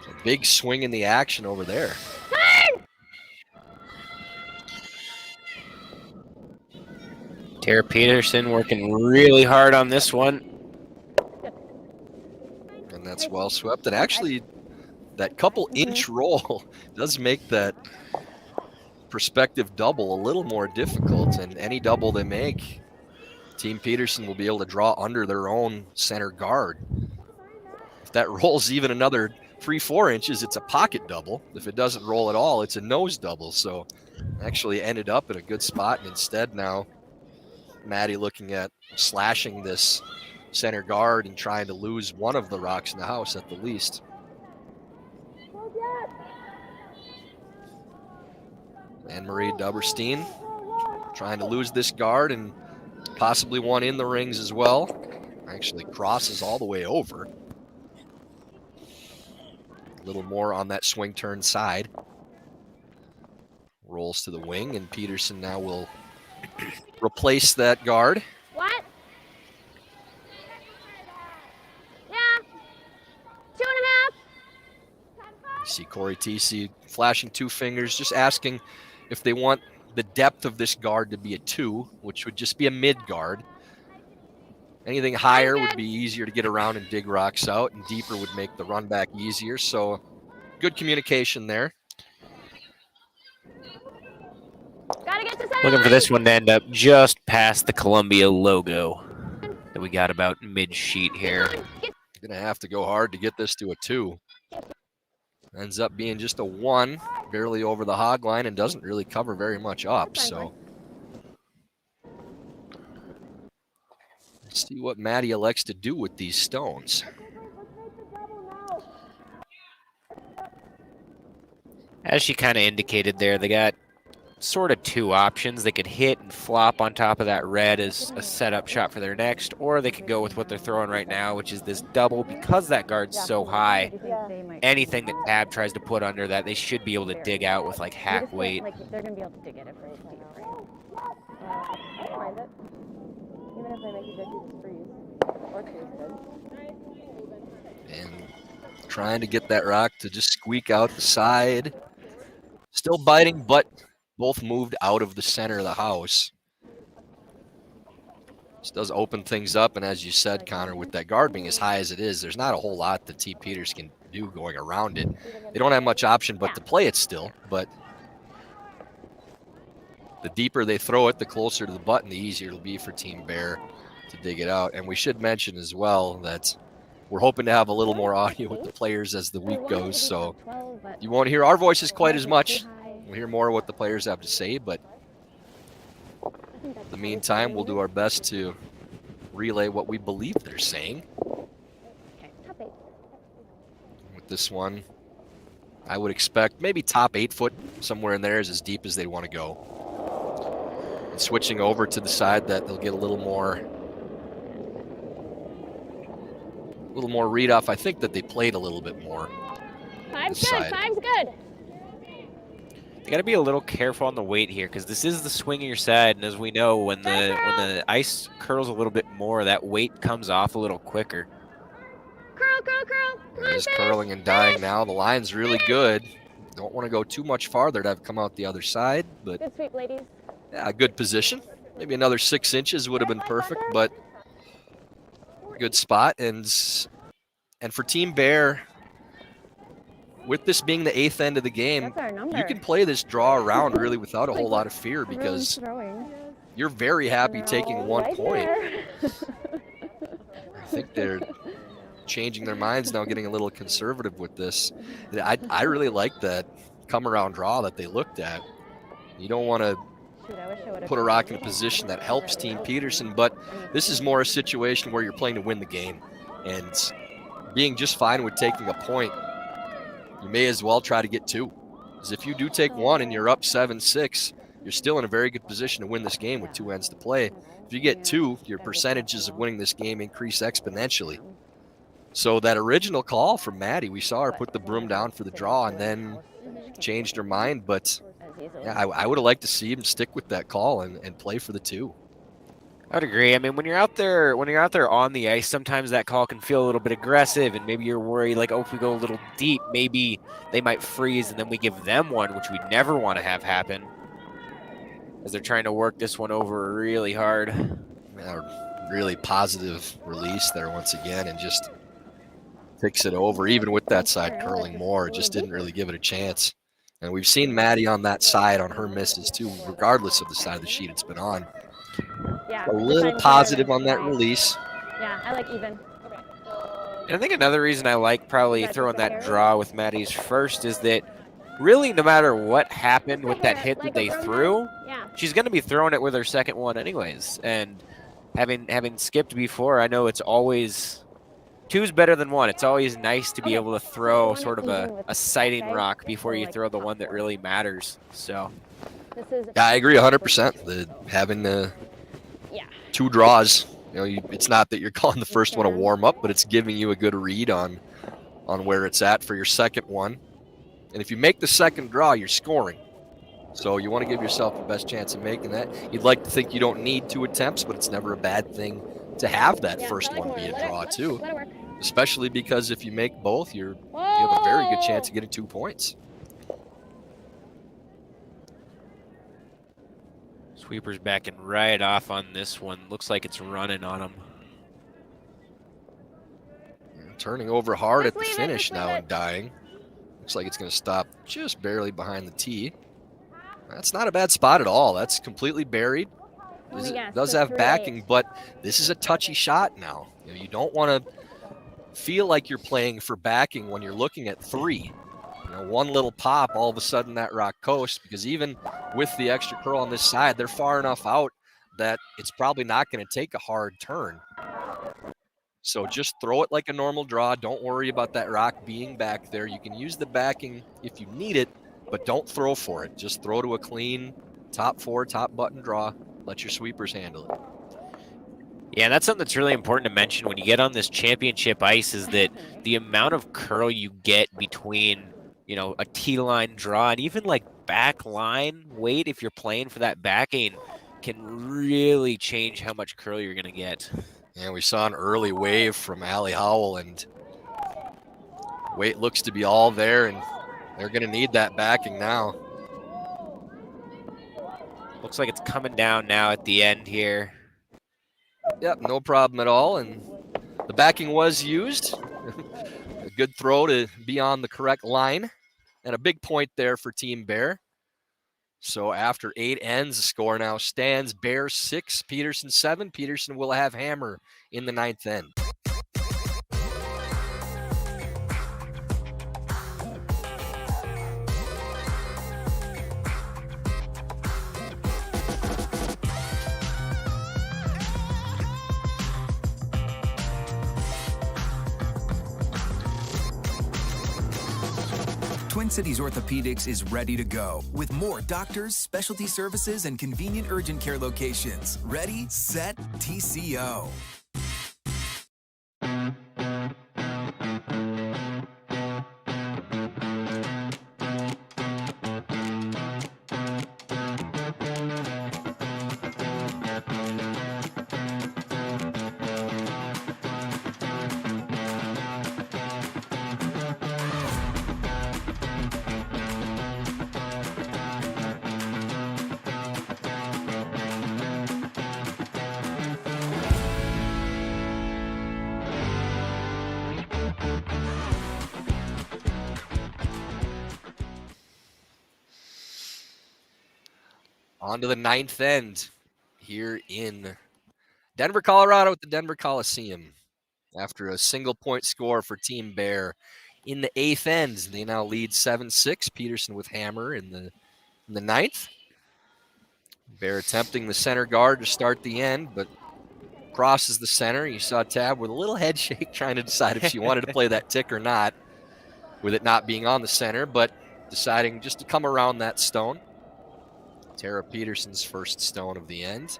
Speaker 1: A big swing in the action over there.
Speaker 2: Tara Peterson working really hard on this one.
Speaker 1: And that's well swept. And actually, that couple inch roll does make that perspective double a little more difficult. And any double they make, Team Peterson will be able to draw under their own center guard. If that rolls even another 3-4 inches, it's a pocket double. If it doesn't roll at all, it's a nose double. So actually ended up in a good spot. And instead now, Maddie looking at slashing this center guard and trying to lose one of the rocks in the house at the least. Anne-Marie Duberstein trying to lose this guard and possibly one in the rings as well. Actually crosses all the way over. A little more on that swing turn side. Rolls to the wing, and Peterson now will replace that guard.
Speaker 3: What? Yeah. 2.5.
Speaker 1: See Corey TC flashing 2 fingers, just asking if they want the depth of this guard to be a 2, which would just be a mid guard. Anything higher would be easier to get around and dig rocks out, and deeper would make the run back easier. So good communication there.
Speaker 3: Gotta get to center
Speaker 2: Looking for
Speaker 3: line.
Speaker 2: this one to end up just past the Columbia logo that we got about mid-sheet here.
Speaker 1: Gonna have to go hard to get this to a 2. Ends up being just a 1, barely over the hog line, and doesn't really cover very much up. So let's see what Maddie elects to do with these stones.
Speaker 2: As she kind of indicated there, they got sort of 2 options. They could hit and flop on top of that red as a setup shot for their next, or they could go with what they're throwing right now, which is this double. Because that guard's so high, anything that Tab tries to put under that, they should be able to dig out with like hack weight.
Speaker 5: They're gonna be able to dig it if they're deep, right? I don't mind it. Even if they make you go through the freeze. Or 2 is good.
Speaker 1: And trying to get that rock to just squeak out the side. Still biting, but both moved out of the center of the house. This does open things up, and as you said, Connor, with that guard being as high as it is, there's not a whole lot that T. Peters can do going around it. They don't have much option but to play it still, but the deeper they throw it, the closer to the button, the easier it'll be for Team Bear to dig it out. And we should mention as well that we're hoping to have a little more audio with the players as the week goes, so you won't hear our voices quite as much. We'll hear more of what the players have to say, but in the meantime, we'll do our best to relay what we believe they're saying. With this one, I would expect maybe top 8 foot, somewhere in there is as deep as they want to go. And switching over to the side that they'll get a little more read off. I think that they played a little bit more.
Speaker 3: 5's good, 5's good.
Speaker 2: You got to be a little careful on the weight here because this is the swingier side, and as we know, when the ice curls a little bit more, that weight comes off a little quicker.
Speaker 3: Curl, curl, curl.
Speaker 1: It is curling and dying now. The line's really good. Don't want to go too much farther to have come out the other side, but
Speaker 3: Good sweep, ladies.
Speaker 1: yeah, good position. Maybe another 6 inches would have been perfect, but good spot. And for Team Bear, with this being the 8th end of the game, you can play this draw around really without a whole lot of fear because you're very happy taking 1 point. I think they're changing their minds now, getting a little conservative with this. I really like that come around draw that they looked at. You don't want to put a rock in a position that helps Team Peterson, but this is more a situation where you're playing to win the game. And being just fine with taking a point, you may as well try to get 2. Because if you do take 1 and you're up 7-6, you're still in a very good position to win this game with 2 ends to play. If you get 2, your percentages of winning this game increase exponentially. So that original call from Maddie, we saw her put the broom down for the draw and then changed her mind. But yeah, I would have liked to see him stick with that call and play for the 2.
Speaker 2: I would agree. I mean, when you're out there on the ice, sometimes that call can feel a little bit aggressive, and maybe you're worried, like, oh, if we go a little deep, maybe they might freeze, and then we give them one, which we never want to have happen, as they're trying to work this one over really hard.
Speaker 1: Really positive release there once again, and just picks it over, even with that side curling more. It just didn't really give it a chance. And we've seen Maddie on that side on her misses too, regardless of the side of the sheet it's been on.
Speaker 3: Yeah,
Speaker 1: a little positive on that release.
Speaker 3: Yeah, I like even.
Speaker 2: And I think another reason I like probably throwing that draw with Maddie's first is that really no matter what happened with that hit that they threw, she's going to be throwing it with her second one anyways. And having skipped before, I know it's always 2's better than 1. It's always nice to be able to throw sort of a sighting rock before you throw the one that really matters. So
Speaker 1: yeah, I agree 100%. Having the 2 draws, it's not that you're calling the first one a warm up, but it's giving you a good read on where it's at for your second one. And if you make the second draw, you're scoring. So you want to give yourself the best chance of making that. You'd like to think you don't need 2 attempts, but it's never a bad thing to have that first one be a draw too. Especially because if you make both, you have a very good chance of getting 2 points.
Speaker 2: Sweeper's backing right off on this one. Looks like it's running on him.
Speaker 1: Turning over hard at the finish now and dying. Looks like it's going to stop just barely behind the tee. That's not a bad spot at all. That's completely buried.
Speaker 3: Let me guess,
Speaker 1: Does
Speaker 3: the
Speaker 1: have
Speaker 3: 3-8.
Speaker 1: backing, but this is a touchy shot now. You don't want to feel like you're playing for backing when you're looking at 3. One little pop, all of a sudden that rock coast, because even with the extra curl on this side, they're far enough out that it's probably not going to take a hard turn. So just throw it like a normal draw. Don't worry about that rock being back there. You can use the backing if you need it, but don't throw for it. Just throw to a clean top 4, top button draw. Let your sweepers handle it.
Speaker 2: Yeah, that's something that's really important to mention when you get on this championship ice is that the amount of curl you get between, a T-line draw and even like back line weight, if you're playing for that backing, can really change how much curl you're going to get.
Speaker 1: And we saw an early wave from Allie Howell, and weight looks to be all there, and they're going to need that backing now.
Speaker 2: Looks like it's coming down now at the end here.
Speaker 1: Yep, no problem at all, and the backing was used. A good throw to be on the correct line, and a big point there for Team Bear. So after 8 ends, the score now stands Bear 6, Peterson 7. Peterson will have hammer in the 9th end.
Speaker 6: Twin Cities Orthopedics is ready to go with more doctors, specialty services, and convenient urgent care locations. Ready, set, TCO.
Speaker 1: On to the 9th end here in Denver, Colorado at the Denver Coliseum. After a single-point score for Team Bear in the 8th end, they now lead 7-6. Peterson with hammer in the 9th. Bear attempting the center guard to start the end, but crosses the center. You saw Tab with a little head shake trying to decide if she wanted to play that tick or not, with it not being on the center, but deciding just to come around that stone. Tara Peterson's first stone of the end.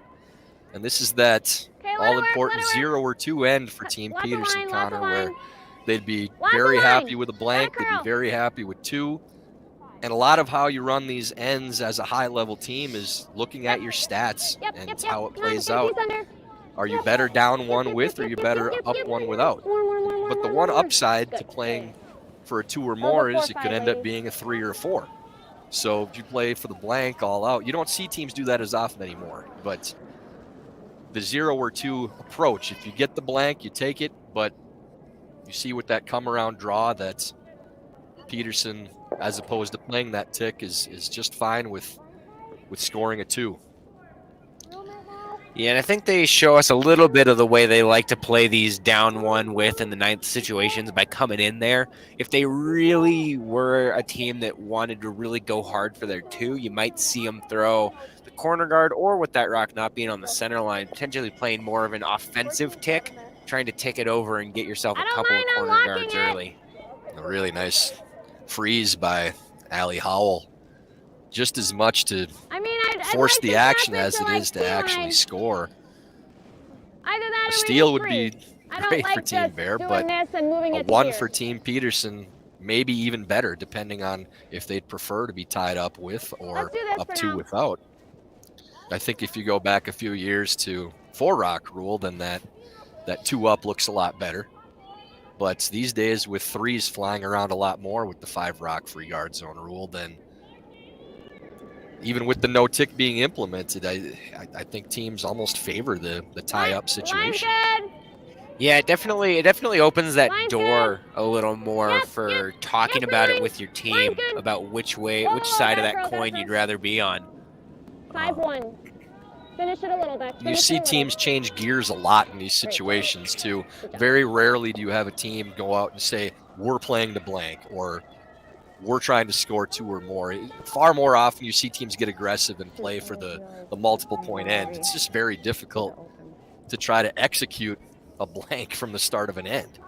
Speaker 1: And this is that all-important 0 or 2 end for Team Peterson, Connor, where they'd be very happy with a blank. They'd be very happy with 2. And a lot of how you run these ends as a high-level team is looking at your stats and how it plays out. Are you better down 1 with, or are you better up 1 without? But the one upside to playing for a 2 or more is it could end up being a 3 or a 4. So if you play for the blank all out, you don't see teams do that as often anymore. But the 0 or 2 approach, if you get the blank, you take it. But you see with that come-around draw that Peterson, as opposed to playing that tick, is just fine with scoring a 2.
Speaker 2: Yeah, and I think they show us a little bit of the way they like to play these down 1 with in the 9th situations by coming in there. If they really were a team that wanted to really go hard for their 2, you might see them throw the corner guard, or with that rock not being on the center line, potentially playing more of an offensive tick, trying to tick it over and get yourself a couple of corner guards early.
Speaker 1: A really nice freeze by Allie Howell. Just as much to force the action as it is to actually score. A steal would be great for Team Bear, but a 1 for Team Peterson, maybe even better, depending on if they'd prefer to be tied up with or up 2 without. I think if you go back a few years to 4-rock rule, then that 2 up looks a lot better. But these days, with 3s flying around a lot more with the 5-rock free guard zone rule, then even with the no tick being implemented, I think teams almost favor the tie-up situation.
Speaker 2: Yeah, it definitely opens that
Speaker 3: Line's
Speaker 2: door a little more
Speaker 3: Yes,
Speaker 2: for
Speaker 3: yes,
Speaker 2: talking
Speaker 3: yes,
Speaker 2: about it
Speaker 3: line.
Speaker 2: with your team,
Speaker 3: Line's good.
Speaker 2: about which
Speaker 3: Whoa,
Speaker 2: side of
Speaker 3: back
Speaker 2: that
Speaker 3: row,
Speaker 2: coin
Speaker 3: back
Speaker 2: you'd
Speaker 3: row.
Speaker 2: rather be on.
Speaker 3: 5-1. Finish it a little, Beck.
Speaker 1: You
Speaker 3: Finish
Speaker 1: see
Speaker 3: it a little.
Speaker 1: teams change gears a lot in these situations too.
Speaker 3: Good job.
Speaker 1: Very rarely do you have a team go out and say, we're playing to blank, or we're trying to score 2 or more. Far more often you see teams get aggressive and play for the multiple point end. It's just very difficult to try to execute a blank from the start of an end.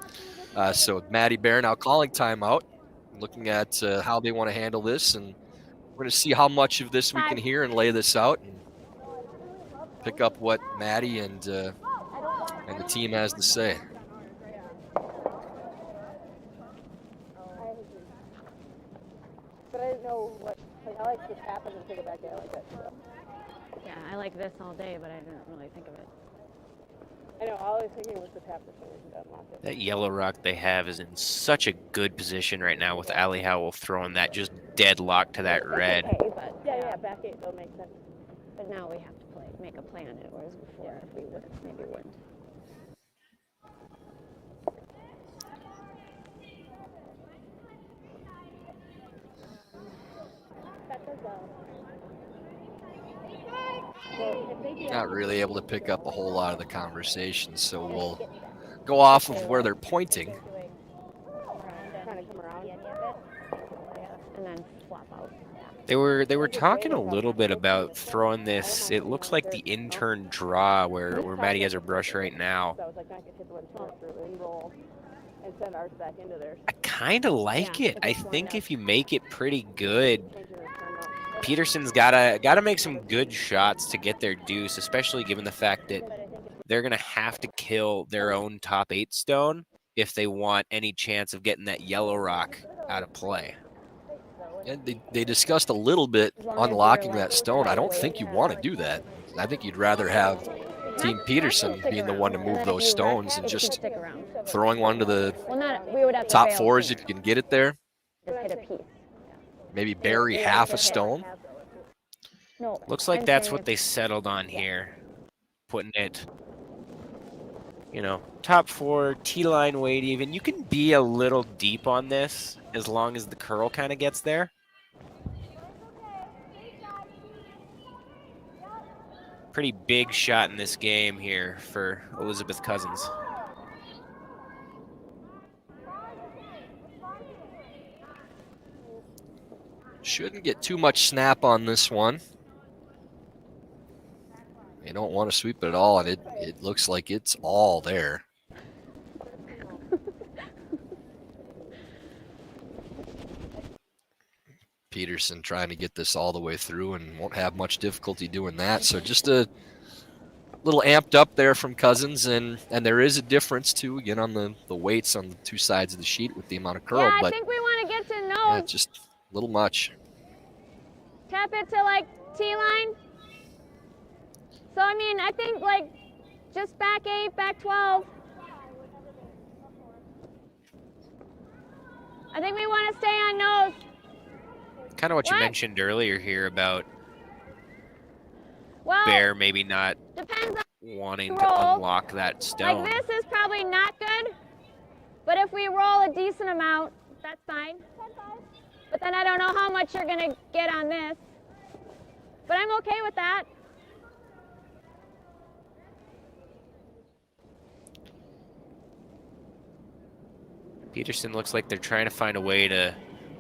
Speaker 1: So Maddie Bear now calling timeout, looking at how they want to handle this, and we're going to see how much of this we can hear and lay this out and pick up what Maddie and the team has to say.
Speaker 5: But I didn't know what, like, I like to tap it and take it back in like that. So.
Speaker 3: Yeah, I like this all day, but I didn't really think of it.
Speaker 5: I know, all I was thinking was to tap the fingers and unlock it.
Speaker 2: That yellow rock they have is in such a good position right now with Ali Howell throwing that just deadlock to that red.
Speaker 3: Okay, but
Speaker 5: Yeah, back 8 though makes sense.
Speaker 3: But now we have to make a play on it, whereas before, if we would, maybe wouldn't.
Speaker 1: Not really able to pick up a whole lot of the conversation, so we'll go off of where they're pointing.
Speaker 5: Trying to come around.
Speaker 3: And then flop out.
Speaker 2: They were talking a little bit about throwing this. It looks like the intern draw where Maddie has her brush right now.
Speaker 5: So I was like, I could hit the one through and roll and send ours back into there.
Speaker 2: I kind of like it. I think if you make it pretty good, Peterson's gotta make some good shots to get their deuce, especially given the fact that they're gonna have to kill their own top 8 stone if they want any chance of getting that yellow rock out of play.
Speaker 1: And they discussed a little bit unlocking that stone. I don't think you want to do that. I think you'd rather have Team Peterson being the one to move those stones and just throwing one to the top 4s if you can get it there.
Speaker 3: Just hit a piece.
Speaker 1: Maybe bury half a stone.
Speaker 2: Looks like that's what they settled on here. Putting it, top 4, T-line weight even. You can be a little deep on this as long as the curl kind of gets there. Pretty big shot in this game here for Elizabeth Cousins.
Speaker 1: Shouldn't get too much snap on this one. They don't want to sweep it at all, and it looks like it's all there. Peterson trying to get this all the way through and won't have much difficulty doing that. So just a little amped up there from Cousins, and there is a difference too, again, on the weights on the 2 sides of the sheet with the amount of curl.
Speaker 3: Yeah, I
Speaker 1: but
Speaker 3: think we want to get to know.
Speaker 1: yeah, just a little much.
Speaker 3: Tap it to like T-line. So I mean, I think like just back 8, back 12. I think we want to stay on nose.
Speaker 2: Kind of what you mentioned earlier here about Bear maybe not wanting to unlock that stone.
Speaker 3: Like this is probably not good, but if we roll a decent amount, that's fine. But then I don't know how much you're gonna get on this. But I'm okay with that.
Speaker 2: Peterson looks like they're trying to find a way to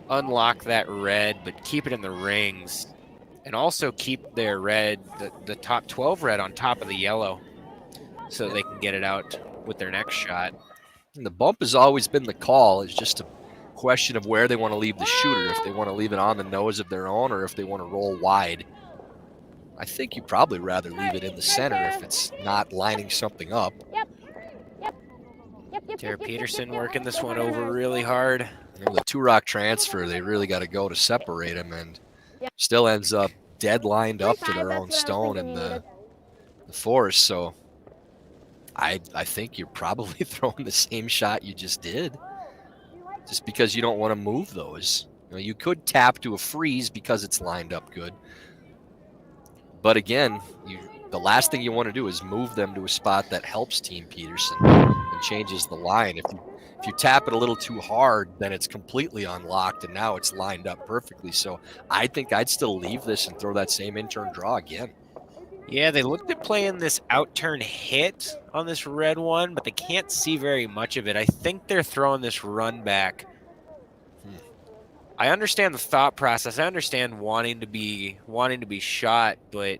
Speaker 2: unlock that red, but keep it in the rings. And also keep their red, the top 12 red on top of the yellow so they can get it out with their next shot.
Speaker 1: And the bump has always been the call. It's just a question of where they want to leave the shooter, if they want to leave it on the nose of their own or if they want to roll wide. I think you'd probably rather leave it in the center if it's not lining something up.
Speaker 2: Tara Peterson working this one over really hard.
Speaker 1: And the 2-rock transfer, they really got to go to separate them, and still ends up dead lined up to their own stone in the force. So I think you're probably throwing the same shot you just did, just because you don't want to move those. You could tap to a freeze because it's lined up good. But again, the last thing you want to do is move them to a spot that helps Team Peterson and changes the line. If you tap it a little too hard, then it's completely unlocked, and now it's lined up perfectly. So I think I'd still leave this and throw that same in-turn draw again.
Speaker 2: Yeah, they looked at playing this out-turn hit on this red one, but they can't see very much of it. I think they're throwing this run back. I understand the thought process. I understand wanting to be shot, but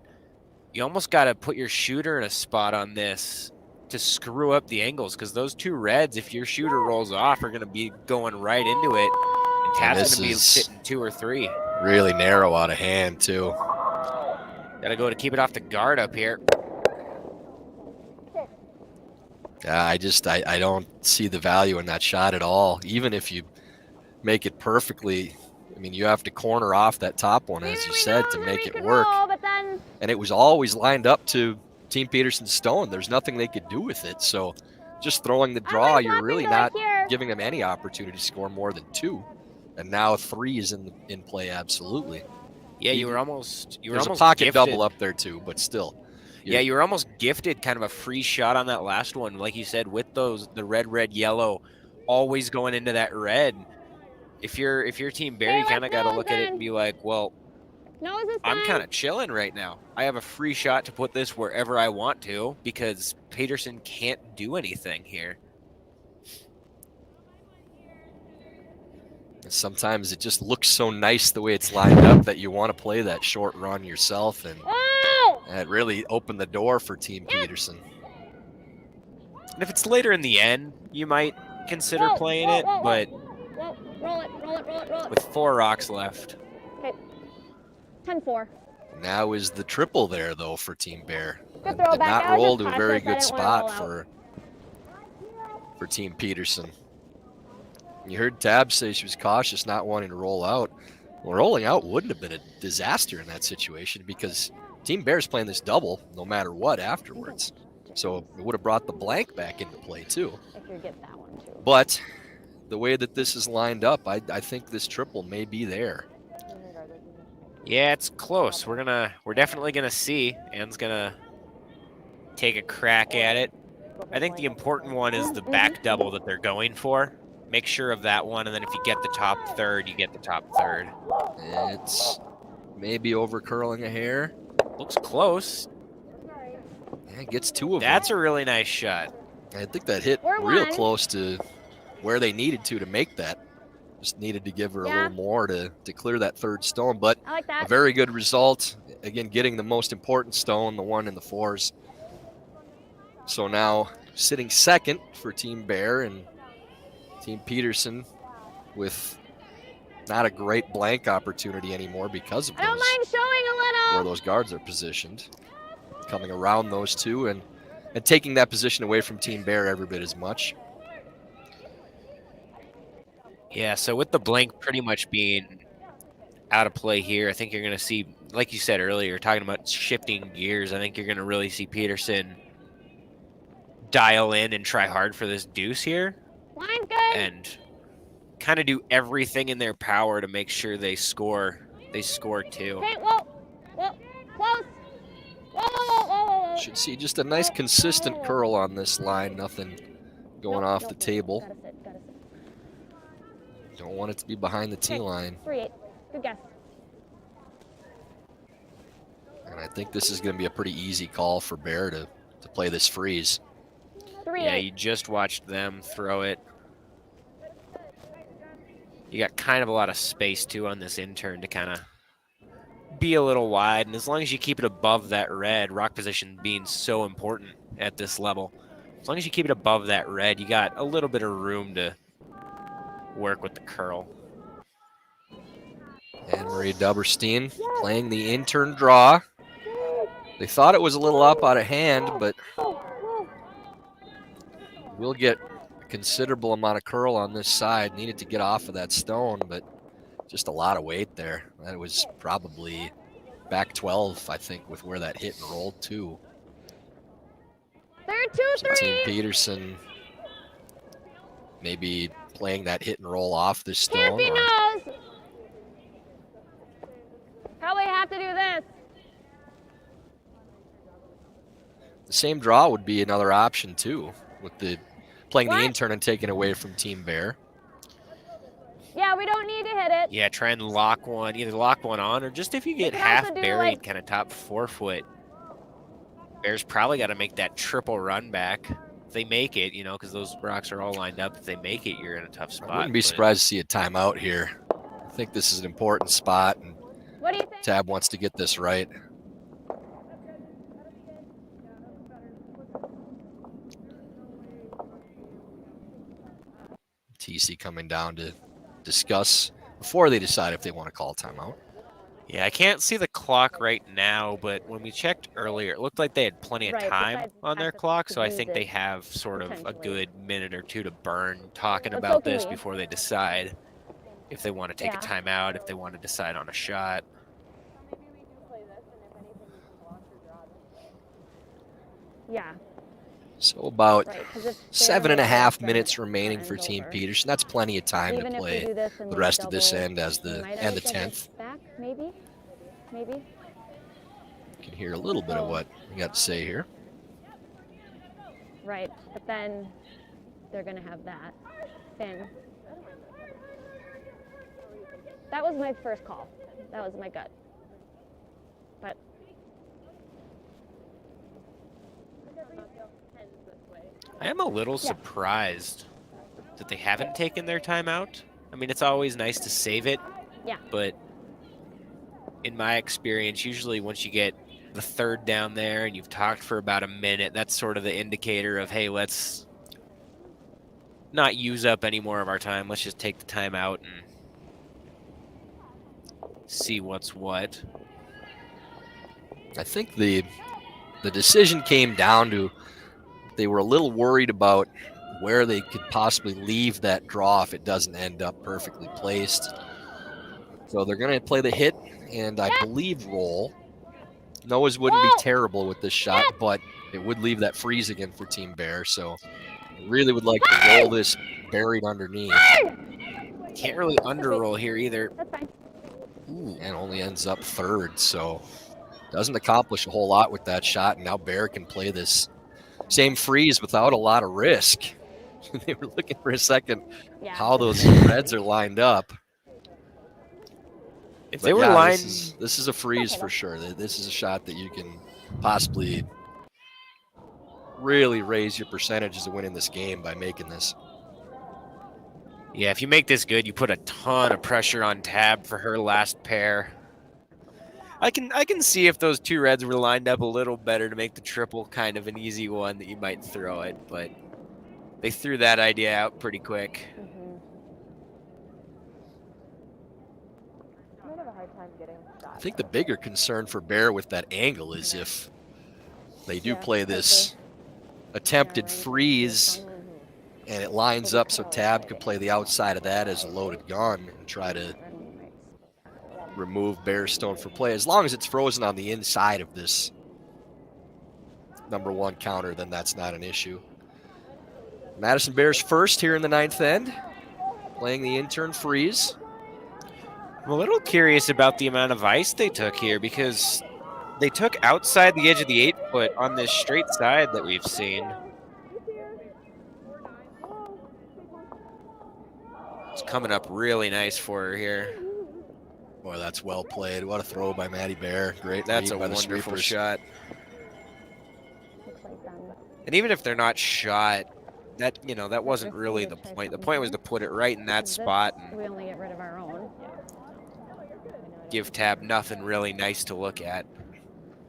Speaker 2: you almost got to put your shooter in a spot on this to screw up the angles, because those two reds, if your shooter rolls off, are going to be going right into it, and Tab's going to be sitting 2 or 3.
Speaker 1: Really narrow out of hand too.
Speaker 2: Got to go to keep it off the guard up here.
Speaker 1: Yeah, I don't see the value in that shot at all. Even if you make it perfectly, I mean, you have to corner off that top one, as you said, to make it work. And it was always lined up to Team Peterson's stone. There's nothing they could do with it. So just throwing the draw, you're really not giving them any opportunity to score more than 2. And now 3 is in play, absolutely.
Speaker 2: Yeah, you were almost
Speaker 1: There's a pocket
Speaker 2: gifted.
Speaker 1: double up there too, but still.
Speaker 2: Yeah, you were almost gifted kind of a free shot on that last one. Like you said, with the red, yellow, always going into that red. If you're Team Bear, you kind of got to look at it and be like, well, I'm kind of chilling right now. I have a free shot to put this wherever I want to, because Peterson can't do anything here.
Speaker 1: Sometimes it just looks so nice the way it's lined up that you want to play that short run yourself, and it really opened the door for Team Peterson.
Speaker 2: And if it's later in the end, you might consider playing it, but
Speaker 3: Roll it.
Speaker 2: with 4 rocks left.
Speaker 3: Okay. 10-4.
Speaker 1: Now is the triple there, though, for Team Bear.
Speaker 3: Good throw
Speaker 1: Did
Speaker 3: back.
Speaker 1: not
Speaker 3: I was
Speaker 1: roll
Speaker 3: just
Speaker 1: to a very
Speaker 3: cautious.
Speaker 1: good
Speaker 3: I didn't wanna
Speaker 1: spot
Speaker 3: roll
Speaker 1: for Team Peterson. You heard Tab say she was cautious, not wanting to roll out. Well, rolling out wouldn't have been a disaster in that situation, because Team Bear's playing this double no matter what afterwards. So it would have brought the blank back into play too.
Speaker 3: If you get that one too.
Speaker 1: But the way that this is lined up, I think this triple may be there.
Speaker 2: Yeah, it's close. We're definitely gonna see. Ann's gonna take a crack at it. I think the important one is the back double that they're going for. Make sure of that one, and then if you get the top third, you get the top third.
Speaker 1: It's maybe over curling a hair.
Speaker 2: Looks close.
Speaker 1: Yeah, it gets 2 of them.
Speaker 2: That's a really nice shot.
Speaker 1: I think that hit
Speaker 3: Or
Speaker 1: real
Speaker 3: one.
Speaker 1: close to where they needed to make that. Just needed to give her a little more to clear that third stone, but
Speaker 3: I like
Speaker 1: a
Speaker 3: that.
Speaker 1: very good result. Again, getting the most important stone, the one in the 4s. So now sitting second for Team Bear, and Team Peterson with not a great blank opportunity anymore because of
Speaker 3: I don't
Speaker 1: those,
Speaker 3: mind showing a
Speaker 1: where
Speaker 3: little.
Speaker 1: those guards are positioned. Coming around those two and taking that position away from Team Bear every bit as much.
Speaker 2: Yeah, so with the blank pretty much being out of play here, I think you're going to see, like you said earlier, talking about shifting gears, I think you're going to really see Peterson dial in and try hard for this deuce here.
Speaker 3: Line's good.
Speaker 2: And kind of do everything in their power to make sure they score. They score 2.
Speaker 3: Okay, whoa, close. Whoa.
Speaker 1: Should see just a nice consistent curl on this line. Nothing going off the table.
Speaker 3: Gotta sit.
Speaker 1: Don't want it to be behind the tee line.
Speaker 3: 3-8. Good guess.
Speaker 1: And I think this is going to be a pretty easy call for Bear to play this freeze.
Speaker 3: 3-8.
Speaker 2: Yeah, you just watched them throw it. You got kind of a lot of space, too, on this in-turn to kind of be a little wide. And as long as you keep it above that red, rock position being so important at this level, as long as you keep it above that red, you got a little bit of room to work with the curl.
Speaker 1: Anne-Marie Duberstein playing the in-turn draw. They thought it was a little up out of hand, but we'll get a considerable amount of curl on this side. Needed to get off of that stone, but just a lot of weight there. That was probably back 12, I think, with where that hit and rolled to.
Speaker 3: Third 2-3.
Speaker 1: So Team Peterson maybe playing that hit and roll off this stone.
Speaker 3: Campy knows. Probably have to do this.
Speaker 1: The same draw would be another option too, with the playing the
Speaker 3: What?
Speaker 1: intern and taking away from Team Bear.
Speaker 3: Yeah, we don't need to hit it.
Speaker 2: Yeah, try and lock one, either lock one on or just if you get
Speaker 3: can
Speaker 2: half
Speaker 3: also do,
Speaker 2: buried,
Speaker 3: like-
Speaker 2: kind of top forefoot. Bears probably got to make that triple run back. If they make it, you know, because those rocks are all lined up. If they make it, you're in a tough spot.
Speaker 1: I wouldn't be
Speaker 2: but-
Speaker 1: surprised to see a timeout here. I think this is an important spot, and
Speaker 3: What do you think?
Speaker 1: Tab wants to get this right. TC coming down to discuss before they decide if they want to call a timeout.
Speaker 2: Yeah, I can't see the clock right now, but when we checked earlier, it looked like they had plenty of
Speaker 3: Right,
Speaker 2: time
Speaker 3: besides
Speaker 2: on their
Speaker 3: practice
Speaker 2: clock,
Speaker 3: to
Speaker 2: so I
Speaker 3: use
Speaker 2: think
Speaker 3: it,
Speaker 2: they have sort of a
Speaker 3: potentially.
Speaker 2: good minute or two to burn talking
Speaker 3: But so
Speaker 2: about
Speaker 3: can
Speaker 2: this
Speaker 3: we.
Speaker 2: before they decide if they want to take
Speaker 3: Yeah.
Speaker 2: a timeout, if they want to decide on a shot.
Speaker 3: Yeah,
Speaker 1: So about
Speaker 3: right. 'Cause if they
Speaker 1: 7.5
Speaker 3: then
Speaker 1: minutes
Speaker 3: it
Speaker 1: remaining
Speaker 3: runs
Speaker 1: for Team
Speaker 3: over.
Speaker 1: Peterson. That's plenty of time
Speaker 3: Even
Speaker 1: to
Speaker 3: if we
Speaker 1: play
Speaker 3: do this and
Speaker 1: the
Speaker 3: we
Speaker 1: rest of this
Speaker 3: double,
Speaker 1: end as
Speaker 3: we
Speaker 1: the
Speaker 3: might
Speaker 1: and the
Speaker 3: have a double
Speaker 1: 10th.
Speaker 3: Back, maybe. Maybe.
Speaker 1: You can hear a little bit of what we got to say here.
Speaker 3: Right, but then they're gonna have that. Then that was my first call. That was my gut. But
Speaker 2: I am a little
Speaker 3: Yeah.
Speaker 2: surprised that they haven't taken their timeout. I mean, it's always nice to save it,
Speaker 3: yeah,
Speaker 2: but in my experience, usually once you get the third down there and you've talked for about a minute, that's sort of the indicator of, hey, let's not use up any more of our time. Let's just take the time out and see what's what.
Speaker 1: I think the decision came down to they were a little worried about where they could possibly leave that draw if it doesn't end up perfectly placed. So they're going to play the hit and I believe roll. Noah's wouldn't be terrible with this shot, but it would leave that freeze again for Team Bear. So I really would like to roll this buried underneath.
Speaker 2: Can't really underroll here either.
Speaker 3: that's fine.
Speaker 1: And only ends up third. So doesn't accomplish a whole lot with that shot. And now Bear can play this same freeze without a lot of risk. They were looking for a second
Speaker 3: Yeah.
Speaker 1: how those reds are lined up.
Speaker 2: If
Speaker 1: But
Speaker 2: they were
Speaker 1: yeah,
Speaker 2: lined,
Speaker 1: this is a freeze for sure. This is a shot that you can possibly really raise your percentages of winning this game by making this.
Speaker 2: yeah, if you make this good, you put a ton of pressure on Tab for her last pair. I can see if those two reds were lined up a little better to make the triple kind of an easy one that you might throw it, but they threw that idea out pretty quick.
Speaker 5: I might have a hard time getting shots.
Speaker 1: I think the bigger concern for Bear with that angle is if they do
Speaker 5: Yeah,
Speaker 1: play this attempted freeze and it lines up so Tab can play the outside of that as a loaded gun and try to remove Bear's stone for play. As long as it's frozen on the inside of this number one counter, then that's not an issue. Madison Bears first here in the ninth end, playing the intern freeze.
Speaker 2: I'm a little curious about the amount of ice they took here because they took outside the edge of the 8 foot on this straight side that we've seen. It's coming up really nice for her here.
Speaker 1: Boy, that's well played. What a throw by Maddie Bear. Great
Speaker 2: That's
Speaker 1: read
Speaker 2: a
Speaker 1: by the
Speaker 2: wonderful
Speaker 1: sweepers.
Speaker 2: shot.
Speaker 3: Looks like them.
Speaker 2: And even if they're not shot, that that wasn't really the point. The point was to put it right in that
Speaker 3: This,
Speaker 2: spot and
Speaker 3: we only get rid of our own.
Speaker 2: give Tab nothing really nice to look at.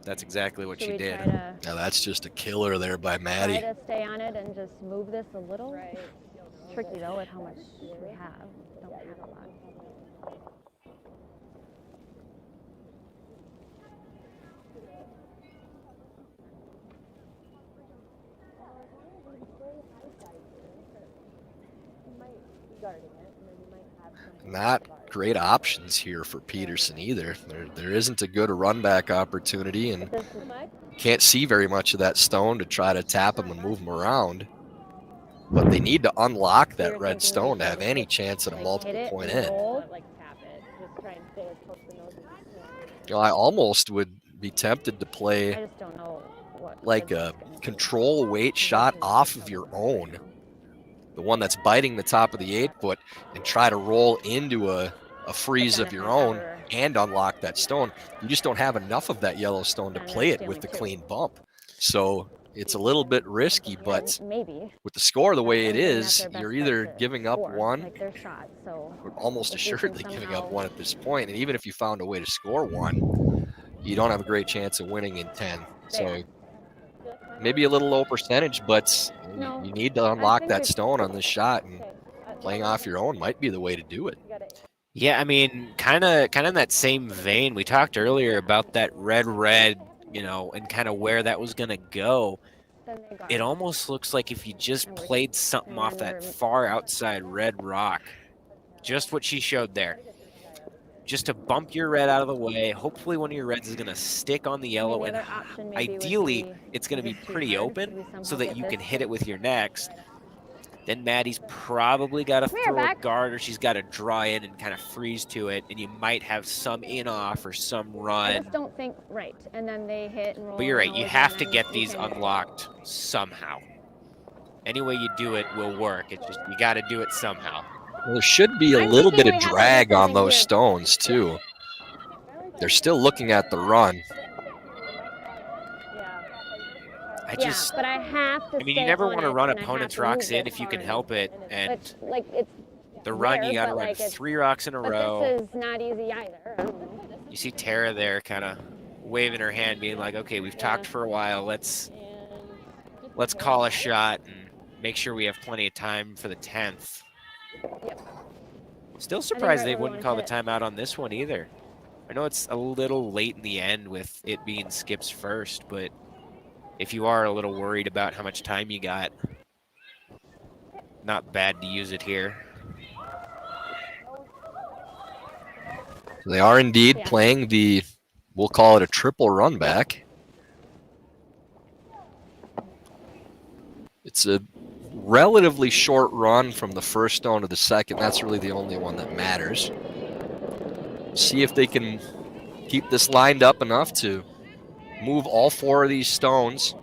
Speaker 2: That's exactly what
Speaker 3: Should
Speaker 2: she
Speaker 3: we
Speaker 2: did.
Speaker 3: try to,
Speaker 1: Now that's just a killer there by
Speaker 3: try
Speaker 1: Maddie.
Speaker 3: to stay on it and just move this a little? Tricky though with how much we have. Don't have a lot.
Speaker 1: Not great options here for Peterson either. There isn't a good run back opportunity, and
Speaker 3: This is
Speaker 1: can't see very much of that stone to try to tap him and move him around. But they need to unlock that red stone to have any chance at a
Speaker 3: like
Speaker 1: multiple
Speaker 3: hit it
Speaker 1: point
Speaker 3: and
Speaker 1: in.
Speaker 3: roll.
Speaker 5: Like tap it. Just try and stay as close to nose as you can.
Speaker 1: You know, I almost would be tempted to
Speaker 3: I
Speaker 1: play
Speaker 3: just don't know what.
Speaker 1: like
Speaker 3: red
Speaker 1: a
Speaker 3: is gonna do.
Speaker 1: control weight shot off of your own the one that's biting the top of the 8-foot, and try to roll into a freeze of your own and unlock that stone. You just don't have enough of that yellow stone to play it with the clean bump. So it's a little bit risky, but with the score the way it is, you're either giving up one, or almost assuredly giving up one at this point. And even if you found a way to score one, you don't have a great chance of winning in 10. So maybe a little low percentage, but you need to unlock that stone on this shot, and playing off your own might be the way to do it.
Speaker 2: Yeah, I mean, kind of in that same vein, we talked earlier about that red, you know, and kind of where that was going to go. It almost looks like if you just played something off that far outside red rock, just what she showed there, just to bump your red out of the way. Hopefully one of your reds is going to stick on the yellow, and ideally it's going to be pretty open so that you can hit it with your next. Then Maddie's probably got to throw a guard, or she's got to draw in and kind of freeze to it, and you might have some in-off or some run.
Speaker 3: I just don't think right, and then they hit and roll.
Speaker 2: But you're right, you have to get these unlocked somehow. Any way you do it will work. It's just you got to do it somehow.
Speaker 1: Well, there should be a little bit of drag on those stones, too. They're still looking at the run.
Speaker 3: But I have to.
Speaker 2: I mean, you never want to run opponents' rocks in if you can help it. And the run, you got to run 3 rocks in a row.
Speaker 3: This is not easy either.
Speaker 2: You see Tara there kind of waving her hand, being like, okay, we've talked for a while. Let's call a shot and make sure we have plenty of time for the 10th. Still surprised they wouldn't call the timeout on this one either. I know it's a little late in the end with it being Skip's first, but if you are a little worried about how much time you got, not bad to use it here.
Speaker 1: They are indeed playing the, we'll call it a triple run back. It's a relatively short run from the first stone to the second. That's really the only one that matters. See if they can keep this lined up enough to move all 4 of these stones.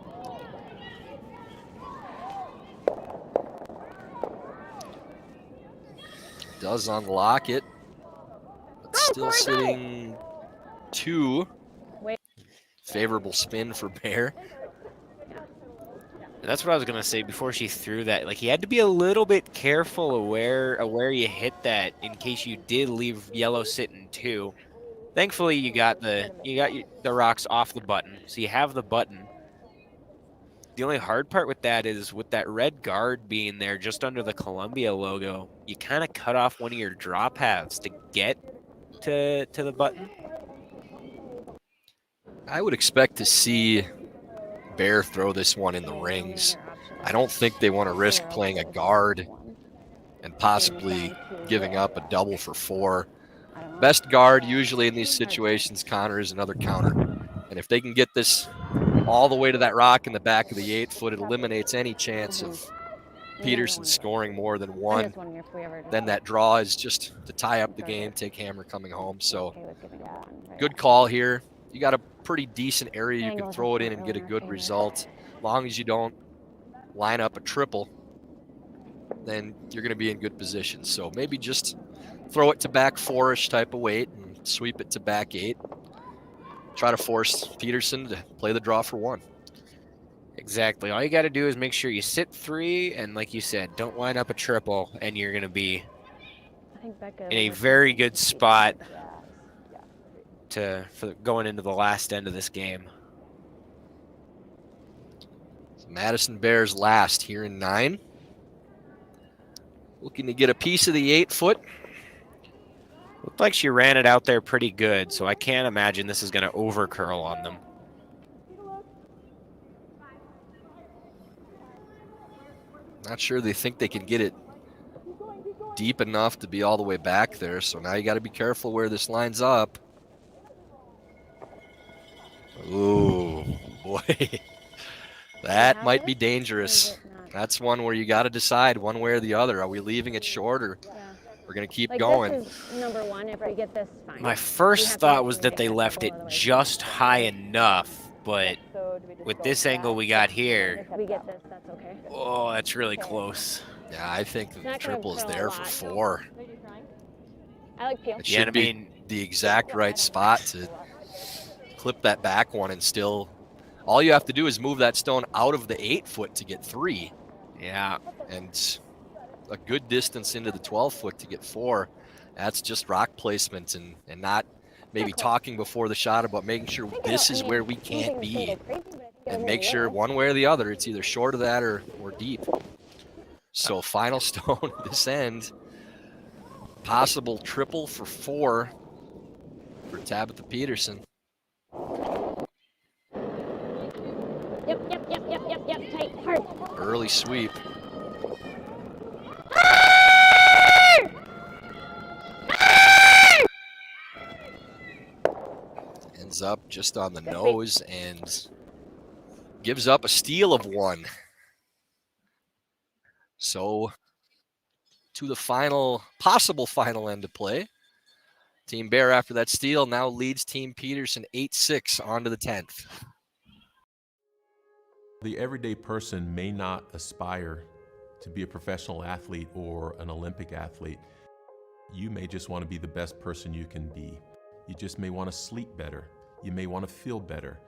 Speaker 1: Does unlock it. But still sitting 2. Favorable spin for Bear.
Speaker 2: That's what I was going to say before she threw that. Like, you had to be a little bit careful of where you hit that in case you did leave yellow sitting 2. Thankfully, you got the rocks off the button, so you have the button. The only hard part with that is with that red guard being there just under the Columbia logo, you kind of cut off one of your draw paths to get to the button.
Speaker 1: I would expect to see Bear throw this one in the rings. I don't think they want to risk playing a guard and possibly giving up a double for 4. Best guard usually in these situations, Connor, is another counter. And if they can get this all the way to that rock in the back of the 8-foot, it eliminates any chance of Peterson scoring more than 1. Then that draw is just to tie up the game, take Hammer coming home. So good call here. You got a pretty decent area you can throw it in and get a good result. As long as you don't line up a triple, then you're going to be in good position. So maybe just throw it to back 4-ish type of weight and sweep it to back 8. Try to force Peterson to play the draw for 1.
Speaker 2: Exactly. All you got to do is make sure you sit 3, and like you said, don't line up a triple, and you're going to be in a very good spot for going into the last end of this game.
Speaker 1: So Madison Bears last here in 9. Looking to get a piece of the 8-foot.
Speaker 2: Looked like she ran it out there pretty good, so I can't imagine this is going to over curl on them.
Speaker 1: Not sure they think they can get it deep enough to be all the way back there, so now you got to be careful where this lines up. Ooh, boy. That might be dangerous. That's one where you got to decide one way or the other. Are we leaving it short, or we're going to keep going?
Speaker 3: This is number 1. If I get this, fine.
Speaker 2: My first thought was that they left it just high enough, but with this angle we got here,
Speaker 3: If we get this, that's okay.
Speaker 2: oh, that's really close.
Speaker 1: Yeah, I think the
Speaker 3: Not gonna
Speaker 1: triple is
Speaker 3: curl a
Speaker 1: there for
Speaker 3: lot.
Speaker 1: 4.
Speaker 3: I like peel.
Speaker 1: It
Speaker 2: Yeah,
Speaker 1: should
Speaker 2: I
Speaker 1: be
Speaker 2: mean,
Speaker 1: the exact right spot to clip that back one, and still all you have to do is move that stone out of the 8-foot to get 3,
Speaker 2: yeah.
Speaker 1: and a good distance into the 12-foot to get 4. That's just rock placement and not maybe talking before the shot about making sure this is where we can't be, and make sure one way or the other it's either short of that or deep. So final stone this end, possible triple for 4 for Tabitha Peterson.
Speaker 3: Yep, tight, hard.
Speaker 1: Early sweep. Ends up just on the nose and gives up a steal of 1. So to the possible final end of play. Team Bear, after that steal, now leads Team Peterson 8-6 on to the 10th.
Speaker 7: The everyday person may not aspire to be a professional athlete or an Olympic athlete. You may just want to be the best person you can be. You just may want to sleep better. You may want to feel better.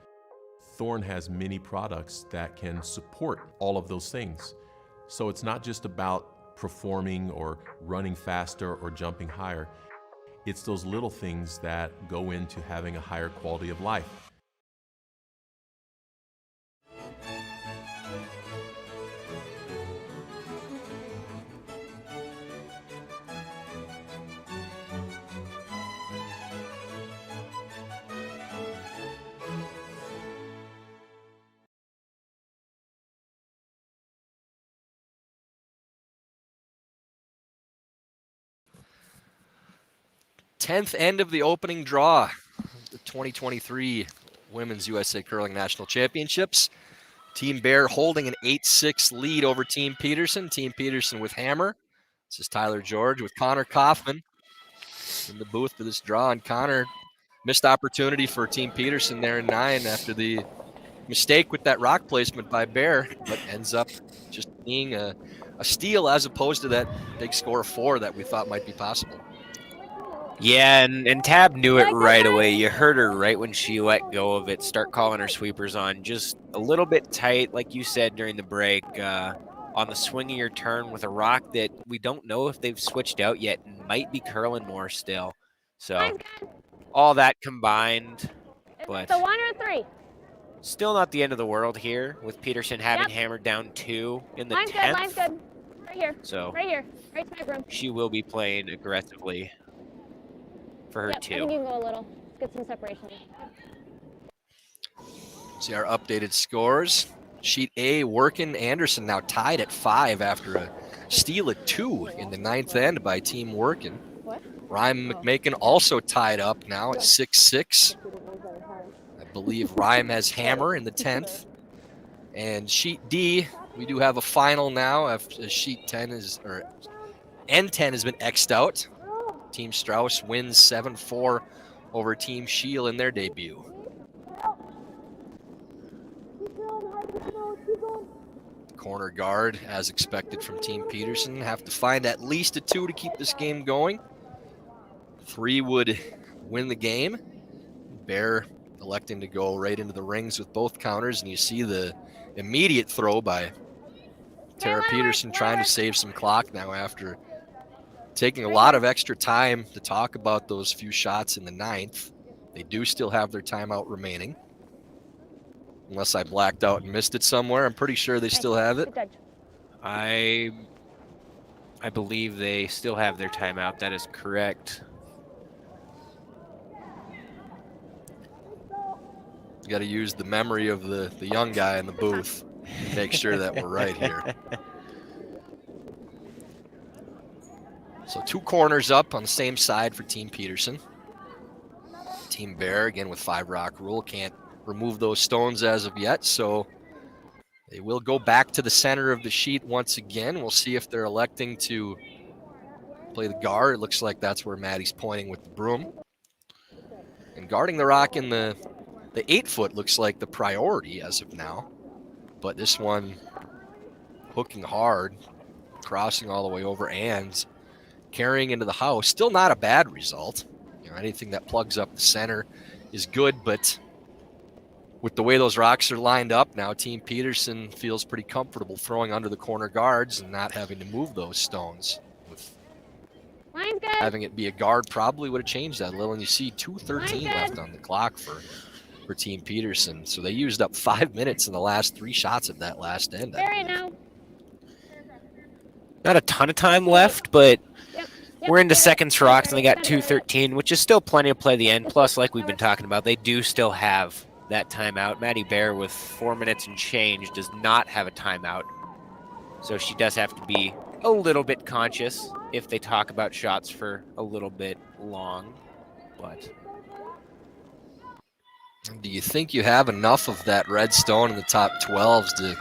Speaker 7: Thorne has many products that can support all of those things. So it's not just about performing or running faster or jumping higher. It's those little things that go into having a higher quality of life.
Speaker 1: Tenth end of the opening draw, the 2023 Women's USA Curling National Championships. Team Bear holding an 8-6 lead over Team Peterson. Team Peterson with hammer. This is Tyler George with Connor Kaufman in the booth for this draw. And Connor, missed opportunity for Team Peterson there in 9 after the mistake with that rock placement by Bear, but ends up just being a steal as opposed to that big score of 4 that we thought might be possible.
Speaker 2: Yeah, and Tab knew it right away. You heard her right when she let go of it, start calling her sweepers on. Just a little bit tight, like you said during the break, on the swingier turn with a rock that we don't know if they've switched out yet and might be curling more still. So all that combined, but
Speaker 3: So 1 or 3?
Speaker 2: still not the end of the world here with Peterson having hammered down 2 in the 10th.
Speaker 3: Line's good. Right here.
Speaker 2: So
Speaker 3: right here. Right to my room.
Speaker 2: she will be playing aggressively for her
Speaker 3: I think you can go a little. Let's get some separation.
Speaker 1: See our updated scores. Sheet A, Workin, Anderson now tied at 5 after a steal at 2 in the 9th end by Team Workin. Rhyme McMakin also tied up now at 6-6. I believe Rhyme has hammer in the 10th. And Sheet D, we do have a final now after Sheet 10 or N10 has been X'd out. Team Strauss wins 7-4 over Team Shield in their debut. Corner guard, as expected from Team Peterson, have to find at least a 2 to keep this game going. 3 would win the game. Bear electing to go right into the rings with both counters, and you see the immediate throw by Tara Peterson trying to save some clock now after taking a lot of extra time to talk about those few shots in the 9th. They do still have their timeout remaining. Unless I blacked out and missed it somewhere. I'm pretty sure they still have it.
Speaker 2: I believe they still have their timeout. That is correct.
Speaker 1: You got to use the memory of the young guy in the booth to make sure that we're right here. So 2 corners up on the same side for Team Peterson. Team Bear, again with 5 rock rule, can't remove those stones as of yet, so they will go back to the center of the sheet once again. We'll see if they're electing to play the guard. It looks like that's where Maddie's pointing with the broom. And guarding the rock in the 8-foot looks like the priority as of now. But this one hooking hard. crossing all the way over and carrying into the house. Still not a bad result. Anything that plugs up the center is good, but with the way those rocks are lined up now, Team Peterson feels pretty comfortable throwing under the corner guards and not having to move those stones. With
Speaker 3: Line's good.
Speaker 1: having it be a guard probably would have changed that a little, and you see 2:13 left on the clock for Team Peterson. So they used up 5 minutes in the last 3 shots at that last end.
Speaker 3: Very now.
Speaker 2: Not a ton of time left, but
Speaker 3: Yep.
Speaker 2: we're into seconds rocks, and they got 2:13, which is still plenty to play the end. Plus, like we've been talking about, they do still have that timeout. Maddie Bear, with 4 minutes and change, does not have a timeout. So she does have to be a little bit conscious if they talk about shots for a little bit long. But
Speaker 1: do you think you have enough of that red stone in the top 12s to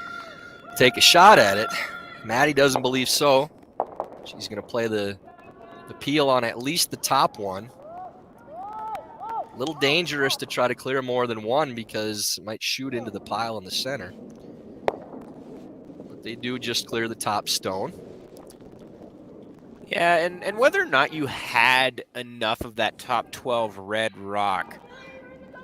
Speaker 1: take a shot at it? Maddie doesn't believe so. She's going to play the peel on at least the top one. A little dangerous to try to clear more than one because it might shoot into the pile in the center. But they do just clear the top stone.
Speaker 2: yeah, and whether or not you had enough of that top 12 red rock,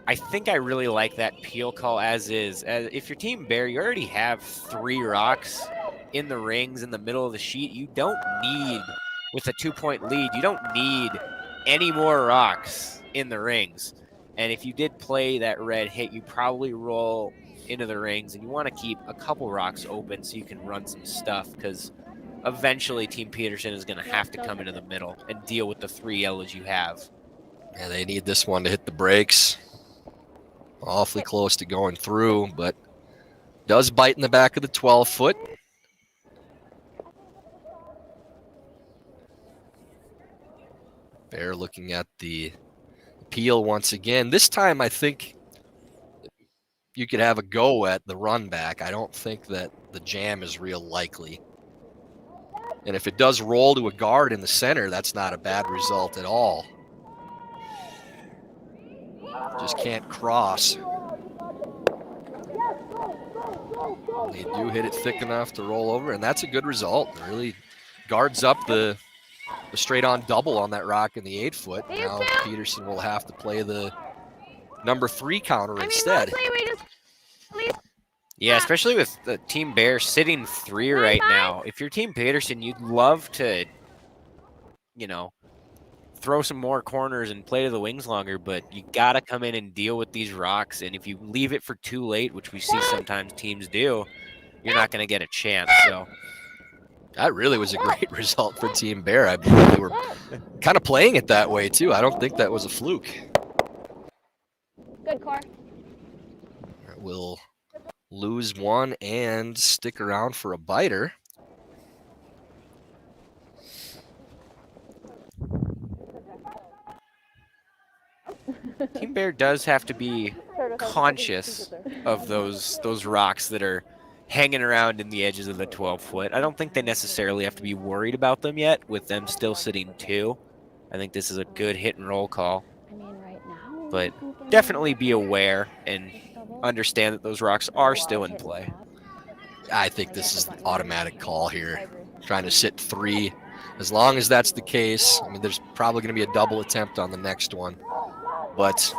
Speaker 2: I think I really like that peel call as is. If you're Team Bear, you already have 3 rocks in the rings in the middle of the sheet. You don't need, with a 2-point lead, you don't need any more rocks in the rings. And if you did play that red hit, you probably roll into the rings, and you want to keep a couple rocks open so you can run some stuff, because eventually Team Peterson is going to have to come into the middle and deal with the 3 yellows you have.
Speaker 1: Yeah, they need this one to hit the brakes. Awfully close to going through, but does bite in the back of the 12-foot. Bear looking at the peel once again. This time I think you could have a go at the run back. I don't think that the jam is real likely. And if it does roll to a guard in the center, that's not a bad result at all. Just can't cross. They do hit it thick enough to roll over, and that's a good result. It really guards up the straight-on double on that rock in the 8-foot. Now Peterson will have to play the number 3 counter instead.
Speaker 2: Yeah, especially with the Team Bear sitting 3 right now. If you're Team Peterson, you'd love to, throw some more corners and play to the wings longer, but you got to come in and deal with these rocks. And if you leave it for too late, which we see sometimes teams do, you're not going to get a chance. So
Speaker 1: that really was a great result for Team Bear. I believe they were kind of playing it that way, too. I don't think that was a fluke.
Speaker 3: Good core.
Speaker 1: We'll lose one and stick around for a biter.
Speaker 2: Team Bear does have to be conscious of those rocks that are hanging around in the edges of the 12-foot. I don't think they necessarily have to be worried about them yet, with them still sitting 2. I think this is a good hit and roll call. But definitely be aware and understand that those rocks are still in play.
Speaker 1: I think this is an automatic call here. Trying to sit 3. As long as that's the case, I mean, there's probably going to be a double attempt on the next one. But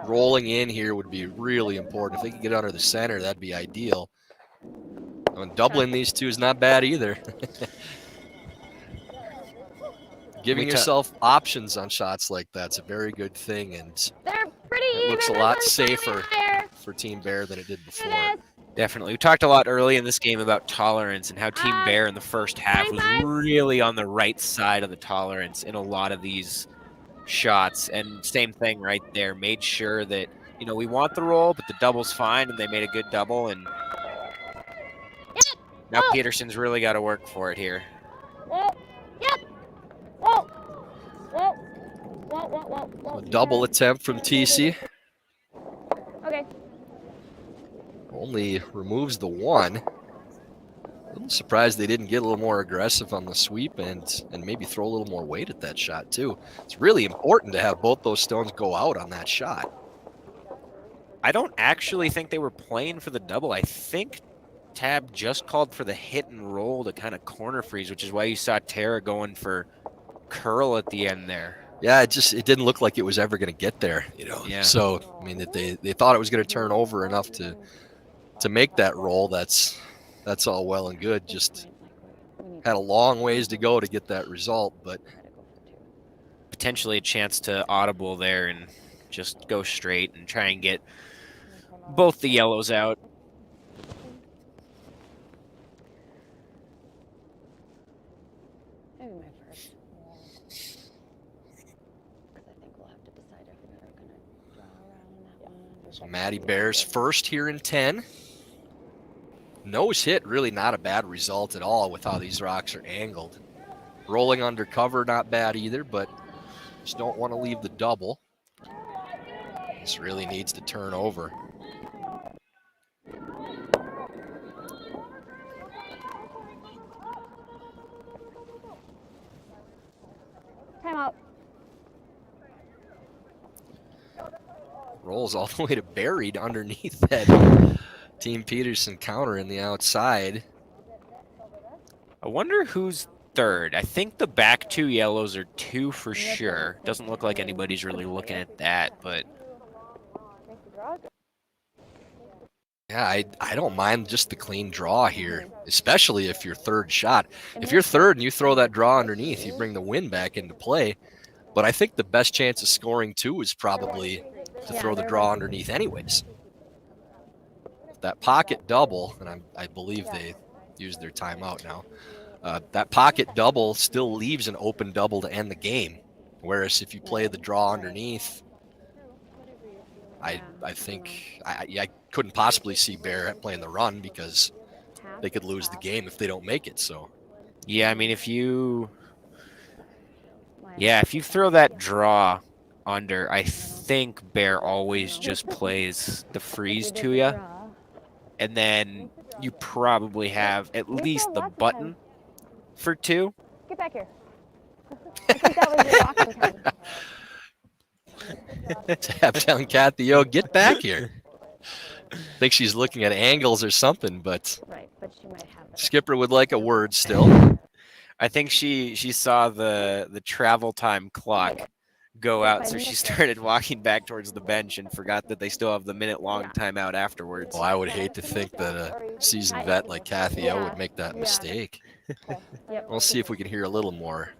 Speaker 1: rolling in here would be really important. If they could get under the center, that'd be ideal. And doubling these 2 is not bad either. Giving yourself options on shots like that's a very good thing, and it looks a lot safer for Team Bear than it did before.
Speaker 2: Definitely. We talked a lot early in this game about tolerance and how Team Bear in the first half was really on the right side of the tolerance in a lot of these shots, and same thing right there. Made sure that, we want the roll, but the double's fine, and they made a good double, and now Peterson's really got to work for it here.
Speaker 1: A double attempt from TC.
Speaker 3: Okay.
Speaker 1: Only removes the 1. I'm surprised they didn't get a little more aggressive on the sweep and maybe throw a little more weight at that shot too. It's really important to have both those stones go out on that shot.
Speaker 2: I don't actually think they were playing for the double. I think Tab just called for the hit and roll to kind of corner freeze, which is why you saw Tara going for curl at the end there.
Speaker 1: Yeah, it didn't look like it was ever going to get there,
Speaker 2: Yeah.
Speaker 1: So, I mean, that they thought it was going to turn over enough to make that roll. That's all well and good. Just had a long ways to go to get that result, but
Speaker 2: potentially a chance to audible there and just go straight and try and get both the yellows out.
Speaker 5: Maybe my first. Because I think we'll have to decide if we're going to draw around that one.
Speaker 1: so Maddie Bears first here in 10. Nose hit, really not a bad result at all with how these rocks are angled. Rolling under cover, not bad either, but just don't want to leave the double. This really needs to turn over.
Speaker 3: Time out.
Speaker 1: Rolls all the way to buried underneath that Team Peterson counter in the outside.
Speaker 2: I wonder who's third. I think the back two yellows are 2 for sure. Doesn't look like anybody's really looking at that, but
Speaker 1: Yeah, I don't mind just the clean draw here, especially if you're third shot. If you're third and you throw that draw underneath, you bring the win back into play. But I think the best chance of scoring too is probably to throw the draw underneath anyways. That pocket double, and I believe they used their timeout now. That pocket double still leaves an open double to end the game. Whereas if you play the draw underneath, I think I couldn't possibly see Bear playing the run because they could lose the game if they don't make it. So
Speaker 2: yeah, I mean, if you throw that draw under, I think Bear always just plays the freeze to you, and then you probably have at least the button for 2.
Speaker 3: Get back here. I think that was your walking time.
Speaker 1: tap down Kathy O, get back here. I think she's looking at angles or something, but
Speaker 3: Right, but she might have it.
Speaker 1: Skipper would like a word still.
Speaker 2: I think she saw the travel time clock go out, so she started walking back towards the bench and forgot that they still have the minute-long timeout afterwards.
Speaker 1: Well, I would hate to think that a seasoned vet like Kathy O would make that mistake.
Speaker 3: Yep.
Speaker 1: We'll see if we can hear a little more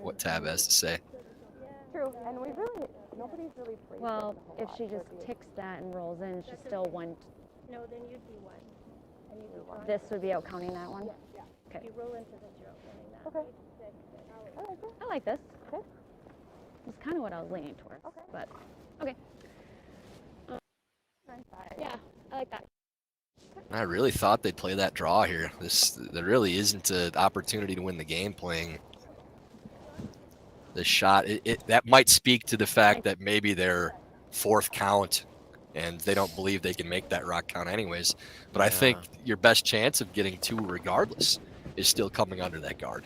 Speaker 1: what Tab has to say.
Speaker 5: True, and we really, nobody's really played.
Speaker 3: Well, if she just ticks that and rolls in, she's still 1.
Speaker 5: No, then you'd be 1. And you'd be 1.
Speaker 3: This would be out counting that one?
Speaker 5: Yeah.
Speaker 3: Okay.
Speaker 5: You roll into the 0, counting that. Okay.
Speaker 3: I like this.
Speaker 5: Okay.
Speaker 3: It's kind of what I was leaning towards.
Speaker 5: Okay.
Speaker 3: But, okay. Yeah, I like that.
Speaker 1: I really thought they'd play that draw here. There really isn't an opportunity to win the game playing this shot. That might speak to the fact that maybe they're 4th count and they don't believe they can make that rock count anyways. But I think your best chance of getting 2 regardless is still coming under that guard,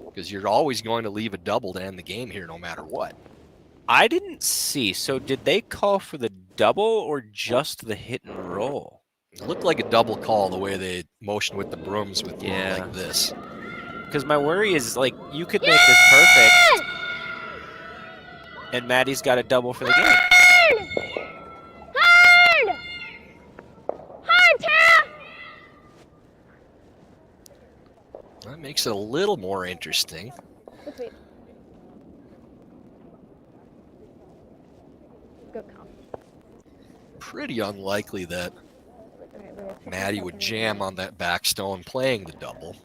Speaker 1: because you're always going to leave a double to end the game here no matter what.
Speaker 2: I didn't see. So did they call for the double or just the hit and roll?
Speaker 1: It looked like a double call the way they motioned with the brooms with like this.
Speaker 2: Because my worry is, like, you could make this perfect, and Maddie's got a double for the game.
Speaker 3: Hard! Hard, Tara!
Speaker 1: That makes it a little more interesting.
Speaker 3: Sweet. Good call.
Speaker 1: Pretty unlikely that
Speaker 3: Okay, we're gonna take
Speaker 1: Maddie
Speaker 3: a
Speaker 1: would
Speaker 3: second.
Speaker 1: jam on that back stone playing the double.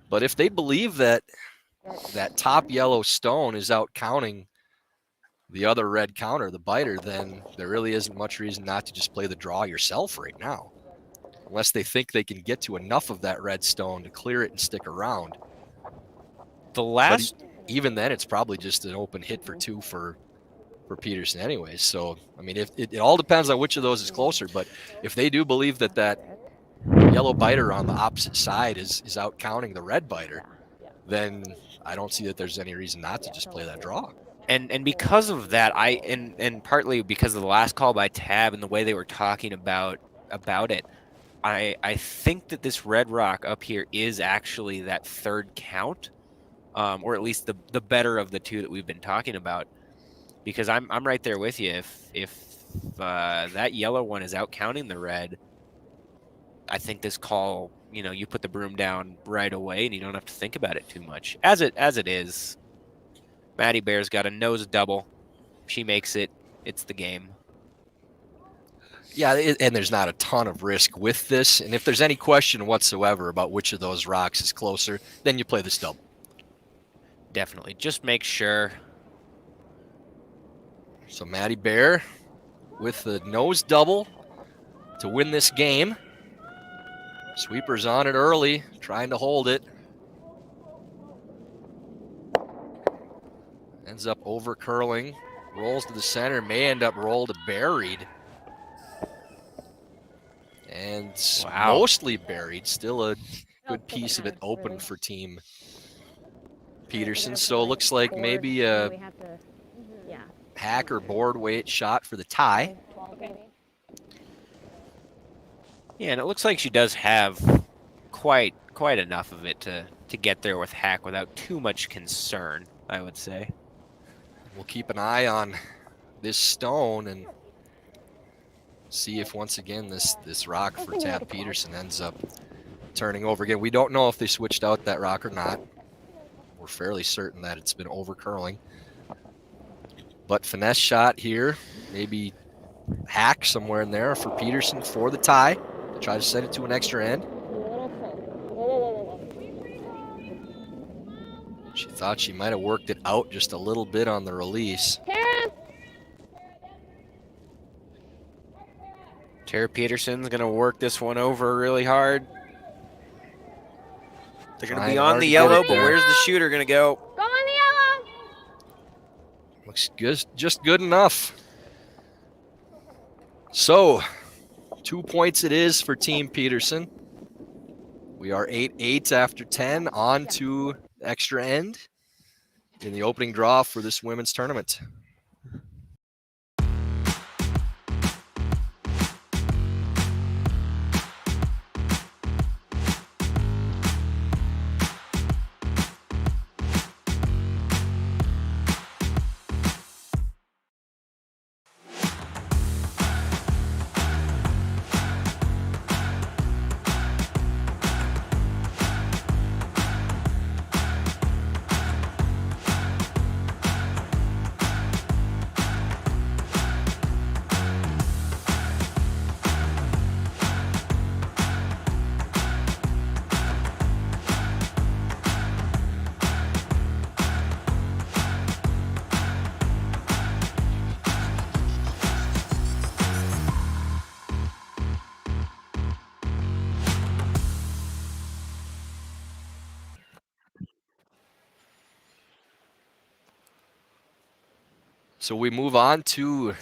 Speaker 1: But if they believe that that top yellow stone is out counting the other red counter, the biter, then there really isn't much reason not to just play the draw yourself right now. Unless they think they can get to enough of that red stone to clear it and stick around.
Speaker 2: The last,
Speaker 1: even then, it's probably just an open hit for 2 for Peterson anyways. So, I mean, if it all depends on which of those is closer. But if they do believe that that yellow biter on the opposite side is out counting the red biter, then I don't see that there's any reason not to just play that draw.
Speaker 2: and because of that, and partly because of the last call by Tab and the way they were talking about about it. I think that this red rock up here is actually that third count, or at least the better of the two that we've been talking about. Because I'm right there with you. If that yellow one is out counting the red, I think this call, you put the broom down right away and you don't have to think about it too much. As it is, Maddie Bear's got a nose double. She makes it. It's the game.
Speaker 1: Yeah, and there's not a ton of risk with this. And if there's any question whatsoever about which of those rocks is closer, then you play this double.
Speaker 2: Definitely. Just make sure.
Speaker 1: So Maddie Bear with the nose double to win this game. Sweeper's on it early, trying to hold it. Ends up over curling, rolls to the center, may end up rolled to buried. And mostly buried, still a good piece of it open for Team Peterson. So it looks like maybe a hack or board weight shot for the tie.
Speaker 2: Yeah, and it looks like she does have quite enough of it to get there with hack without too much concern, I would say.
Speaker 1: We'll keep an eye on this stone and see if once again this rock for Tab Peterson ends up turning over again. We don't know if they switched out that rock or not. We're fairly certain that it's been over curling. But finesse shot here, maybe hack somewhere in there for Peterson for the tie. Try to send it to an extra end. She thought she might have worked it out just a little bit on the release.
Speaker 2: Tara Peterson's going to work this one over really hard. They're going to be on the yellow, but where's the shooter going to go?
Speaker 3: Go on the yellow.
Speaker 1: Looks good, just good enough. So, 2 points it is for Team Peterson. We are 8-8 after 10, on to extra end in the opening draw for this women's tournament. So we move on to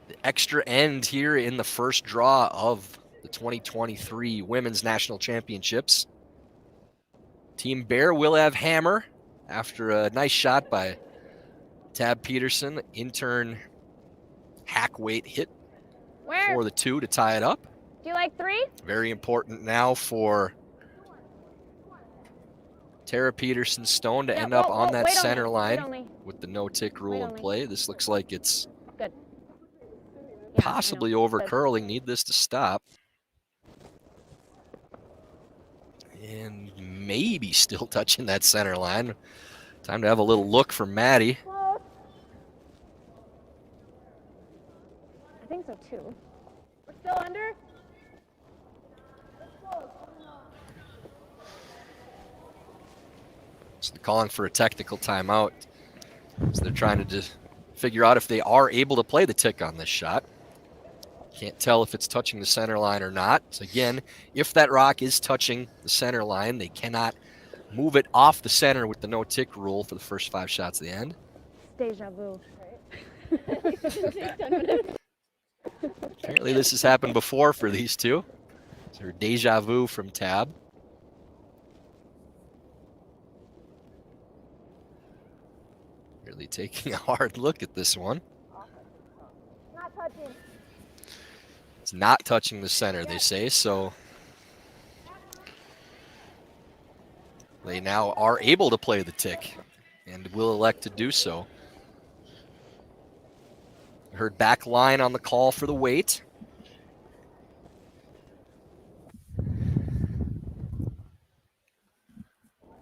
Speaker 1: the extra end here in the first draw of the 2023 Women's National Championships. Team Bear will have hammer after a nice shot by Tab Peterson. Intern hack weight hit for the 2 to tie it up.
Speaker 3: Do you like 3?
Speaker 1: Very important now for Tara Peterson's stone to end up on that center line with the no-tick rule in play. This looks like it's possibly over curling. Need this to stop. And maybe still touching that center line. Time to have a little look for Maddie.
Speaker 3: I think so too. We're still under?
Speaker 1: So they're calling for a technical timeout. So they're trying to just figure out if they are able to play the tick on this shot. Can't tell if it's touching the center line or not. So again, if that rock is touching the center line, they cannot move it off the center with the no tick rule for the first 5 shots at the end.
Speaker 3: Deja vu.
Speaker 1: Apparently this has happened before for these two. So deja vu from Tab. Really taking a hard look at this one.
Speaker 3: Not touching.
Speaker 1: It's not touching the center, they say, so they now are able to play the tick and will elect to do so. Heard back line on the call for the weight.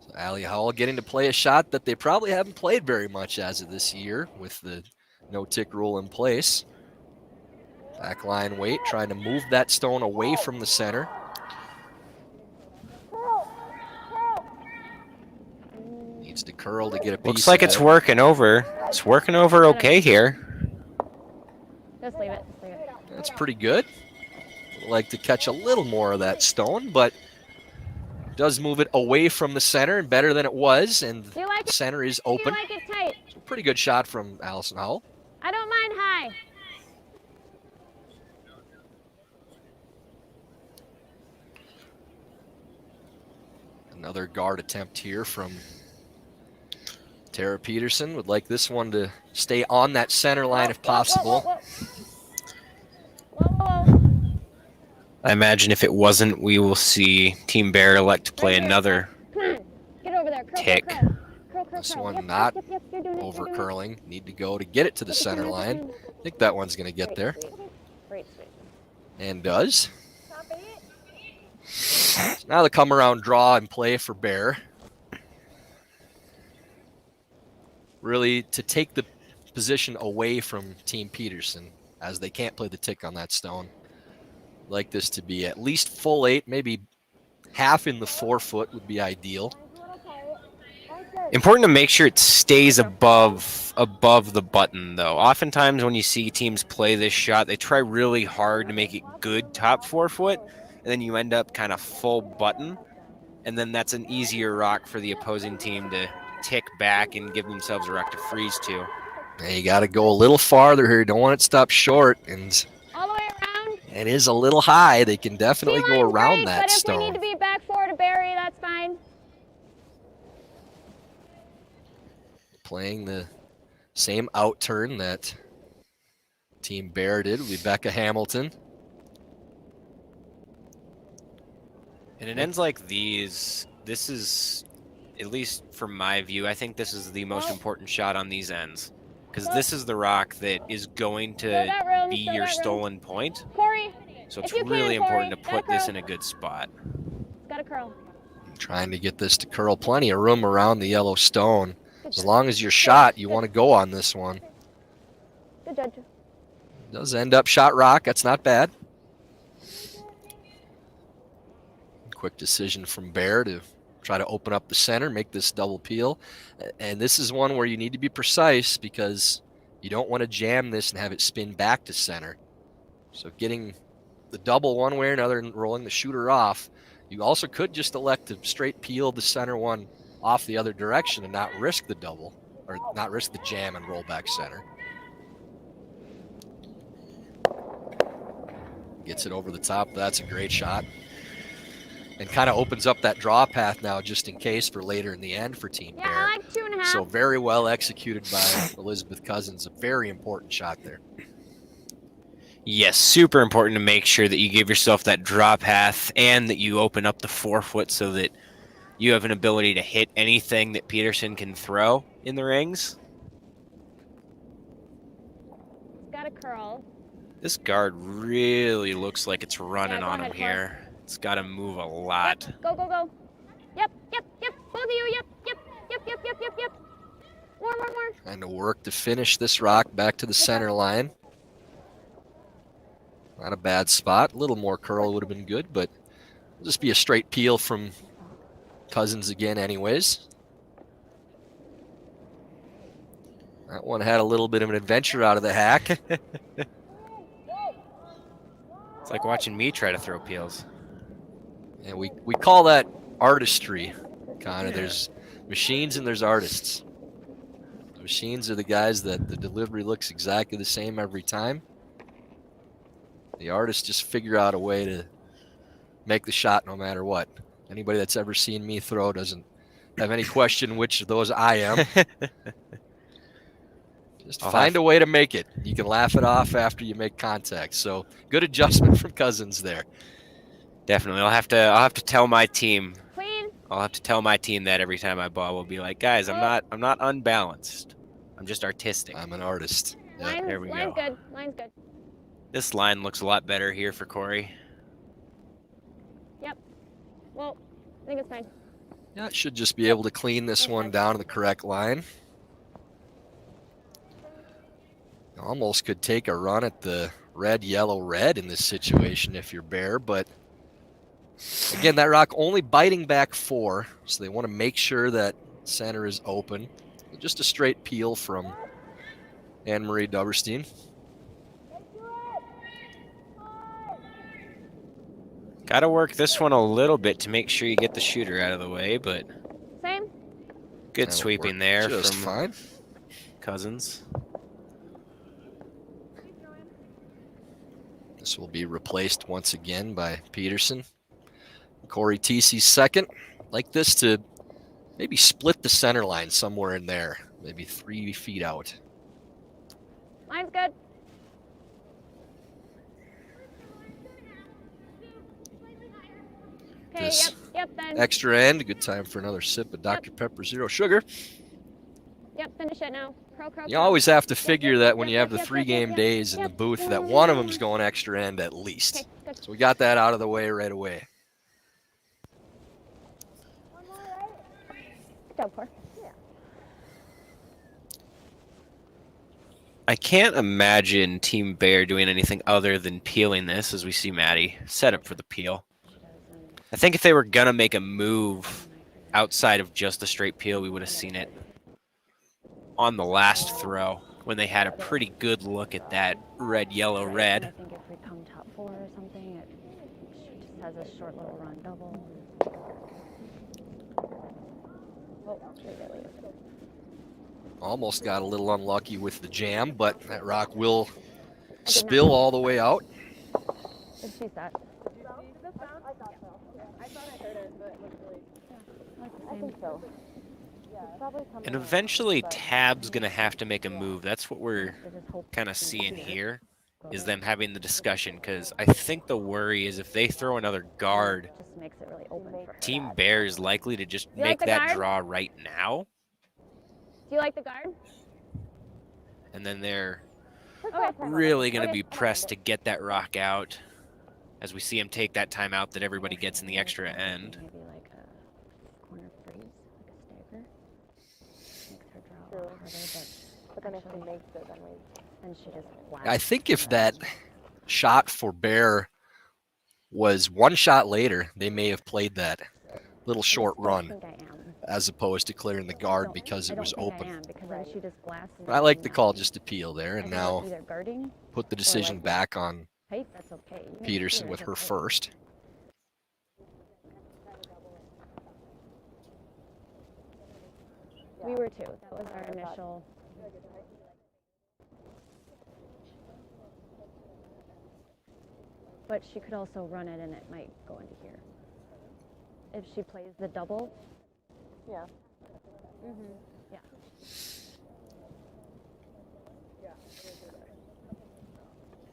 Speaker 1: So Allie Howell getting to play a shot that they probably haven't played very much as of this year with the no tick rule in place. Back line weight, trying to move that stone away from the center. Needs to curl to get a piece.
Speaker 2: Looks like it's working over. It's working over okay here.
Speaker 3: Just leave it. Just leave it.
Speaker 1: That's pretty good. Would like to catch a little more of that stone, but does move it away from the center and better than it was, and
Speaker 3: Do you like
Speaker 1: the center is
Speaker 3: Do you
Speaker 1: open.
Speaker 3: like it tight?
Speaker 1: So pretty good shot from Allison Howell.
Speaker 3: I don't mind high.
Speaker 1: Another guard attempt here from Tara Peterson. Would like this one to stay on that center line if possible.
Speaker 3: Whoa, whoa, whoa.
Speaker 2: I imagine if it wasn't, we will see Team Bear elect to play another
Speaker 3: Come on. Get over there. Curl,
Speaker 2: tick.
Speaker 3: curl, curl. Curl,
Speaker 1: This
Speaker 3: curl.
Speaker 1: one
Speaker 3: Yep,
Speaker 1: not
Speaker 3: yep, yep, you're doing it,
Speaker 1: over
Speaker 3: you're doing it.
Speaker 1: curling. Need to go to get it to the center line. I think that one's going to get there.
Speaker 3: Great, sweet.
Speaker 1: And does. So now the come around draw and play for Bear. Really to take the position away from Team Peterson, as they can't play the tick on that stone. Like this to be at least full 8, maybe half in the 4 foot would be ideal.
Speaker 2: Important to make sure it stays above the button, though. Oftentimes when you see teams play this shot, they try really hard to make it good top 4 foot, and then you end up kind of full button, and then that's an easier rock for the opposing team to tick back and give themselves a rock to freeze to.
Speaker 1: And you got to go a little farther here. Don't want it stopped short, and
Speaker 3: All the way around.
Speaker 1: it is a little high. They can definitely go
Speaker 3: T-line's
Speaker 1: around
Speaker 3: great,
Speaker 1: that
Speaker 3: but
Speaker 1: stone.
Speaker 3: if we need to be back 4 to Barry, that's fine.
Speaker 1: Playing the same out turn that Team Bear did with Becca Hamilton.
Speaker 2: And it ends like these. This is, at least from my view, I think this is the most important shot on these ends. Because this is the rock that is going
Speaker 3: Show
Speaker 2: to
Speaker 3: that room,
Speaker 2: be
Speaker 3: show
Speaker 2: your
Speaker 3: that room.
Speaker 2: stolen point.
Speaker 3: Corey,
Speaker 2: So
Speaker 3: If
Speaker 2: it's
Speaker 3: you can,
Speaker 2: really important to
Speaker 3: Corey,
Speaker 2: put this
Speaker 3: back
Speaker 2: in a good spot.
Speaker 3: got a curl.
Speaker 1: Trying to get this to curl. Plenty of room around the yellow stone. As long as you're shot, you want to go on this one.
Speaker 3: Good judge.
Speaker 1: Does end up shot rock. That's not bad. Quick decision from Bear to try to open up the center, make this double peel. And this is one where you need to be precise because you don't want to jam this and have it spin back to center. So getting the double one way or another and rolling the shooter off. You also could just elect to straight peel the center one off the other direction and not risk the double, or not risk the jam and roll back center. Gets it over the top. That's a great shot. And kind of opens up that draw path now just in case for later in the end for Team
Speaker 3: Yeah,
Speaker 1: Bear.
Speaker 3: I like 2.5.
Speaker 1: So very well executed by Elizabeth Cousins. A very important shot there.
Speaker 2: Yes, super important to make sure that you give yourself that draw path and that you open up the 4 foot so that you have an ability to hit anything that Peterson can throw in the rings.
Speaker 3: Got a curl.
Speaker 2: This guard really looks like it's running
Speaker 3: Yeah, go
Speaker 2: on him
Speaker 3: ahead,
Speaker 2: here. It's got to move a lot.
Speaker 3: Yep. Go, go, go. Yep, yep, yep. Both of you, yep, yep, yep, yep, yep, yep, yep. More.
Speaker 1: Trying to work to finish this rock back to the center line. Not a bad spot. A little more curl would have been good, but it'll just be a straight peel from Cousins again anyways. That one had a little bit of an adventure out of the hack.
Speaker 2: It's like watching me try to throw peels.
Speaker 1: And we call that artistry, kind of. There's machines and there's artists. The machines are the guys that the delivery looks exactly the same every time. The artists just figure out a way to make the shot no matter what. Anybody that's ever seen me throw doesn't have any question which of those I am. Just find a way to make it. You can laugh it off after you make contact. So good adjustment from Cousins there.
Speaker 2: Definitely. I'll have to tell my team.
Speaker 3: Clean.
Speaker 2: I'll have to tell my team that every time I ball. We'll be like, guys, I'm not unbalanced. I'm just artistic.
Speaker 1: I'm an artist. Yeah.
Speaker 2: There we
Speaker 3: Line's
Speaker 2: go.
Speaker 3: good. Line's good.
Speaker 2: This line looks a lot better here for Corey.
Speaker 3: Yep. Well, I think it's fine.
Speaker 1: Yeah, it should just be able to clean this one down to the correct line. Almost could take a run at the red, yellow, red in this situation if you're Bear, but again, that rock only biting back 4, so they want to make sure that center is open. Just a straight peel from Anne-Marie Duberstein.
Speaker 2: Got to work this one a little bit to make sure you get the shooter out of the way, but
Speaker 3: Same.
Speaker 2: good
Speaker 1: That'll
Speaker 2: sweeping
Speaker 1: work
Speaker 2: there
Speaker 1: just
Speaker 2: from
Speaker 1: fine.
Speaker 2: Cousins.
Speaker 1: This will be replaced once again by Peterson. Corey Teesey's second. Like this to maybe split the center line somewhere in there, maybe 3 feet out.
Speaker 3: Line's good. Okay,
Speaker 1: This
Speaker 3: yep, then.
Speaker 1: extra end, good time for another sip of Dr. Pepper Zero Sugar.
Speaker 3: Yep, finish it now. Crow.
Speaker 1: You always have to figure that when you have the 3-game days in the booth that one of them's going extra end at least.
Speaker 3: Okay, good.
Speaker 1: So we got that out of the way right away.
Speaker 3: Good job, Cor. Yeah.
Speaker 2: I can't imagine Team Bear doing anything other than peeling this, as we see Maddie set up for the peel. I think if they were going to make a move outside of just a straight peel, we would have seen it on the last throw when they had a pretty good look at that red, yellow, red.
Speaker 5: I think if we come top 4 or something, she just has a short little run double.
Speaker 1: Almost got a little unlucky with the jam, but that rock will spill all the way out.
Speaker 5: Did she set? I think so.
Speaker 2: And eventually Tab's going to have to make a move. That's what we're kind of seeing here, is them having the discussion, because I think the worry is if they throw another guard,
Speaker 5: Just makes it really open for her.
Speaker 2: Team Bear is likely to just
Speaker 3: You
Speaker 2: make
Speaker 3: like the
Speaker 2: that
Speaker 3: guard?
Speaker 2: draw right now,
Speaker 3: Do you like the guard?
Speaker 2: and then they're
Speaker 3: Okay.
Speaker 2: really going to
Speaker 3: Okay.
Speaker 2: be pressed to get that rock out, as we see him take that timeout that everybody gets in the extra end.
Speaker 5: Maybe like a corner freeze, like a stagger. Makes her draw harder, but then if she makes it, then she just
Speaker 1: I think if that shot for Bear was one shot later, they may have played that little short run as opposed to clearing the guard because it was open. But I like the call just to peel there, and now put the decision back on
Speaker 5: That's okay.
Speaker 1: Peterson with her first.
Speaker 5: We were too. That was our initial. But she could also run it and it might go into here. If she plays the double. Yeah. Yeah.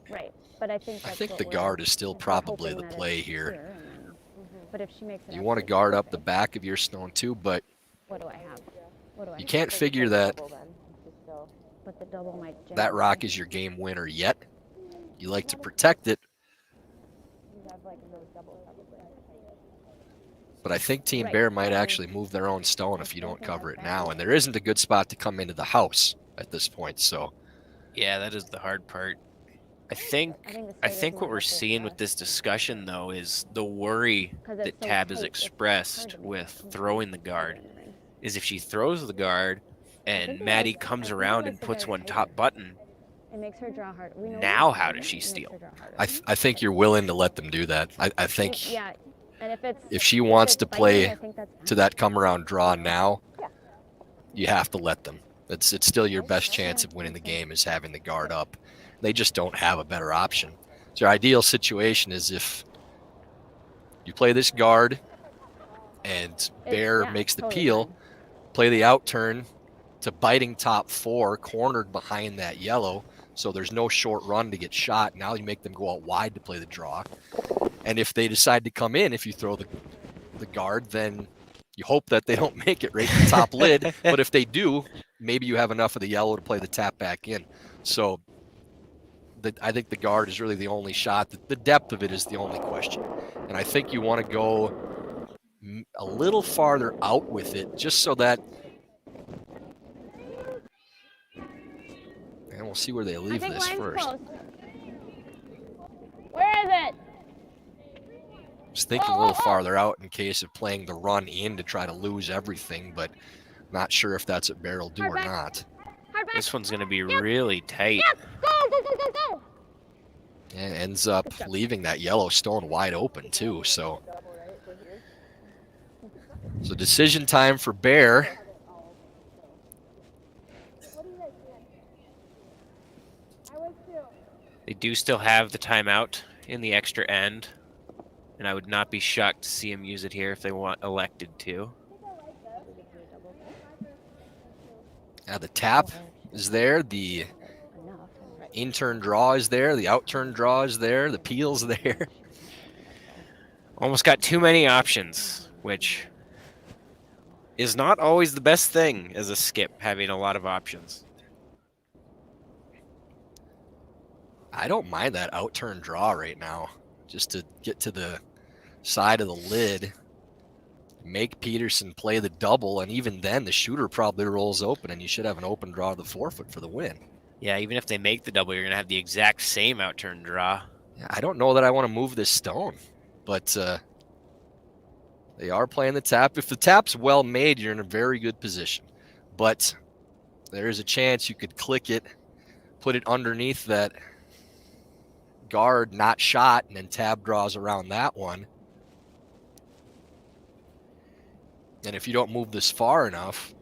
Speaker 5: Right, but I think
Speaker 1: I
Speaker 5: that's
Speaker 1: think
Speaker 5: what
Speaker 1: the
Speaker 5: we're-
Speaker 1: guard is still
Speaker 5: we're
Speaker 1: probably
Speaker 5: hoping
Speaker 1: the
Speaker 5: that
Speaker 1: play
Speaker 5: it's
Speaker 1: here.
Speaker 5: here and then- But if she makes it
Speaker 1: You
Speaker 5: up,
Speaker 1: want to
Speaker 5: it's
Speaker 1: guard up the
Speaker 5: perfect.
Speaker 1: back of your stone too, but
Speaker 5: What do I have? What do I
Speaker 1: you
Speaker 5: have?
Speaker 1: can't figure that
Speaker 5: But the double might jam.
Speaker 1: that rock is your game winner yet. You like to protect it, but I think Team
Speaker 5: Right.
Speaker 1: Bear might actually move their own stone if you don't cover it now, and there isn't a good spot to come into the house at this point, so
Speaker 2: Yeah, that is the hard part. I think what we're seeing with this discussion, though, is the worry
Speaker 5: 'Cause
Speaker 2: that
Speaker 5: it's so
Speaker 2: Tab has
Speaker 5: tight, it's
Speaker 2: expressed
Speaker 5: hard to
Speaker 2: with
Speaker 5: make
Speaker 2: throwing the guard is if she throws the guard and Maddie comes around and puts one top button,
Speaker 5: It makes her draw harder. We know
Speaker 2: now
Speaker 5: it
Speaker 2: how
Speaker 5: makes
Speaker 2: does she
Speaker 5: her
Speaker 2: steal?
Speaker 5: draw harder.
Speaker 1: I think you're willing to let them do that. I think
Speaker 5: Yeah, and if it's
Speaker 1: if she wants
Speaker 5: it's
Speaker 1: to
Speaker 5: biting,
Speaker 1: play
Speaker 5: I think that's
Speaker 1: to that come around draw now, you have to let them. It's still your best chance of winning the game is having the guard up. They just don't have a better option. So your ideal situation is if you play this guard and Bear
Speaker 5: yeah,
Speaker 1: makes the
Speaker 5: totally
Speaker 1: peel,
Speaker 5: fine.
Speaker 1: play the out turn to biting top 4, cornered behind that yellow. So there's no short run to get shot. Now you make them go out wide to play the draw. And if they decide to come in, if you throw the guard, then you hope that they don't make it right to the top lid. But if they do, maybe you have enough of the yellow to play the tap back in. So I think the guard is really the only shot. The depth of it is the only question. And I think you want to go a little farther out with it, just so that, and we'll see where they leave this first.
Speaker 3: Close. Where is it?
Speaker 1: Just thinking a little farther out in case of playing the run in to try to lose everything, but not sure if that's what Bear will do or not.
Speaker 2: This one's going to be really tight.
Speaker 3: Yep. Go.
Speaker 1: And ends up leaving that yellow stone wide open too. So decision time for Bear.
Speaker 2: They do still have the timeout in the extra end, and I would not be shocked to see him use it here if they elected to.
Speaker 1: Now the tap is there, the in-turn draw is there, the out-turn draw is there, the peel's there.
Speaker 2: Almost got too many options, which is not always the best thing as a skip, having a lot of options.
Speaker 1: I don't mind that out-turn draw right now, just to get to the side of the lid, make Peterson play the double, and even then the shooter probably rolls open and you should have an open draw to the forefoot for the win.
Speaker 2: Yeah, even if they make the double, you're going to have the exact same out-turn draw.
Speaker 1: Yeah, I don't know that I want to move this stone, but they are playing the tap. If the tap's well made, you're in a very good position. But there is a chance you could click it, put it underneath that guard not shot, and then tab draws around that one. And if you don't move this far enough,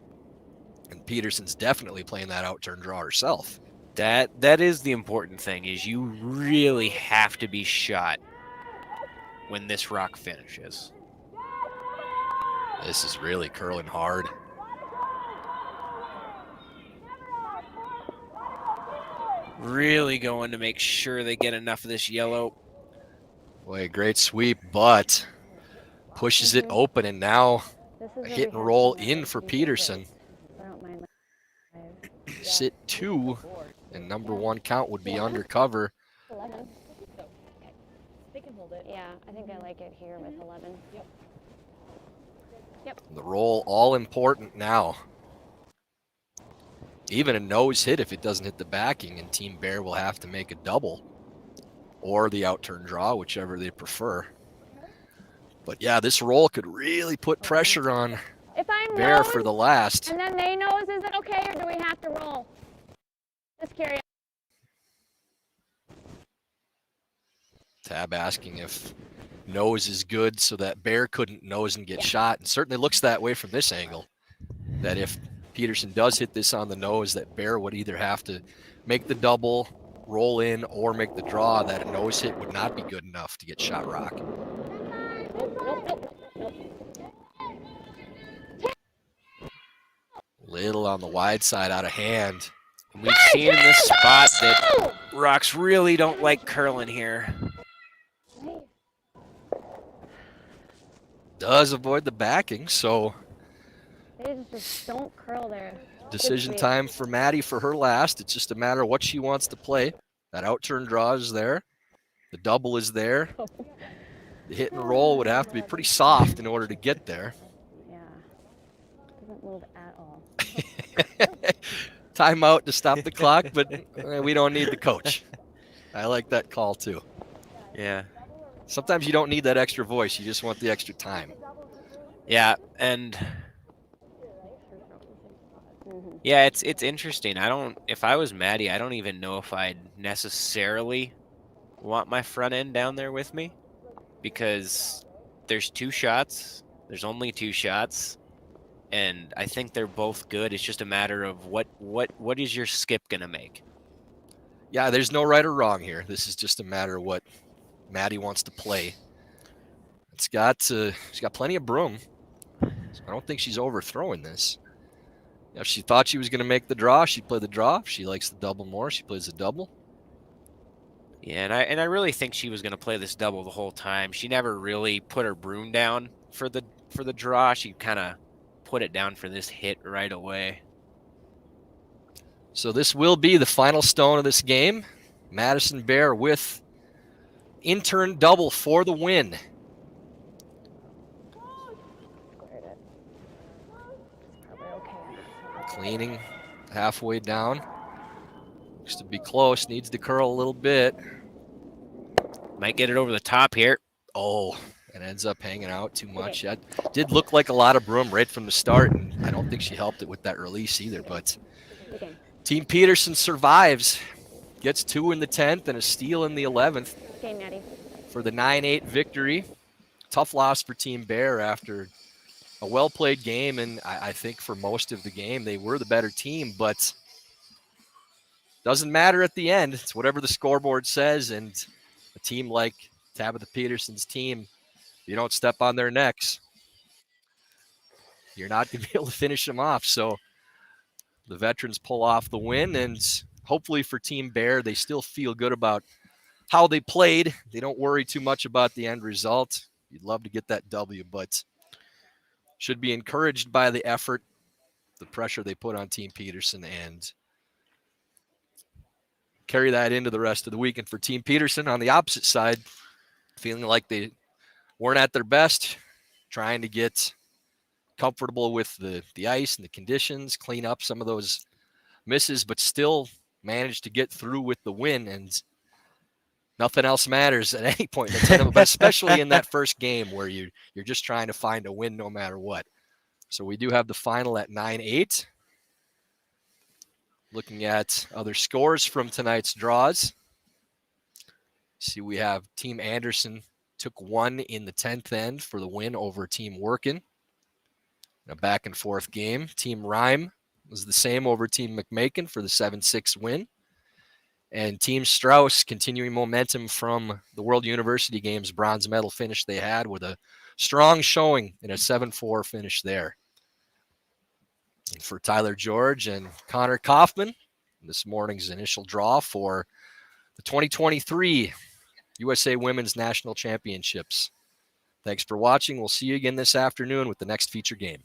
Speaker 1: and Peterson's definitely playing that out-turn draw herself.
Speaker 2: That is the important thing, is you really have to be shot when this rock finishes.
Speaker 1: This is really curling hard.
Speaker 2: Really going to make sure they get enough of this yellow.
Speaker 1: Boy, great sweep, but pushes it open, and now a hit and roll in for Peterson. Sit 2, and number 1 count would be undercover.
Speaker 3: 11. They can hold it. Yeah, I think I like it here with 11. Yep.
Speaker 1: The roll all important now. Even a nose hit, if it doesn't hit the backing, and Team Bear will have to make a double or the out-turn draw, whichever they prefer. But yeah, this roll could really put pressure on
Speaker 3: If I
Speaker 1: Bear
Speaker 3: nose
Speaker 1: for the last.
Speaker 3: and then they nose, is it okay, or do we have to roll? Just curious.
Speaker 1: Tab asking if nose is good so that Bear couldn't nose and get shot. And certainly looks that way from this angle, that if Peterson does hit this on the nose, that Bear would either have to make the double, roll in, or make the draw, that a nose hit would not be good enough to get shot rock. Little on the wide side, out of hand.
Speaker 2: We've seen in this spot that rocks really don't like curling here.
Speaker 1: Does avoid the backing, so
Speaker 3: They just don't curl there.
Speaker 1: decision time for Maddie for her last. It's just a matter of what she wants to play. That out-turn draw is there. The double is there. The hit and roll would have to be pretty soft in order to get there.
Speaker 3: Yeah. Doesn't move at all.
Speaker 1: Timeout to stop the clock, but we don't need the coach. I like that call too.
Speaker 2: Yeah.
Speaker 1: Sometimes you don't need that extra voice. You just want the extra time.
Speaker 2: Yeah, and yeah, it's interesting. If I was Maddie, I don't even know if I'd necessarily want my front end down there with me, because there's 2 shots. There's only 2 shots, and I think they're both good. It's just a matter of what is your skip gonna make.
Speaker 1: Yeah, there's no right or wrong here. This is just a matter of what Maddie wants to play. She's got plenty of broom, so I don't think she's overthrowing this. If she thought she was going to make the draw, she played the draw. If she likes the double more, she plays the double.
Speaker 2: Yeah, and I really think she was going to play this double the whole time. She never really put her broom down for the draw. She kind of put it down for this hit right away.
Speaker 1: So this will be the final stone of this game. Madison Bear with intern double for the win.
Speaker 5: Squared it. Probably okay.
Speaker 1: Cleaning halfway down. Looks to be close. Needs to curl a little bit.
Speaker 2: Might get it over the top here.
Speaker 1: Oh, it ends up hanging out too much. That did look like a lot of broom right from the start, and I don't think she helped it with that release either. But Team Peterson survives. Gets 2 in the 10th and a steal in the 11th
Speaker 3: Game, Natty.
Speaker 1: for the 9-8 victory. Tough loss for Team Bear after a well-played game, and I think for most of the game they were the better team, but doesn't matter at the end. It's whatever the scoreboard says, and a team like Tabitha Peterson's team, you don't step on their necks, you're not going to be able to finish them off. So the veterans pull off the win, and hopefully for Team Bear, they still feel good about how they played. They don't worry too much about the end result. You'd love to get that W, but should be encouraged by the effort, the pressure they put on Team Peterson, and carry that into the rest of the weekend. For Team Peterson on the opposite side, feeling like they weren't at their best, trying to get comfortable with the ice and the conditions, clean up some of those misses, but still managed to get through with the win, and nothing else matters at any point in the tournament, but especially in that first game where you're just trying to find a win no matter what. So we do have the final at 9-8. Looking at other scores from tonight's draws. See, we have Team Anderson took 1 in the 10th end for the win over Team Workin. A back and forth game. Team Rhyme was the same over Team McMakin for the 7-6 win. And Team Strauss continuing momentum from the World University Games bronze medal finish they had with a strong showing in a 7-4 finish there. And for Tyler George and Connor Kaufman, this morning's initial draw for the 2023 USA Women's National Championships. Thanks for watching. We'll see you again this afternoon with the next feature game.